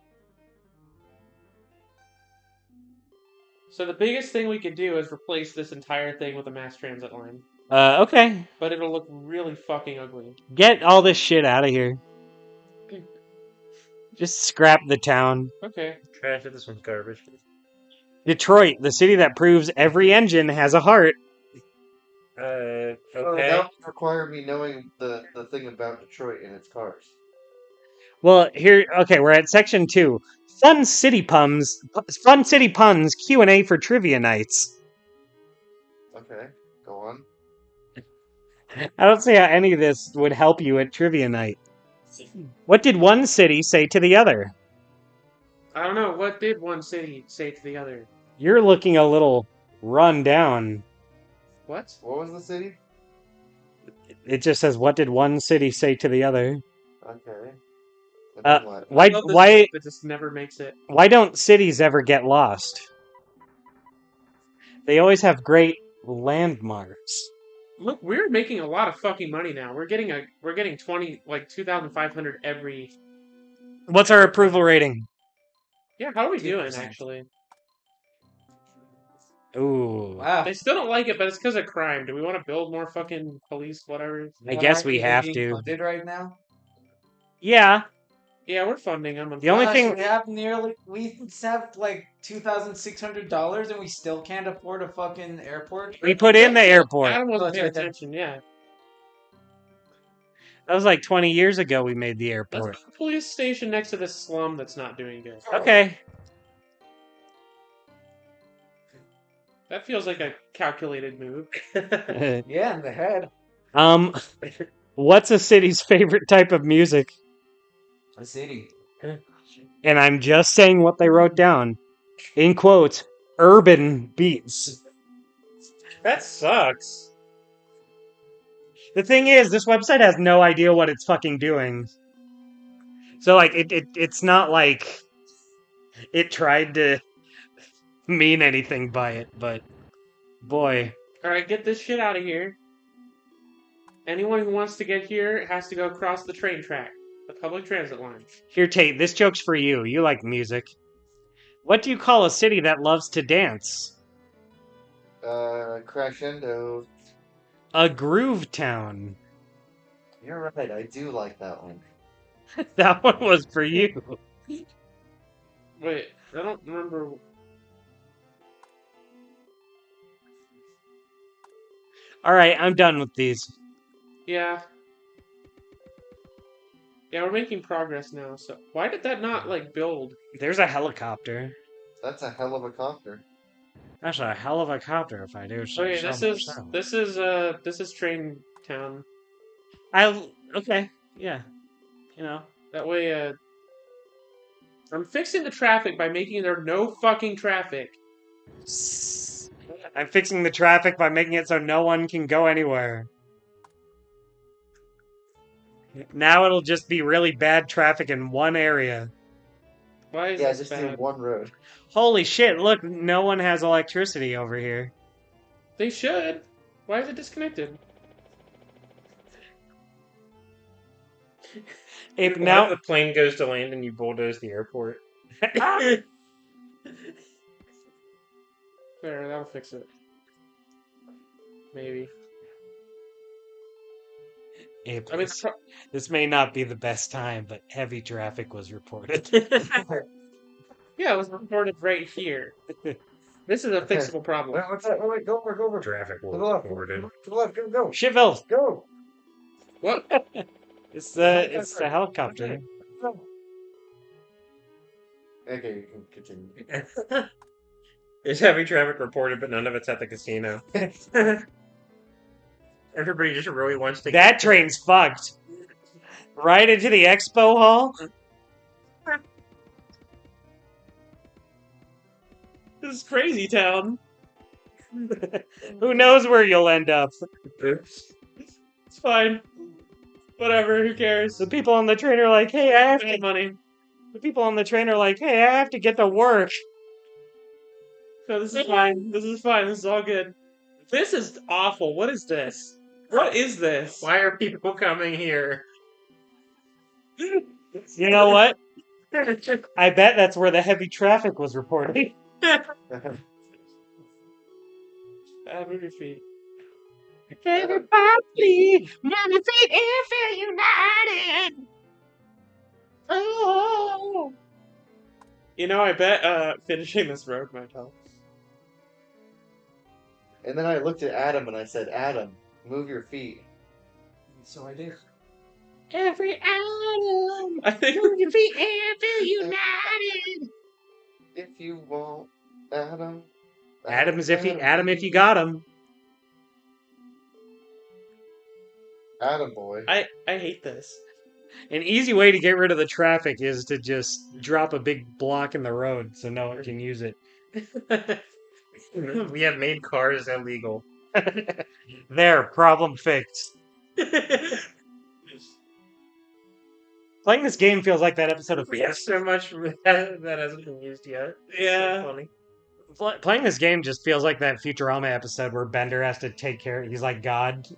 So the biggest thing we could do is replace this entire thing with a mass transit line. Okay. But it'll look really fucking ugly. Get all this shit out of here. Just scrap the town. Okay. Trash it. This one's garbage. Detroit, the city that proves every engine has a heart. Oh, Okay. that would require me knowing the thing about Detroit and its cars. Well, here, okay, we're at section 2. Fun City Puns Q&A for trivia nights. Okay, go on. I don't see how any of this would help you at trivia night. What did one city say to the other? I don't know. What did one city say to the other? You're looking a little run down. What? What was the city? It just says, what did one city say to the other? Okay. And then what? I love this book that just never makes it. Why don't cities ever get lost? They always have great landmarks. Look, we're making a lot of fucking money now. We're getting 2,500 every. What's our approval rating? Yeah, how are we doing 2%. actually? Ooh. Wow. They still don't like it, but it's because of crime. Do we want to build more fucking police, whatever? I guess we have Being to. funded right now. Yeah. Yeah, we're funding them. The only Gosh, thing- we have like $2,600 and we still can't afford a fucking airport. We put in the airport. Adam wasn't Oh, paying it's right there. attention. Yeah, That was like 20 years ago we made the let's airport. put a police station next to this slum that's not doing good. Okay. That feels like a calculated move. Yeah, in the head. What's a city's favorite type of music? A city. And I'm just saying what they wrote down. In quotes, urban beats. That sucks. The thing is, this website has no idea what it's fucking doing. So, like, it's not like it tried to mean anything by it, but boy. All right, get this shit out of here. Anyone who wants to get here has to go across the train track. The public transit line. Here, Tate, this joke's for you. You like music. What do you call a city that loves to dance? Crescendo. A groove town. You're right. I do like that one. That one was for you. Wait, I don't remember. All right, I'm done with these. Yeah. Yeah, we're making progress now. So why did that not like build? There's a helicopter. That's a hell of a copter. That's a hell of a copter if I do say Okay, so myself. this is Train Town. Okay, yeah. You know. That way, I'm fixing the traffic by making there no fucking traffic. I'm fixing the traffic by making it so no one can go anywhere. Now it'll just be really bad traffic in one area. Why is Yeah, this just bad? in one road. Holy shit, look, no one has electricity over here. They should. Why is it disconnected? If Now now the plane goes to land and you bulldoze the airport. There, that'll fix it. Maybe. If I mean, this may not be the best time, but heavy traffic was reported. yeah, it was reported right here. This is a fixable problem. What's that? Wait, go over. Traffic will To the left. reported. To the left. Go. Shiville, Go. What? it's the helicopter. Okay, you can continue. There's heavy traffic reported, but none of it's at the casino. Everybody just really wants to. That train's fucked. Right into the expo hall. This is crazy town. Who knows where you'll end up? It's fine. Whatever, who cares? The people on the train are like, "Hey, I have I have to." money. The people on the train are like, "Hey, I have to get to work." No, this is fine. This is fine. This is all good. This is awful. What is this? What is this? Why are people coming here? You know what? I bet that's where the heavy traffic was reported. Move your feet. Everybody, move your feet and feel united. Oh. You know, I bet finishing this road might help. And then I looked at Adam and I said, Adam, move your feet. So I did. Every atom, I think move your feet and feel united. If you want, Adam. Adam if you got him. Adam boy. I hate this. An easy way to get rid of the traffic is to just drop a big block in the road so no one can use it. We have made cars illegal. There, problem fixed. Playing this game feels like that episode of We have so much that hasn't been used yet. It's Yeah. so funny. Playing this game just feels like that Futurama episode where Bender has to take care. He's like God.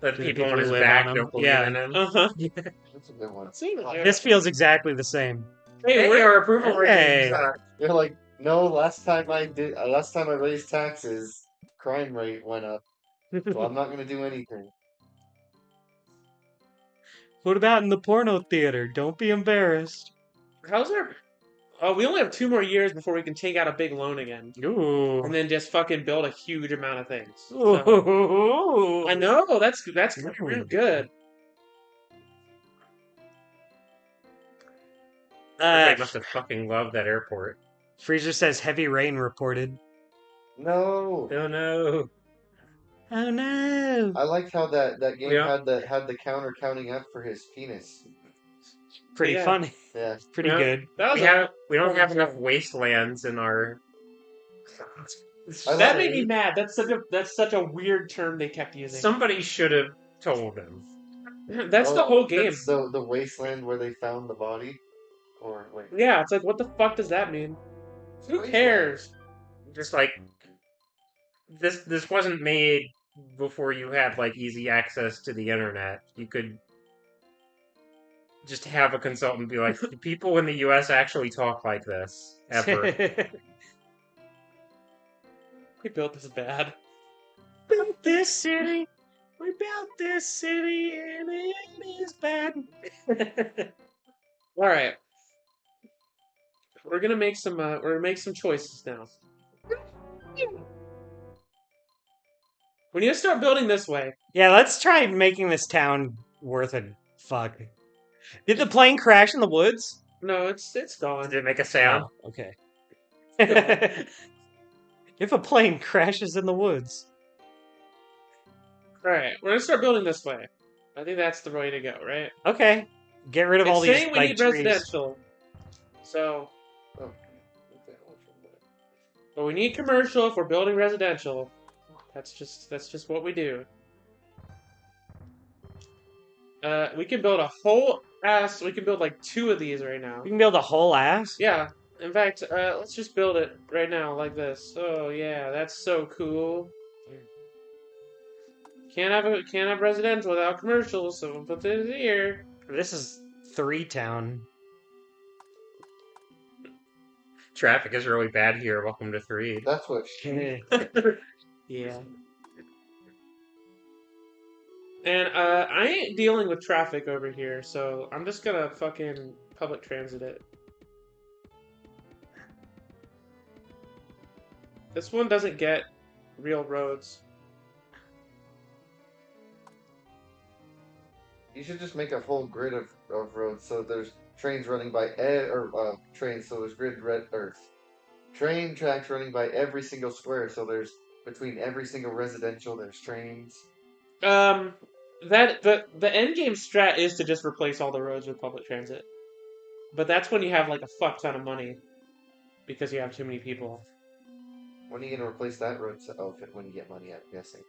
That The people people on who his live back on him. don't believe Yeah. in him. Uh-huh. That's a good one. This feels exactly the same. Hey, Hey, we're our approval Hey. ratings. They're like, no, last time I raised taxes, crime rate went up. So I'm not gonna do anything. What about in the porno theater? Don't be embarrassed. how's our... Oh, we only have 2 more years before we can take out a big loan again. Ooh. And then just fucking build a huge amount of things. So, Ooh. I know, that's real good. They must have fucking loved that airport. Freezer says heavy rain reported. No. Oh no. Oh no. I liked how that game Yeah. had the counter counting up for his penis. Pretty Yeah. funny. Yeah. Pretty Yeah. good. That was We don't have enough wastelands in our. I that like made it. me mad. That's such a weird term they kept using. Somebody should have told him. That's the Oh, whole game. that's the wasteland where they found the body. Or wait. Yeah, it's like, what the fuck does that mean? Who Wasteland. cares? Just like this wasn't made before you had like easy access to the internet. You could Just have a consultant be like, "The people in the U.S. actually talk like this ever." We built this bad. Built this city. We built this city, and it is bad. All right. We're gonna make some. We're gonna make some choices now. We need to start building this way. Yeah, let's try making this town worth a fuck. Did the plane crash in the woods? No, it's gone. Did it make a sound? Oh, okay. If a plane crashes in the woods. All right, we're gonna start building this way. I think that's the way to go, right? Okay. Get rid of all It's these saying we like, need trees. residential, so Oh, okay. but we need commercial if we're building residential. That's just what we do. We can build a whole ass. We can build like 2 of these right now. We can build a whole ass? Yeah. In fact, let's just build it right now like this. Oh yeah, that's so cool. Can't have residential without commercial, so we'll put this here. This is 3 town. Traffic is really bad here. Welcome to 3. That's what. Yeah. And I ain't dealing with traffic over here, so I'm just gonna fucking public transit it. This one doesn't get real roads. You should just make a whole grid of roads so there's trains running by trains so there's train tracks running by every single square so there's between every single residential there's trains. That the end game strat is to just replace all the roads with public transit, but that's when you have like a fuck ton of money because you have too many people. When are you gonna replace that road? When you get money, I'm guessing.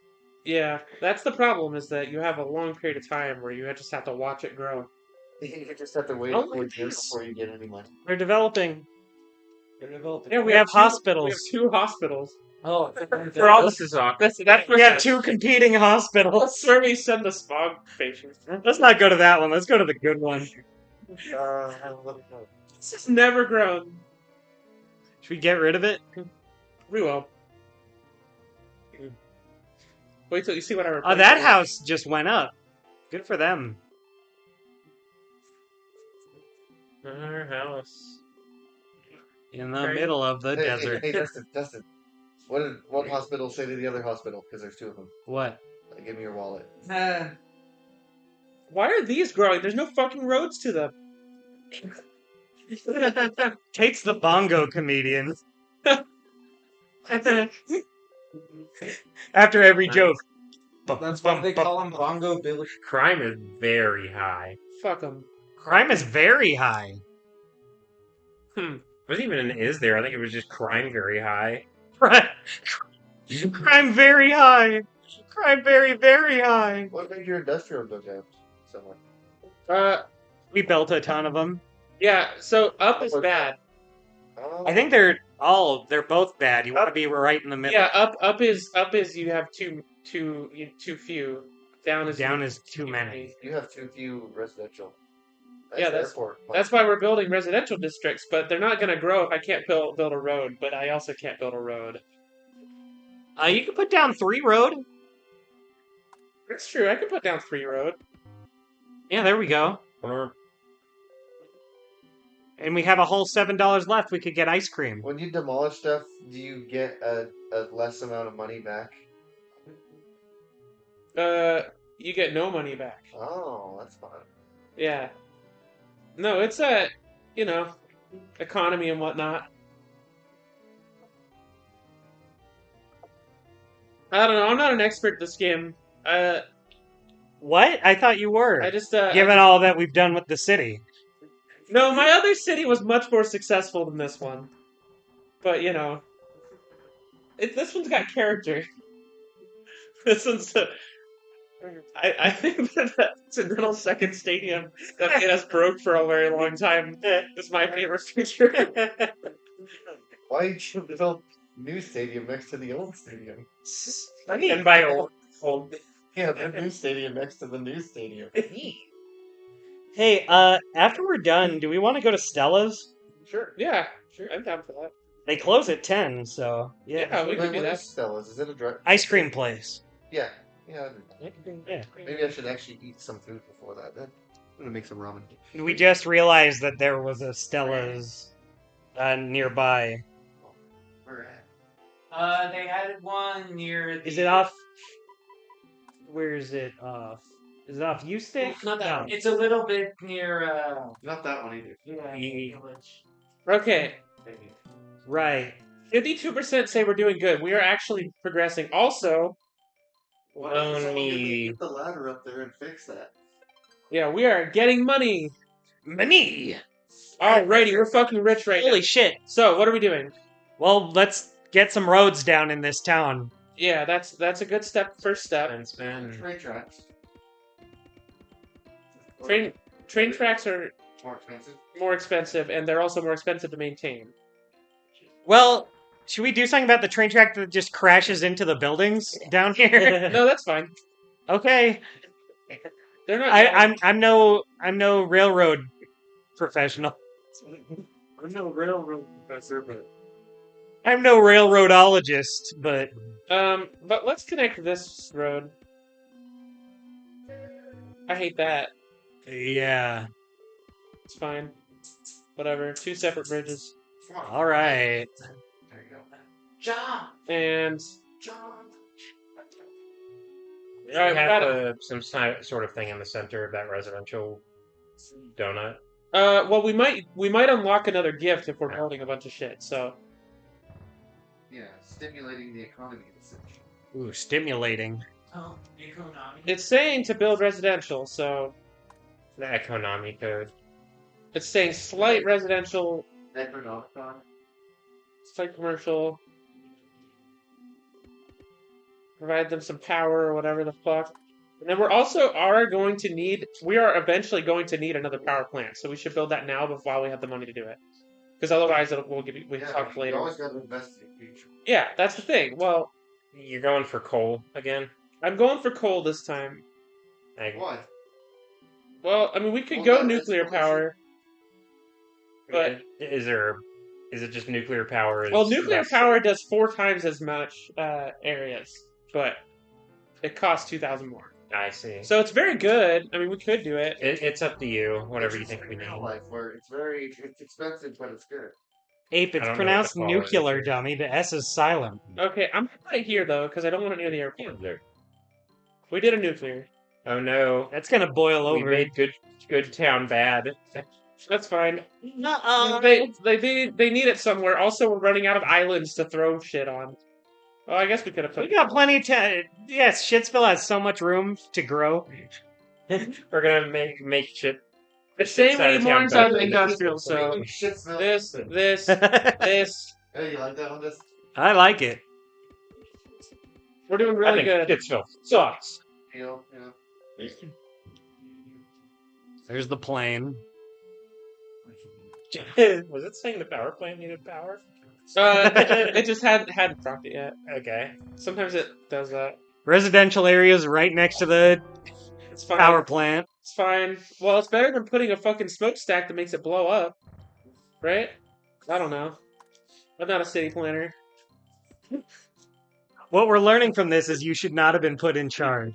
Yeah, that's the problem, is that you have a long period of time where you just have to watch it grow. You just have to wait Oh, 4 years yes. before you get any money. We're developing. Yeah, We have hospitals. We have 2 hospitals. Oh, For all This is awkward. That's where We have 2 competing hospitals. That's where we send the smog patients. Let's not go to that one. Let's go to the good one. This has never grown. Should we get rid of it? We will. Wait till you see what I Oh, replaced. that it with. house just went up. Good for them. Our house. In the Okay. middle of the desert. Hey, Dustin. What did one hospital say to the other hospital? Because there's 2 of them. What? Give me your wallet. Why are these growing? There's no fucking roads to them. Tate's the bongo comedian. After every joke. That's why they call him Bongo Billy. Crime is very high. Fuck them. Crime is very high. It wasn't even an is there. I think it was just crime very high. Crime very high. Crime very, very high. What made your industrial go down so much? We built a ton of them. Yeah, so up is bad. Oh, I think they're both bad. You want to be right in the middle. Yeah, up is you have too few. Down is too many. you have too few residential. Yeah, the that's- airport. That's why we're building residential districts, but they're not gonna grow if I can't build a road. But I also can't build a road. You can put down 3 road. That's true. I can put down 3 road. Yeah, there we go. And we have a whole $7 left. We could get ice cream. When you demolish stuff, do you get a less amount of money back? You get no money back. Oh, that's fun. Yeah. No, it's economy and whatnot. I don't know. I'm not an expert at this game. What? I thought you were. I just Given all that we've done with the city. No, my other city was much more successful than this one. But this one's got character. This one's. I think that accidental second stadium that made us broke for a very long time is my favorite feature. Why did you build new stadium next to the old stadium? And by old. Yeah, the new stadium next to the new stadium. Hey, after we're done, do we want to go to Stella's? Sure. Yeah, sure. I'm down for that. They close at 10, so yeah. Yeah, we Wait, can do what that. is Stella's? Is it a direct Ice cream place. Yeah. Yeah. Yeah. Maybe I should actually eat some food before that. Then I'm gonna make some ramen. We just realized that there was a Stella's nearby. Where at? They added one near. Is it off? Where is it off? Is it off Eustace? Not that No. one. It's a little bit near. Not that one either. Village. Okay, Right. 52% say we're doing good. We are actually progressing. Also, Why don't Loan someone me. get the ladder up there and fix that? yeah, we are getting money. Money! Alrighty, we're fucking rich right Holy now. shit. So, what are we doing? Well, let's get some roads down in this town. Yeah, that's a good step. First step. Spin. Train tracks. Train tracks are More expensive. more expensive, and they're also more expensive to maintain. Well, should we do something about the train track that just crashes into the buildings down here? No, that's fine. Okay. They're not. I'm no railroad professional. I'm no railroad professor, but I'm no railroadologist, but But let's connect this road. I hate that. yeah. It's fine. Whatever. 2 separate bridges. Come on. All right. There you go. John. And John. We Alright, have got some sort of thing in the center of that residential donut. well, we might unlock another gift if we're building a bunch of shit. So Yeah, stimulating the economy of the city. Ooh, stimulating. Oh, Economy. it's saying to build residential. So The Economy code. it's saying slight residential, Necronomicon. slight commercial. Provide them some power or whatever the fuck. And then we are eventually going to need another power plant. So we should build that now while we have the money to do it. Because otherwise we can talk You later. always got to invest in the future. Yeah, that's the thing. Well, You're going for coal again? I'm going for coal this time. Why? Well, I mean, we could Well, go that's nuclear bullshit. power. But Is it just nuclear power? well, nuclear power does 4 times as much areas, but it costs 2,000 more. I see. So it's very good. I mean, we could do it. It's up to you. Whatever you It's think we in need. real life where it's expensive, but it's good. Ape, I it's don't know pronounced what the quality nuclear, is. dummy. The S is silent. Okay, I'm right here though because I don't want it near the airport. We did a nuclear. Oh no. That's gonna boil We over. made good town bad. That's fine. Nuh-uh. They need it somewhere. Also, we're running out of islands to throw shit on. Oh, I guess we could have put. We got plenty of time. Yes, Shitsville has so much room to grow. We're gonna make shit. The same side way of more town inside better. the industrial. So Shitsville. this, this. Hey, you like that one? This. I like it. We're doing I really think good. Shitsville sucks. You know. There's the plane. Was it saying the power plant needed power? It just hadn't dropped it yet. Okay. Sometimes it does that. Residential areas right next to the It's fine. power plant. It's fine. Well, it's better than putting a fucking smokestack that makes it blow up, right? I don't know. I'm not a city planner. What we're learning from this is you should not have been put in charge.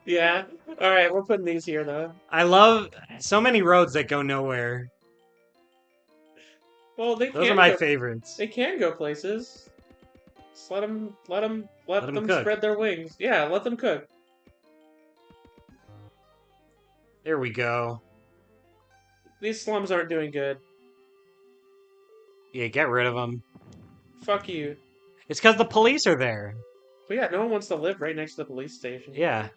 Yeah. All right, we're putting these here though. I love so many roads that go nowhere. Well, they Those can are my go, favorites. They can go places. Just let them Let 'em cook. spread their wings. Yeah, let them cook. There we go. These slums aren't doing good. Yeah, get rid of them. Fuck you. It's because the police are there. But yeah, no one wants to live right next to the police station. Yeah.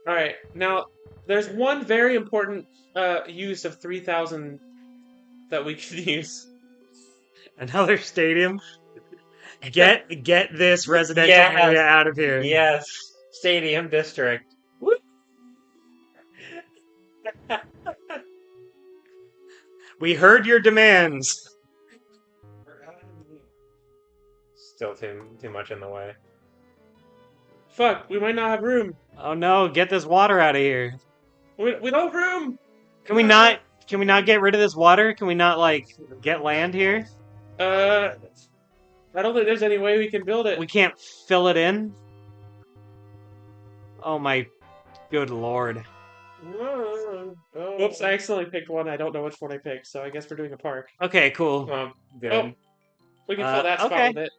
All right, now there's one very important use of 3,000 that we could use. Another stadium. Get this residential Yes. area out of here. Yes. Stadium district. We heard your demands. Still too much in the way. Fuck, we might not have room. Oh no, get this water out of here. We don't have room. Can we not? Can we not get rid of this water? Can we not like get land here? I don't think there's any way we can build it. We can't fill it in. Oh my good lord! Oops, I accidentally picked one. I don't know which one I picked, so I guess we're doing a park. Okay, cool. Good. Oh, we can fill that spot okay. with it.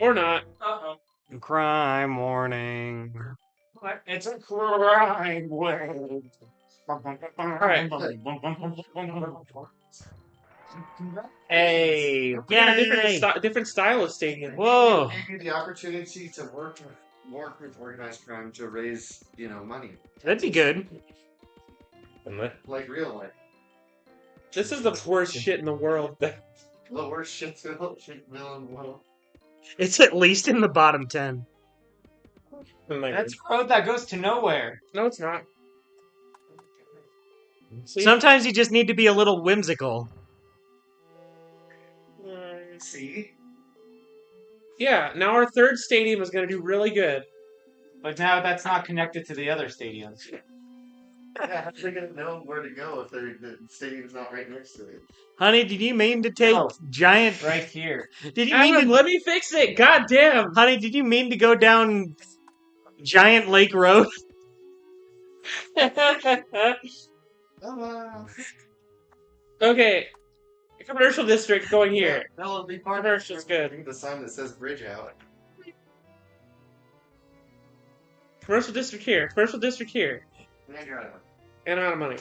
Or not. Crime warning. It's a crime wave. Alright. Hey, We got a yay! different style of stadium. Whoa! Give you the opportunity to work with organized crime to raise, money. That'd be good. Like real life. This is the worst shit in the world. The worst shit villain in the world. It's at least in the bottom 10. That's a road that goes to nowhere. No, it's not. See? Sometimes you just need to be a little whimsical. See? Yeah, now our third stadium is going to do really good. But now that's not connected to the other stadiums. Yeah, how are they gonna know where to go if the stadium's not right next to it? Honey, did you mean to take No. giant... Right here. Did you mean Adam, to... let me fix it! God damn! Honey, did you mean to go down Giant Lake Road? Okay. Commercial district going here. That'll be part Commercial's good. the sign that says bridge out. Commercial district here. Commercial district here. Yeah, you're right. And I'm out of money.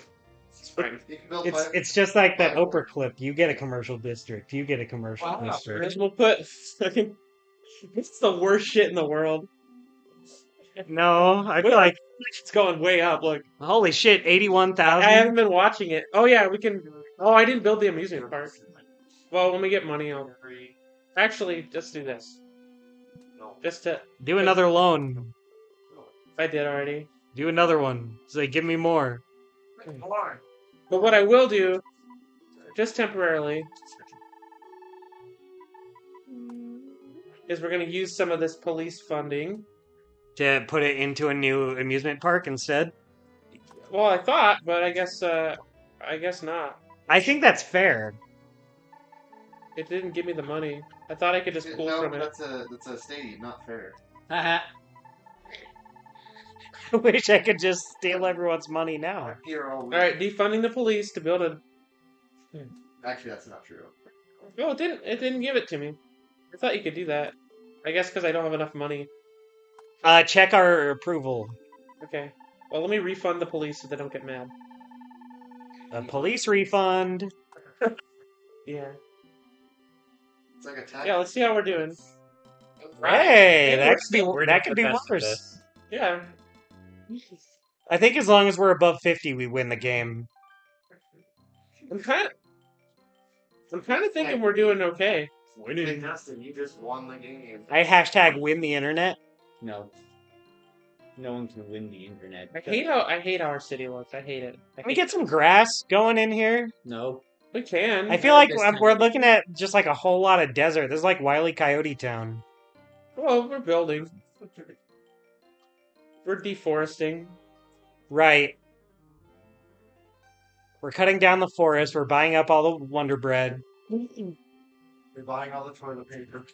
It's fine. You can build It's just like that Oprah clip. You get a commercial district. You get a commercial Wow. district. And we'll put fucking. This is the worst shit in the world. No, I feel like... It's going way up. Look, Holy shit, 81,000? I haven't been watching it. Oh yeah, we can. Oh, I didn't build the amusement park. Well, when we get money, I'll. Actually, just do this. Just to. Do another loan. I did already. Do another one. Say, give me more. But what I will do, just temporarily, is we're going to use some of this police funding. To put it into a new amusement park instead? Well, I thought, but I guess not. I think that's fair. It didn't give me the money. I thought I could just pull No, from it. that's a stadium, not fair. I wish I could just steal everyone's money now. Here all All right, defunding the police to build a. Actually, that's not true. Oh, it didn't. It didn't give it to me. I thought you could do that. I guess because I don't have enough money. Check our approval. Okay. Well, let me refund the police so they don't get mad. A police refund. Yeah. It's like a tax. Yeah. Let's see how we're doing. Hey, Yeah, that could be the best at worse. this. Yeah. I think as long as we're above 50, we win the game. I'm kind of thinking we're doing okay. Hey, Dustin, you just won the game. I hashtag win the internet. No. No one can win the internet. I hate how our city looks. I hate it. Can we get some grass going in here? No. We can. I feel like we're looking at just like a whole lot of desert. This is like Wile E. Coyote Town. Well, we're building. We're deforesting. Right. We're cutting down the forest. We're buying up all the Wonder Bread. We're buying all the toilet paper.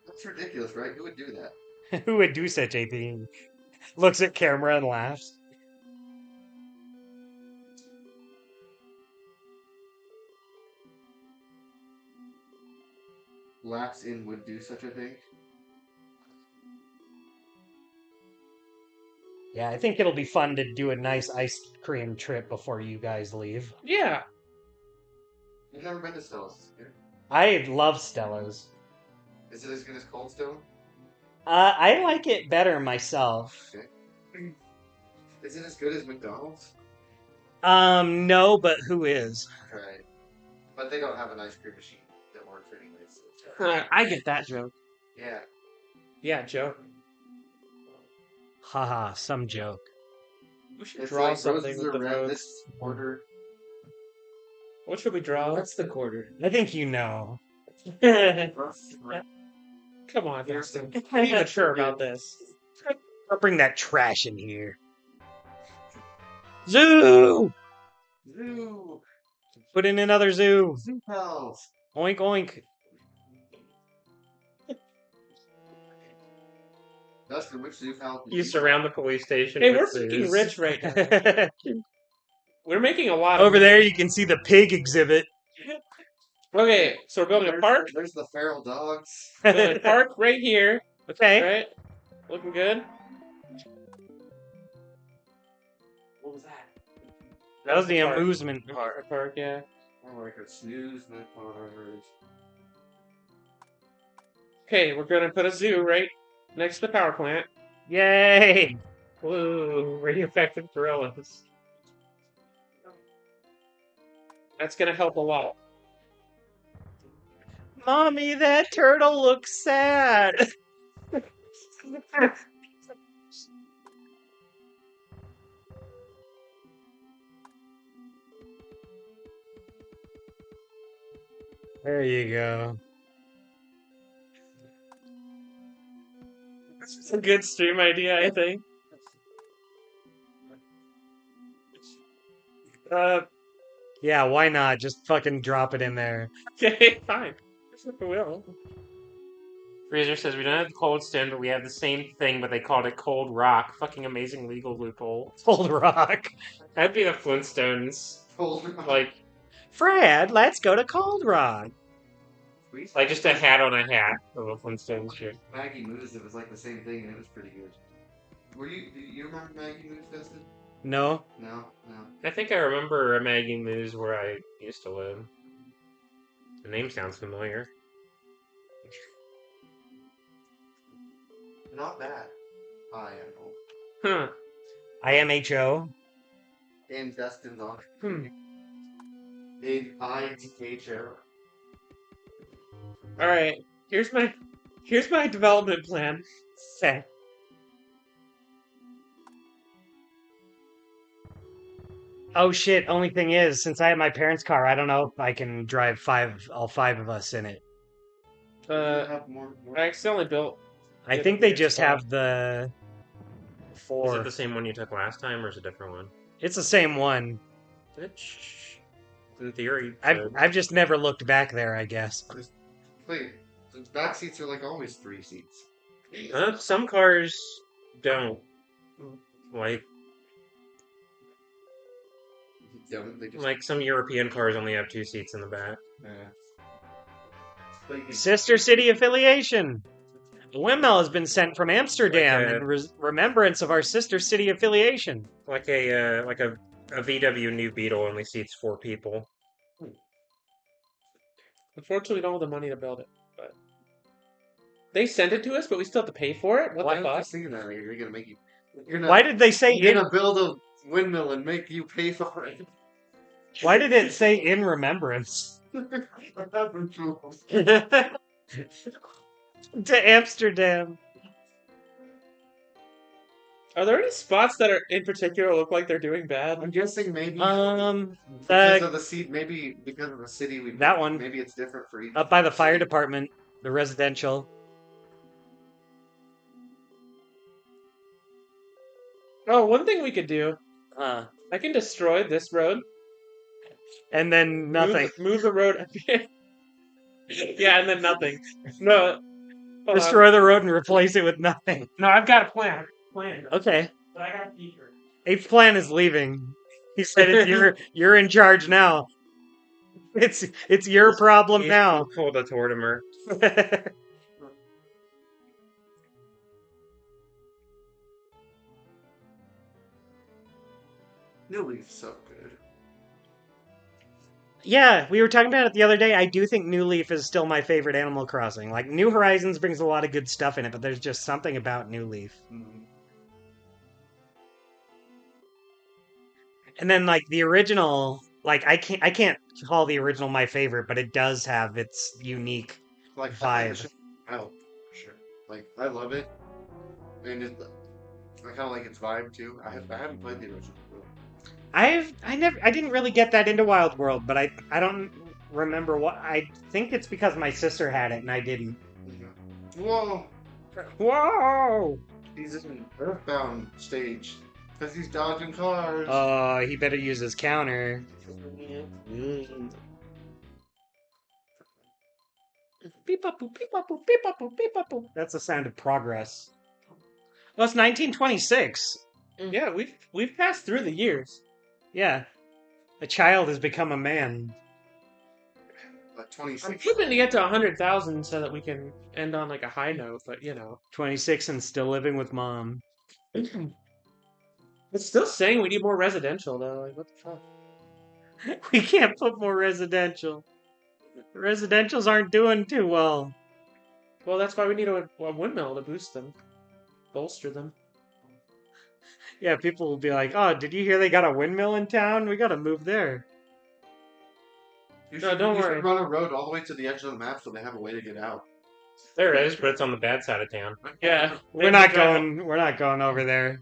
That's ridiculous, right? Who would do that? Who would do such a thing? Looks at camera and laughs. Laps in would do such a thing? Yeah, I think it'll be fun to do a nice ice cream trip before you guys leave. Yeah. You've never been to Stella's. I love Stella's. Is it as good as Cold Stone? I like it better myself. Okay. Is it as good as McDonald's? No, but who is? Right. But they don't have an ice cream machine that works anyways. I get that joke. Yeah. Yeah, joke. Haha, some joke. We should It's draw like something roses with the are red roads. this order. What should we draw? What's the quarter? I think you know. I Come on, Dustin. Be mature about this. I'll bring that trash in here. Zoo! Zoo. Put in another zoo. Zoo pals. Oink oink. Dustin, which zoo pal? did You surround the police station. Hey, with we're freaking zoos. rich right now. We're making a lot Over of there, you can see the pig exhibit. Okay, so we're building a park. There's the feral dogs. Building a park right here. Okay. Right? Looking good. What was that? That was the Park. amusement part. Park, yeah. More like a snooze than a park. Okay, we're gonna put a zoo right next to the power plant. Yay! Whoa, radioactive gorillas. That's gonna help a lot. Mommy, that turtle looks sad. There you go. It's a good stream idea, I think. Yeah, why not? Just fucking drop it in there. Okay, fine. I will. Freezer says we don't have the cold stone, but we have the same thing, but they called it cold rock. Fucking amazing legal loophole. Cold Rock. That'd be the Flintstones. Like Fred, let's go to Cold Rock. just a hat on a hat of a Flintstones shirt. Maggie Moose, it was like the same thing, and it was pretty good. Do you remember Maggie Moose, Dustin? No? No. I think I remember a Maggie Moose where I used to live. The name sounds familiar. Not bad. I know. Huh. IMHO. And Dustin's on. In ITHO. Alright, here's my development plan. Okay. Oh shit, only thing is, since I have my parents' car, I don't know if I can drive all five of us in it. Have more. I accidentally built. I Yeah, think they it's just fine. have the Is four. it the same one you took last time, or is it a different one? It's the same one. In theory, I've just never looked back there, I guess. Wait, the back seats are like always 3 seats. some cars don't. Like They just, Like some European cars only have 2 seats in the back. But you can- Sister city affiliation. A windmill has been sent from Amsterdam Like a- in remembrance of our sister city affiliation. Like a VW New Beetle only seats 4 people. Unfortunately, we don't have the money to build it, but they sent it to us, but we still have to pay for it. What Why the don't you fuck? see that? You're gonna make you. You're Why did they say You're in? gonna build a windmill and make you pay for it. Why did it say in remembrance to Amsterdam? Are there any spots that are in particular look like they're doing bad? I'm guessing maybe Um, because of the seat. Maybe because of the city we. That one. Maybe it's different for each. up by the fire department, the residential. Oh, one thing we could do. Uh, I can destroy this road. and then nothing. Move the road. Yeah, and then nothing. No. hold on. Destroy the road and replace it with nothing. No, I've got a plan. Okay. But I got deeper. Eighth plan is leaving. He said it's you're in charge now. It's your problem now. Pulled a Tortimer. New Leaf's so good. Yeah, we were talking about it the other day. I do think New Leaf is still my favorite Animal Crossing. Like, New Horizons brings a lot of good stuff in it, but there's just something about New Leaf. And then, like, the original, like, I can't call the original my favorite, but it does have its unique Like vibe. Oh, sure. Like I love it, and I kind of like its vibe too. I haven't played the original. I didn't really get that into Wild World, but I don't remember what. I think it's because my sister had it and I didn't. Whoa! Whoa! He's in an Earthbound stage because he's dodging cars. Oh, he better use his counter. Beep-a-boop, beep-a-boop, beep-a-boop, beep-a-boop. That's the sound of progress. Well, it's 1926. Yeah, we've passed through the years. Yeah. A child has become a man. Like I'm 26. hoping to get to 100,000 so that we can end on like a high note, but 26 and still living with mom. It's still saying we need more residential though. Like what the fuck? We can't put more residential. Residentials aren't doing too well. Well, that's why we need a windmill to boost them, bolster them. Yeah, people will be like, oh, did you hear they got a windmill in town? We gotta move there. You No, should, don't you worry. should run a road all the way to the edge of the map so they have a way to get out. There is, but it's on the bad side of town. Yeah, We're not going over there.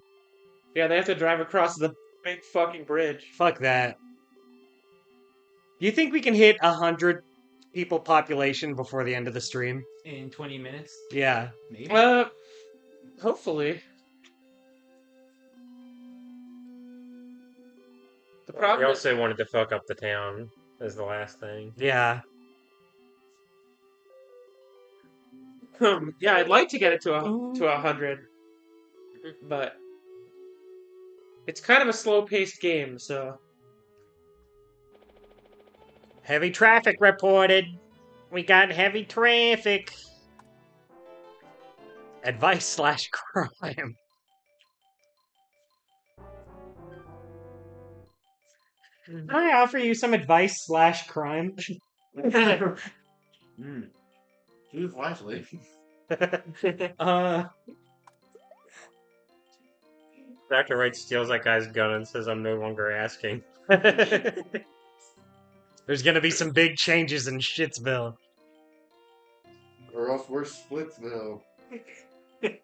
Yeah, they have to drive across the big fucking bridge. Fuck that. Do you think we can hit 100 people population before the end of the stream? In 20 minutes, Yeah. maybe. Hopefully. The We problem is, also wanted to fuck up the town as the last thing. Yeah. yeah, I'd like to get it to 100, but it's kind of a slow-paced game, so Heavy traffic reported. We got heavy traffic. Advice/crime. Can I offer you some advice/crime? Choose wisely. Dr. Wright steals that guy's gun and says, I'm no longer asking. There's gonna be some big changes in Shitsville. Or else we're Splitsville. I'm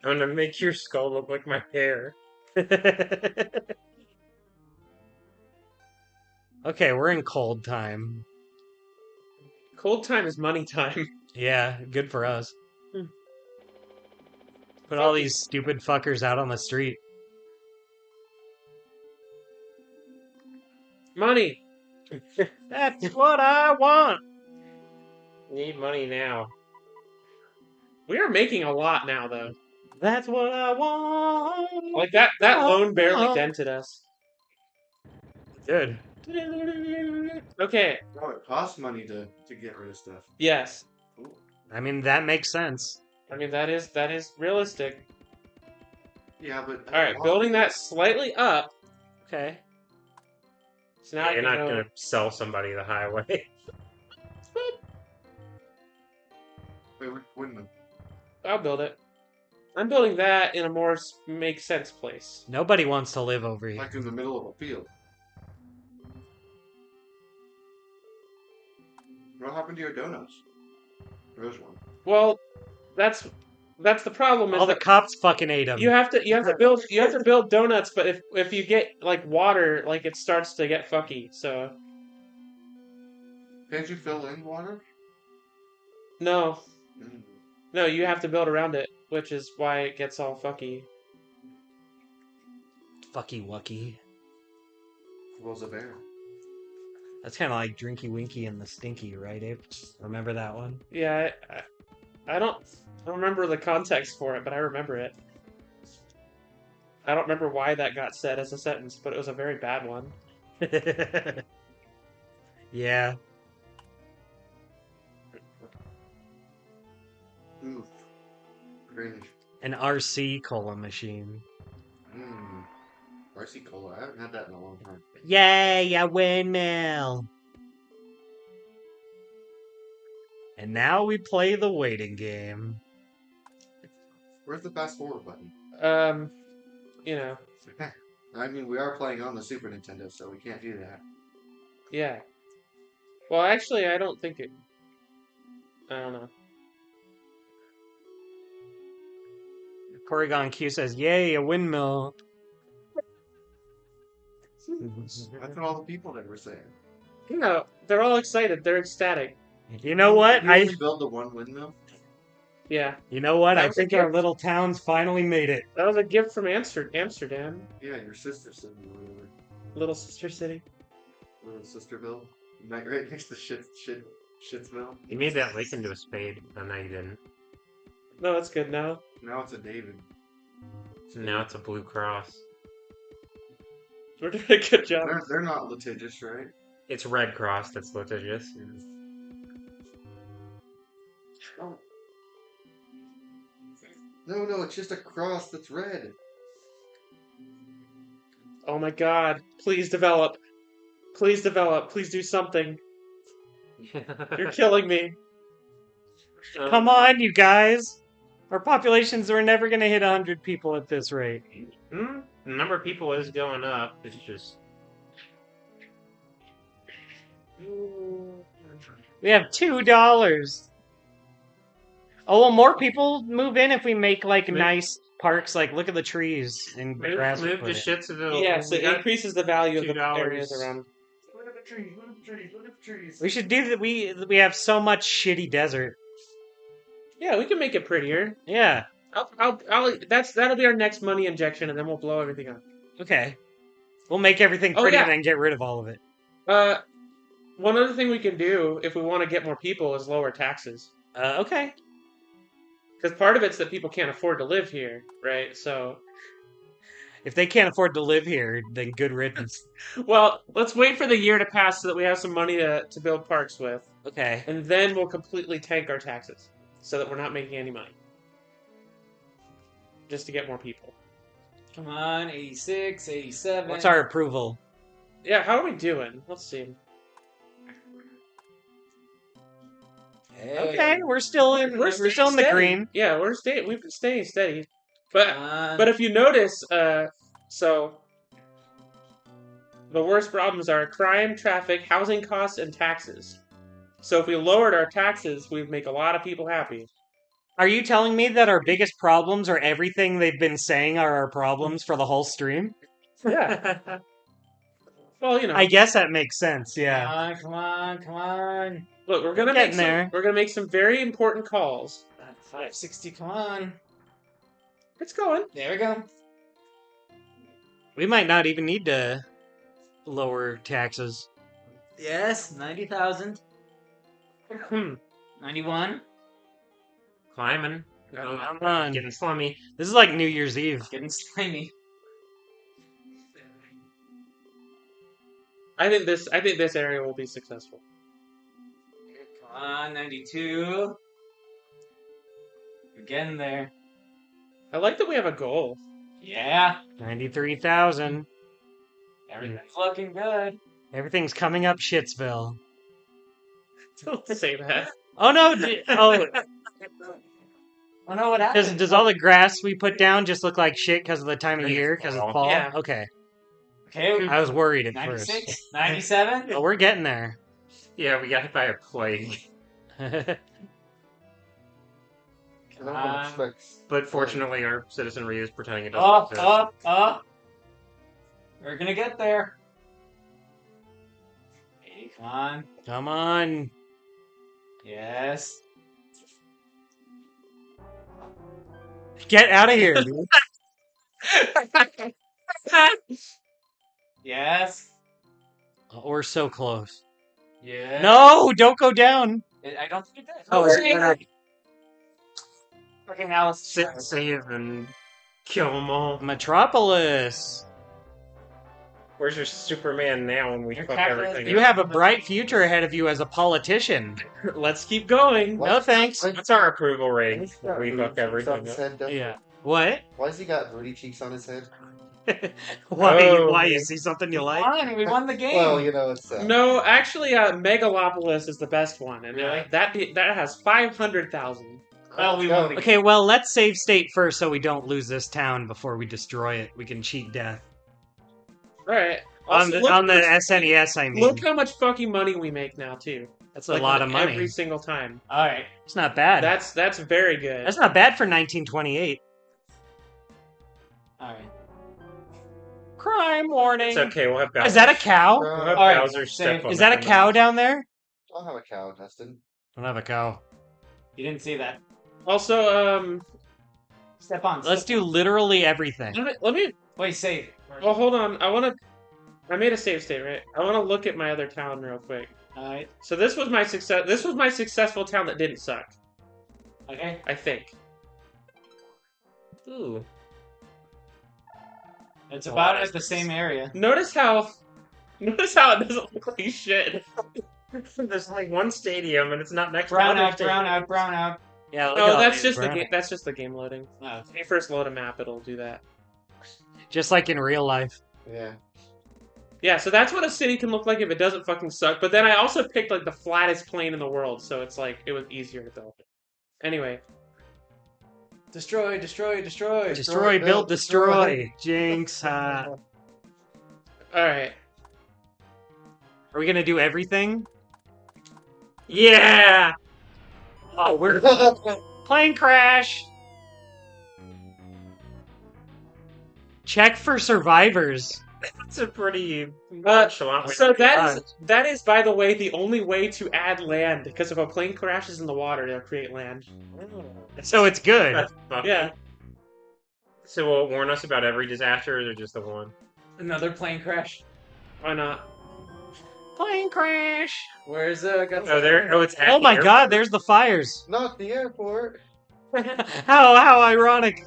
gonna make your skull look like my hair. Okay, we're in cold time. cold time is money time. Yeah, good for us. Hmm. Put all these stupid fuckers out on the street. Money. That's what I want. Need money now. We are making a lot now, though. That's what I want. Like that loan barely dented us. Good. Okay. Oh, it costs money to get rid of stuff. Yes. Cool. I mean, that makes sense. I mean that is realistic. Yeah, but All right, building that slightly up. Okay. So now I You're can not go. gonna sell somebody the highway. Wait, windmill. I'll build it. I'm building that in a more make sense place. Nobody wants to live over here. Like in the middle of a field. What happened to your donuts? There's one. Well, that's the problem. Is All the that cops fucking ate them. you have to build donuts, but if you get like water, like it starts to get fucky. So Can't you fill in water? no, Mm. no, you have to build around it, which is why it gets all fucky. Fucky wucky. Was a bear. That's kind of like Drinky Winky and the Stinky, right, Abe? Remember that one? Yeah, I don't remember the context for it, but I remember it. I don't remember why that got said as a sentence, but it was a very bad one. Yeah. Oof. Cringe. An RC cola machine. Mmm. RC Cola. I haven't had that in a long time. Yay, a windmill! And now we play the waiting game. Where's the fast forward button? You know, I mean, we are playing on the Super Nintendo, so we can't do that. yeah. Well, actually, I don't think it. I don't know. Porygon Q says, yay, a windmill. That's what all the people that were saying. You know, they're all excited. They're ecstatic. You know what? You only build the one windmill. Yeah, You know what? That I was a think our gift. little town's finally made it. that was a gift from Amsterdam, Yeah, your sister said you were little sister city. Little Sisterville, right next to Shitsville. You made that lake into a spade. Oh, no, you didn't. No, that's good now. Now it's a David. So now it's a Blue Cross. We're doing a good job. They're not litigious, right? It's Red Cross that's litigious. No, it's just a cross that's red. Oh my god! Please develop. Please develop. Please do something. You're killing me. Come on, you guys. Our populations are never going to hit 100 people at this rate. The number of people is going up. It's just. We have $2. Oh, will more people move in if we make like Maybe- nice parks? Like, look at the trees and grass. we Move put to in. Shitsville. Yes, it increases the value of the $2. areas around. Look at the trees. Look at the trees. Look at the trees. We should do that. We have so much shitty desert. Yeah, we can make it prettier. Yeah. That'll be our next money injection, and then we'll blow everything up. Okay. We'll make everything Oh, pretty yeah. and then get rid of all of it. One other thing we can do if we want to get more people is lower taxes. Okay. Because part of it's that people can't afford to live here, right? So, If they can't afford to live here, then good riddance. well, let's wait for the year to pass so that we have some money to build parks with, Okay. and then we'll completely tank our taxes so that we're not making any money. Just to get more people. Come on, 86, 87. What's our approval? Yeah, how are we doing? Let's see. Hey. Okay, we're still in. We're staying still in the steady. green. Yeah, we've been staying steady. But Come on. But if you notice, so the worst problems are crime, traffic, housing costs, and taxes. So if we lowered our taxes, we'd make a lot of people happy. Are you telling me that our biggest problems are everything they've been saying are our problems for the whole stream? Yeah. Well, you know, I guess that makes sense. Yeah. Come on. look, we're gonna Getting there. We're gonna make some very important calls. 560, come on. It's going. There we go. We might not even need to lower taxes. Yes, 90,000. Hmm. 91. Climbing. Come on. Getting slummy. This is like New Year's Eve. Getting slimy. I think this area will be successful. Come on, 92. We're getting there. I like that we have a goal. Yeah. 93,000. Everything's looking good. Everything's coming up Shitsville. Don't say that. Oh no! Oh no, what happened? Does all the grass we put down just look like shit because of the time of year? Because it's fall? Yeah. Okay. Okay, I was worried at 96, first. 97. But we're getting there. Yeah, we got hit by a plague. No one expects. But fortunately, our citizenry is pretending it doesn't Up. exist. We're gonna get there. 80, come on. Come on. Yes. Get out of here, dude. Yes. We're so close. Yes. No, don't go down. I don't think it did. Oh, it's Fucking Alice. Save and kill them all. Metropolis. Where's your Superman now when we Your fuck capitalist- everything You up? have a bright future ahead of you as a politician. Let's keep going. No thanks. What's our approval rating? Why's he got We booty fuck cheeks on everything his up. head, Dustin? Yeah. What? Why's he got booty cheeks on his head? Why? Oh. Why? You see something you like? Fine, we won the game. Well, you know, it's No, actually, Megalopolis is the best one, and Really? that has 500,000. Well, we Let's won go. the Okay, well, let's save state first so we don't lose this town before we destroy it. We can cheat death. Right. On Also, the look- on the SNES, I mean. Look how much fucking money we make now, too. That's a lot of money. every single time. All right. It's not bad. That's very good. That's not bad for 1928. All right. Crime warning. It's okay, we'll have Bowser. Is that a cow? We'll have All right, Bowser step same. on Is the that a fence. cow down there? I'll have a cow, Dustin. Don't have a cow. You didn't see that. Also, Step on. Let's do literally everything. let me. Wait, save. Oh, hold on. I made a save state, right? I want to look at my other town real quick. Alright. So this was my success. This was my successful town that didn't suck. Okay. I think. Ooh. It's about at the same area. Notice how it doesn't look like shit. There's like one stadium and it's not next Brown to out, other brown stadiums. out, brown out. Yeah. look at Oh, all that's these just the brown- game. That's just the game loading. Oh, When you first load a map, it'll do that. Just like in real life. Yeah. Yeah, so that's what a city can look like if it doesn't fucking suck. But then I also picked like the flattest plane in the world, so it's like it was easier to build. Anyway, destroy, destroy, destroy. Destroy, build, destroy. Jinx. all right. Are we gonna do everything? Yeah! Oh, we're plane crash. Check for survivors. That's a pretty Uh, nonchalant way So to that is, by the way, the only way to add land. Because if a plane crashes in the water, they'll create land. So it's good. That's fucking- Yeah. So will it warn us about every disaster, or is it just the one? Another plane crash. Why not? Plane crash. Where's Oh, there. Oh, it's. At Oh the my airport. god, there's the fires. Not the airport. How ironic.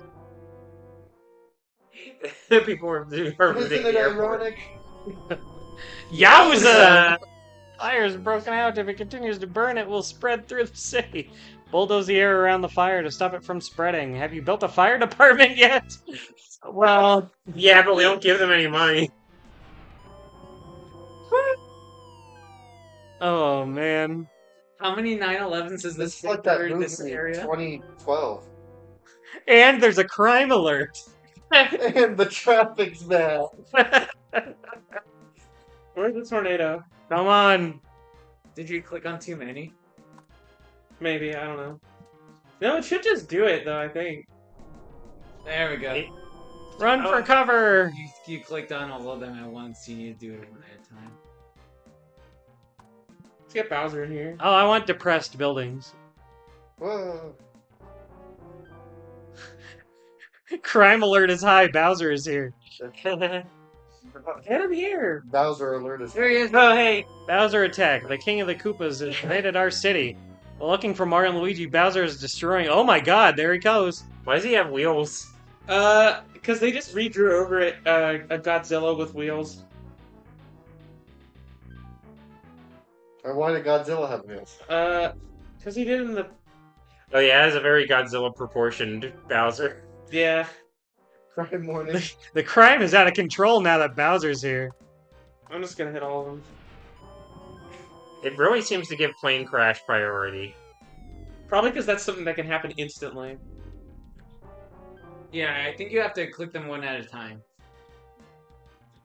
People are Isn't rooting it the airport. ironic? Yowza! Fire's broken out. If it continues to burn, it will spread through the city. Bulldoze the air around the fire to stop it from spreading. Have you built a fire department yet? Well, yeah, but we don't give them any money. Oh man. How many 9/11s has this It's like that occurred in movie, this area? 2012. And there's a crime alert. And the traffic's bad. Where's the tornado? Come on. Did you click on too many? Maybe, I don't know. No, it should just do it, though, I think. There we go. Run for cover. You clicked on all of them at once. You need to do it one at a time. Let's get Bowser in here. Oh, I want depressed buildings. Whoa. Crime alert is high. Bowser is here. Get him here! Bowser alert is. There he is. Oh, hey. Bowser attack. The king of the Koopas has invaded our city. While looking for Mario and Luigi, Bowser is destroying... Oh my god, there he goes. Why does he have wheels? Because they just redrew over it, a Godzilla with wheels. Or why did Godzilla have wheels? Because he did in the... Oh yeah, it has a very Godzilla proportioned Bowser. Yeah. Crime morning. The crime is out of control now that Bowser's here. I'm just gonna hit all of them. It really seems to give plane crash priority. Probably because that's something that can happen instantly. Yeah, I think you have to click them one at a time.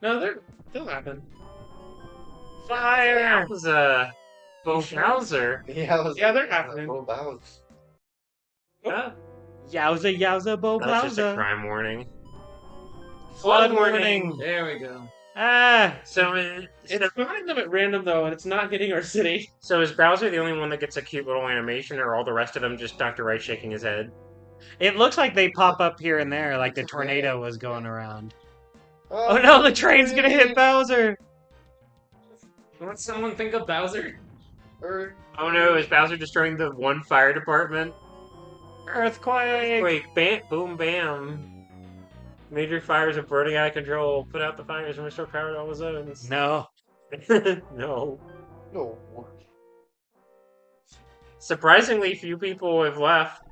No, they'll happen. Fire! That was Bo Bowser. Yeah, they're happening. Oh, Bowser. Oh, Yowza, yowza, bo, that's just a bowza. crime warning. Flood warning. There we go. Ah! So, It's spawning them at random, though, and it's not hitting our city. so is Bowser the only one that gets a cute little animation, or all the rest of them just Dr. Wright shaking his head? It looks like they pop up here and there, like the tornado was going around. Oh, Oh no, the train's gonna hit Bowser! Won't someone think of Bowser? Oh no, is Bowser destroying the one fire department? Earthquake! Wait, bam, boom, bam. Major fires are burning out of control. Put out the fires and restore power to all the zones. No. No. No. Surprisingly few people have left.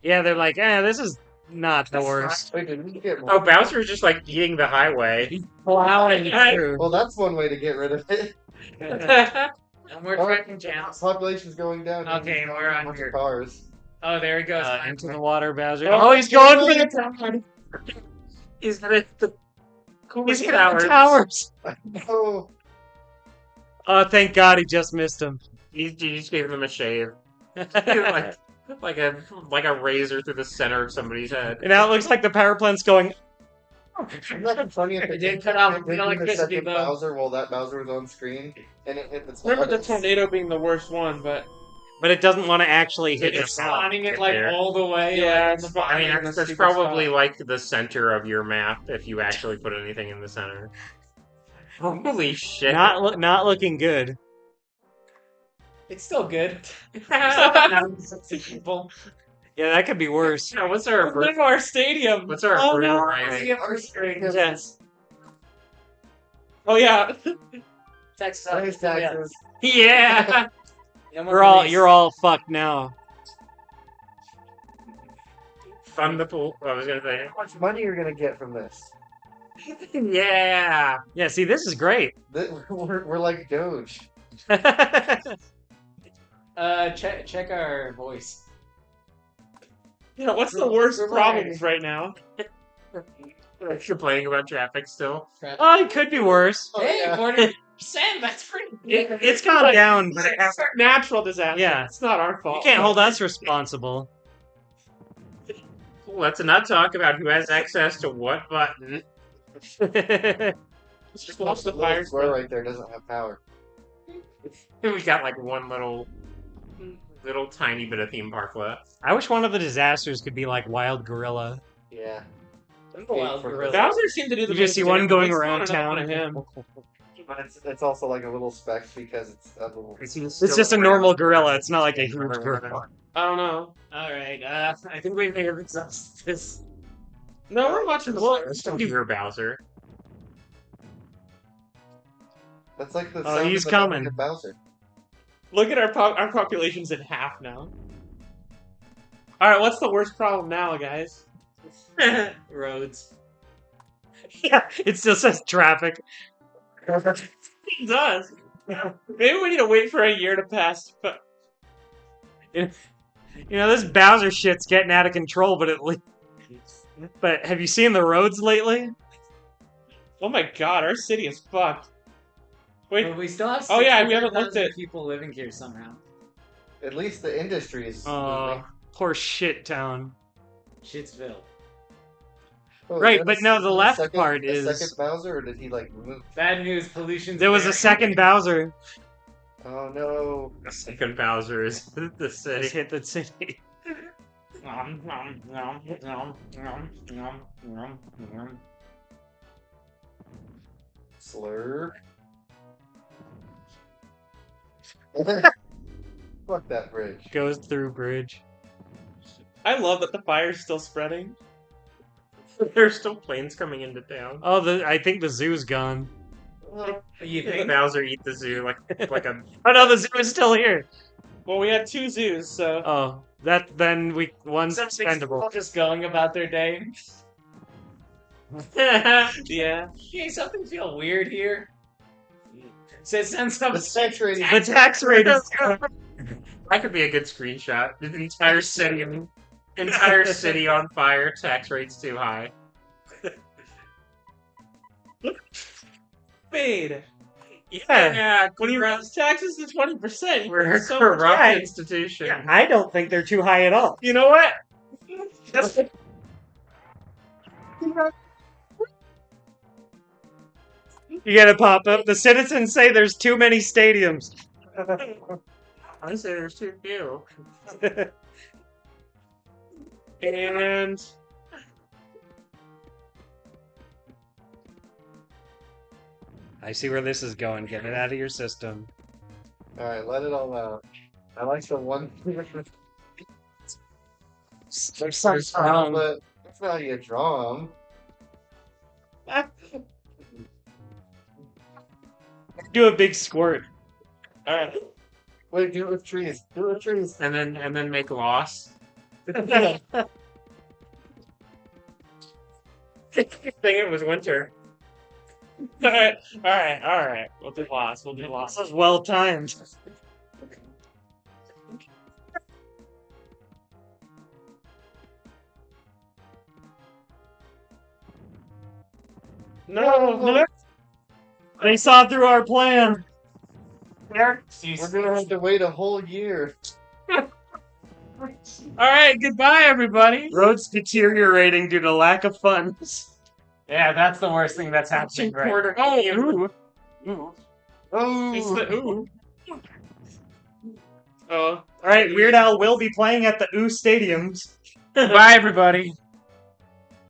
Yeah, they're like, this is not the worst. Wait, did we get Oh, Bowser is just like eating the highway. Plowing through. Well, that's one way to get rid of it. And we're tracking channels. Population's going down. Okay, we're on Bunch of here. Cars. Oh, there he goes. Into the water, Bowser. Oh, Oh, he's going for the towers! He's gonna hit the He's coolest hitting the towers. towers! Oh, Oh, thank God he just missed him. He just gave them a shave. like a razor through the center of somebody's head. And now it looks like the power plant's going Nothing funny if It did cut off with the electricity, second though. Bowser while that Bowser was on screen, and it hit the Remember the spot. tornado being the worst one, but But it doesn't want to actually hit It's the sound. Spawning it Get like there. all the way. yeah, like, it's in the I mean, in the that's stupid probably spot. like the center of your map if you actually put anything in the center. Holy shit! Not looking good. It's still good. People. Yeah, that could be worse. Yeah, what's our Live our stadium. what's our Oh, approval no. rating? Yes. Oh yeah. Texas. Thanks, taxes. Yeah. You're all fucked now. Fund the pool. I was gonna say. How much money you're gonna get from this? Yeah. Yeah, see, this is great. We're like Doge. Check our voice. Yeah, what's the worst problems right now? Complaining about traffic still. Oh, it could be worse. Oh, Hey, yeah. 40%. That's pretty good. It's gone down, but it It's a natural disaster. Yeah. It's not our fault. you can't hold us responsible. Let's not talk about who has access to what button. Just watch the little fire square right there doesn't have power. We got like one little tiny bit of theme park left. I wish one of the disasters could be like Wild Gorilla. Yeah. Wild gorilla. Bowser seemed to do the You just most see one damage. going It's around not enough town. on him. But it's also like a little speck because it's a little. It's just a normal gorilla. It's not like a huge gorilla. I don't know. Alright, I think we may have exhausted this. No, we're watching the Let's don't hear Bowser. That's like the. Oh, sound he's of the coming. Bowser. Look at our population's in half now. Alright, what's the worst problem now, guys? Roads. Yeah, it still says traffic. It does. Maybe we need to wait for a year to pass. But You know, this Bowser shit's getting out of control, but have you seen the roads lately? oh my god, our city is fucked. Wait, But we still have. Oh, yeah, we haven't looked 65,000 at- people living here somehow. At least the industry is. Oh, poor shit town. Shitsville. Oh, right, is but that no, the left second, part the is- second Bowser, or did he like remove? Bad news. Pollution's There was a there. second Bowser. Oh no! The second Bowser is the Just city. hit the city. Nom, nom, nom, nom, nom, nom, nom, nom. Slurp. Fuck that bridge. Goes through bridge. I love that the fire's still spreading. There's still planes coming into town. Oh, I think the zoo's gone. You Did think? Bowser eat the zoo like a Oh no, the zoo is still here. Well, we had 2 zoos, so Oh, one's Some six people spendable. just going about their day. yeah. Hey, something feel weird here. Says send some. The tax rate is The tax rate is. That could be a good screenshot. The entire city on fire. Tax rate's too high. Fade. Yeah, When you raise taxes to 20%, we're a so corrupt right. institution. Yeah, I don't think they're too high at all. you know what? You gotta pop up. The citizens say there's too many stadiums. I say there's too few. And I see where this is going. Get it out of your system. All right, let it all out. I like the one. There's some strong. But that's not how you draw them. Do a big squirt. all right. Wait, do it with trees. Do it with trees. And then make loss. Thing it was winter. All right. We'll do loss. We'll do loss. This is well timed. No. They saw through our plan. We're gonna have to wait a whole year. All right. Goodbye, everybody. Roads deteriorating due to lack of funds. Yeah, that's the worst thing that's happening right Quarter. Oh, Ooh. ooh. It's the ooh. Oh, All right, Weird Al will be playing at the Stadiums. bye everybody.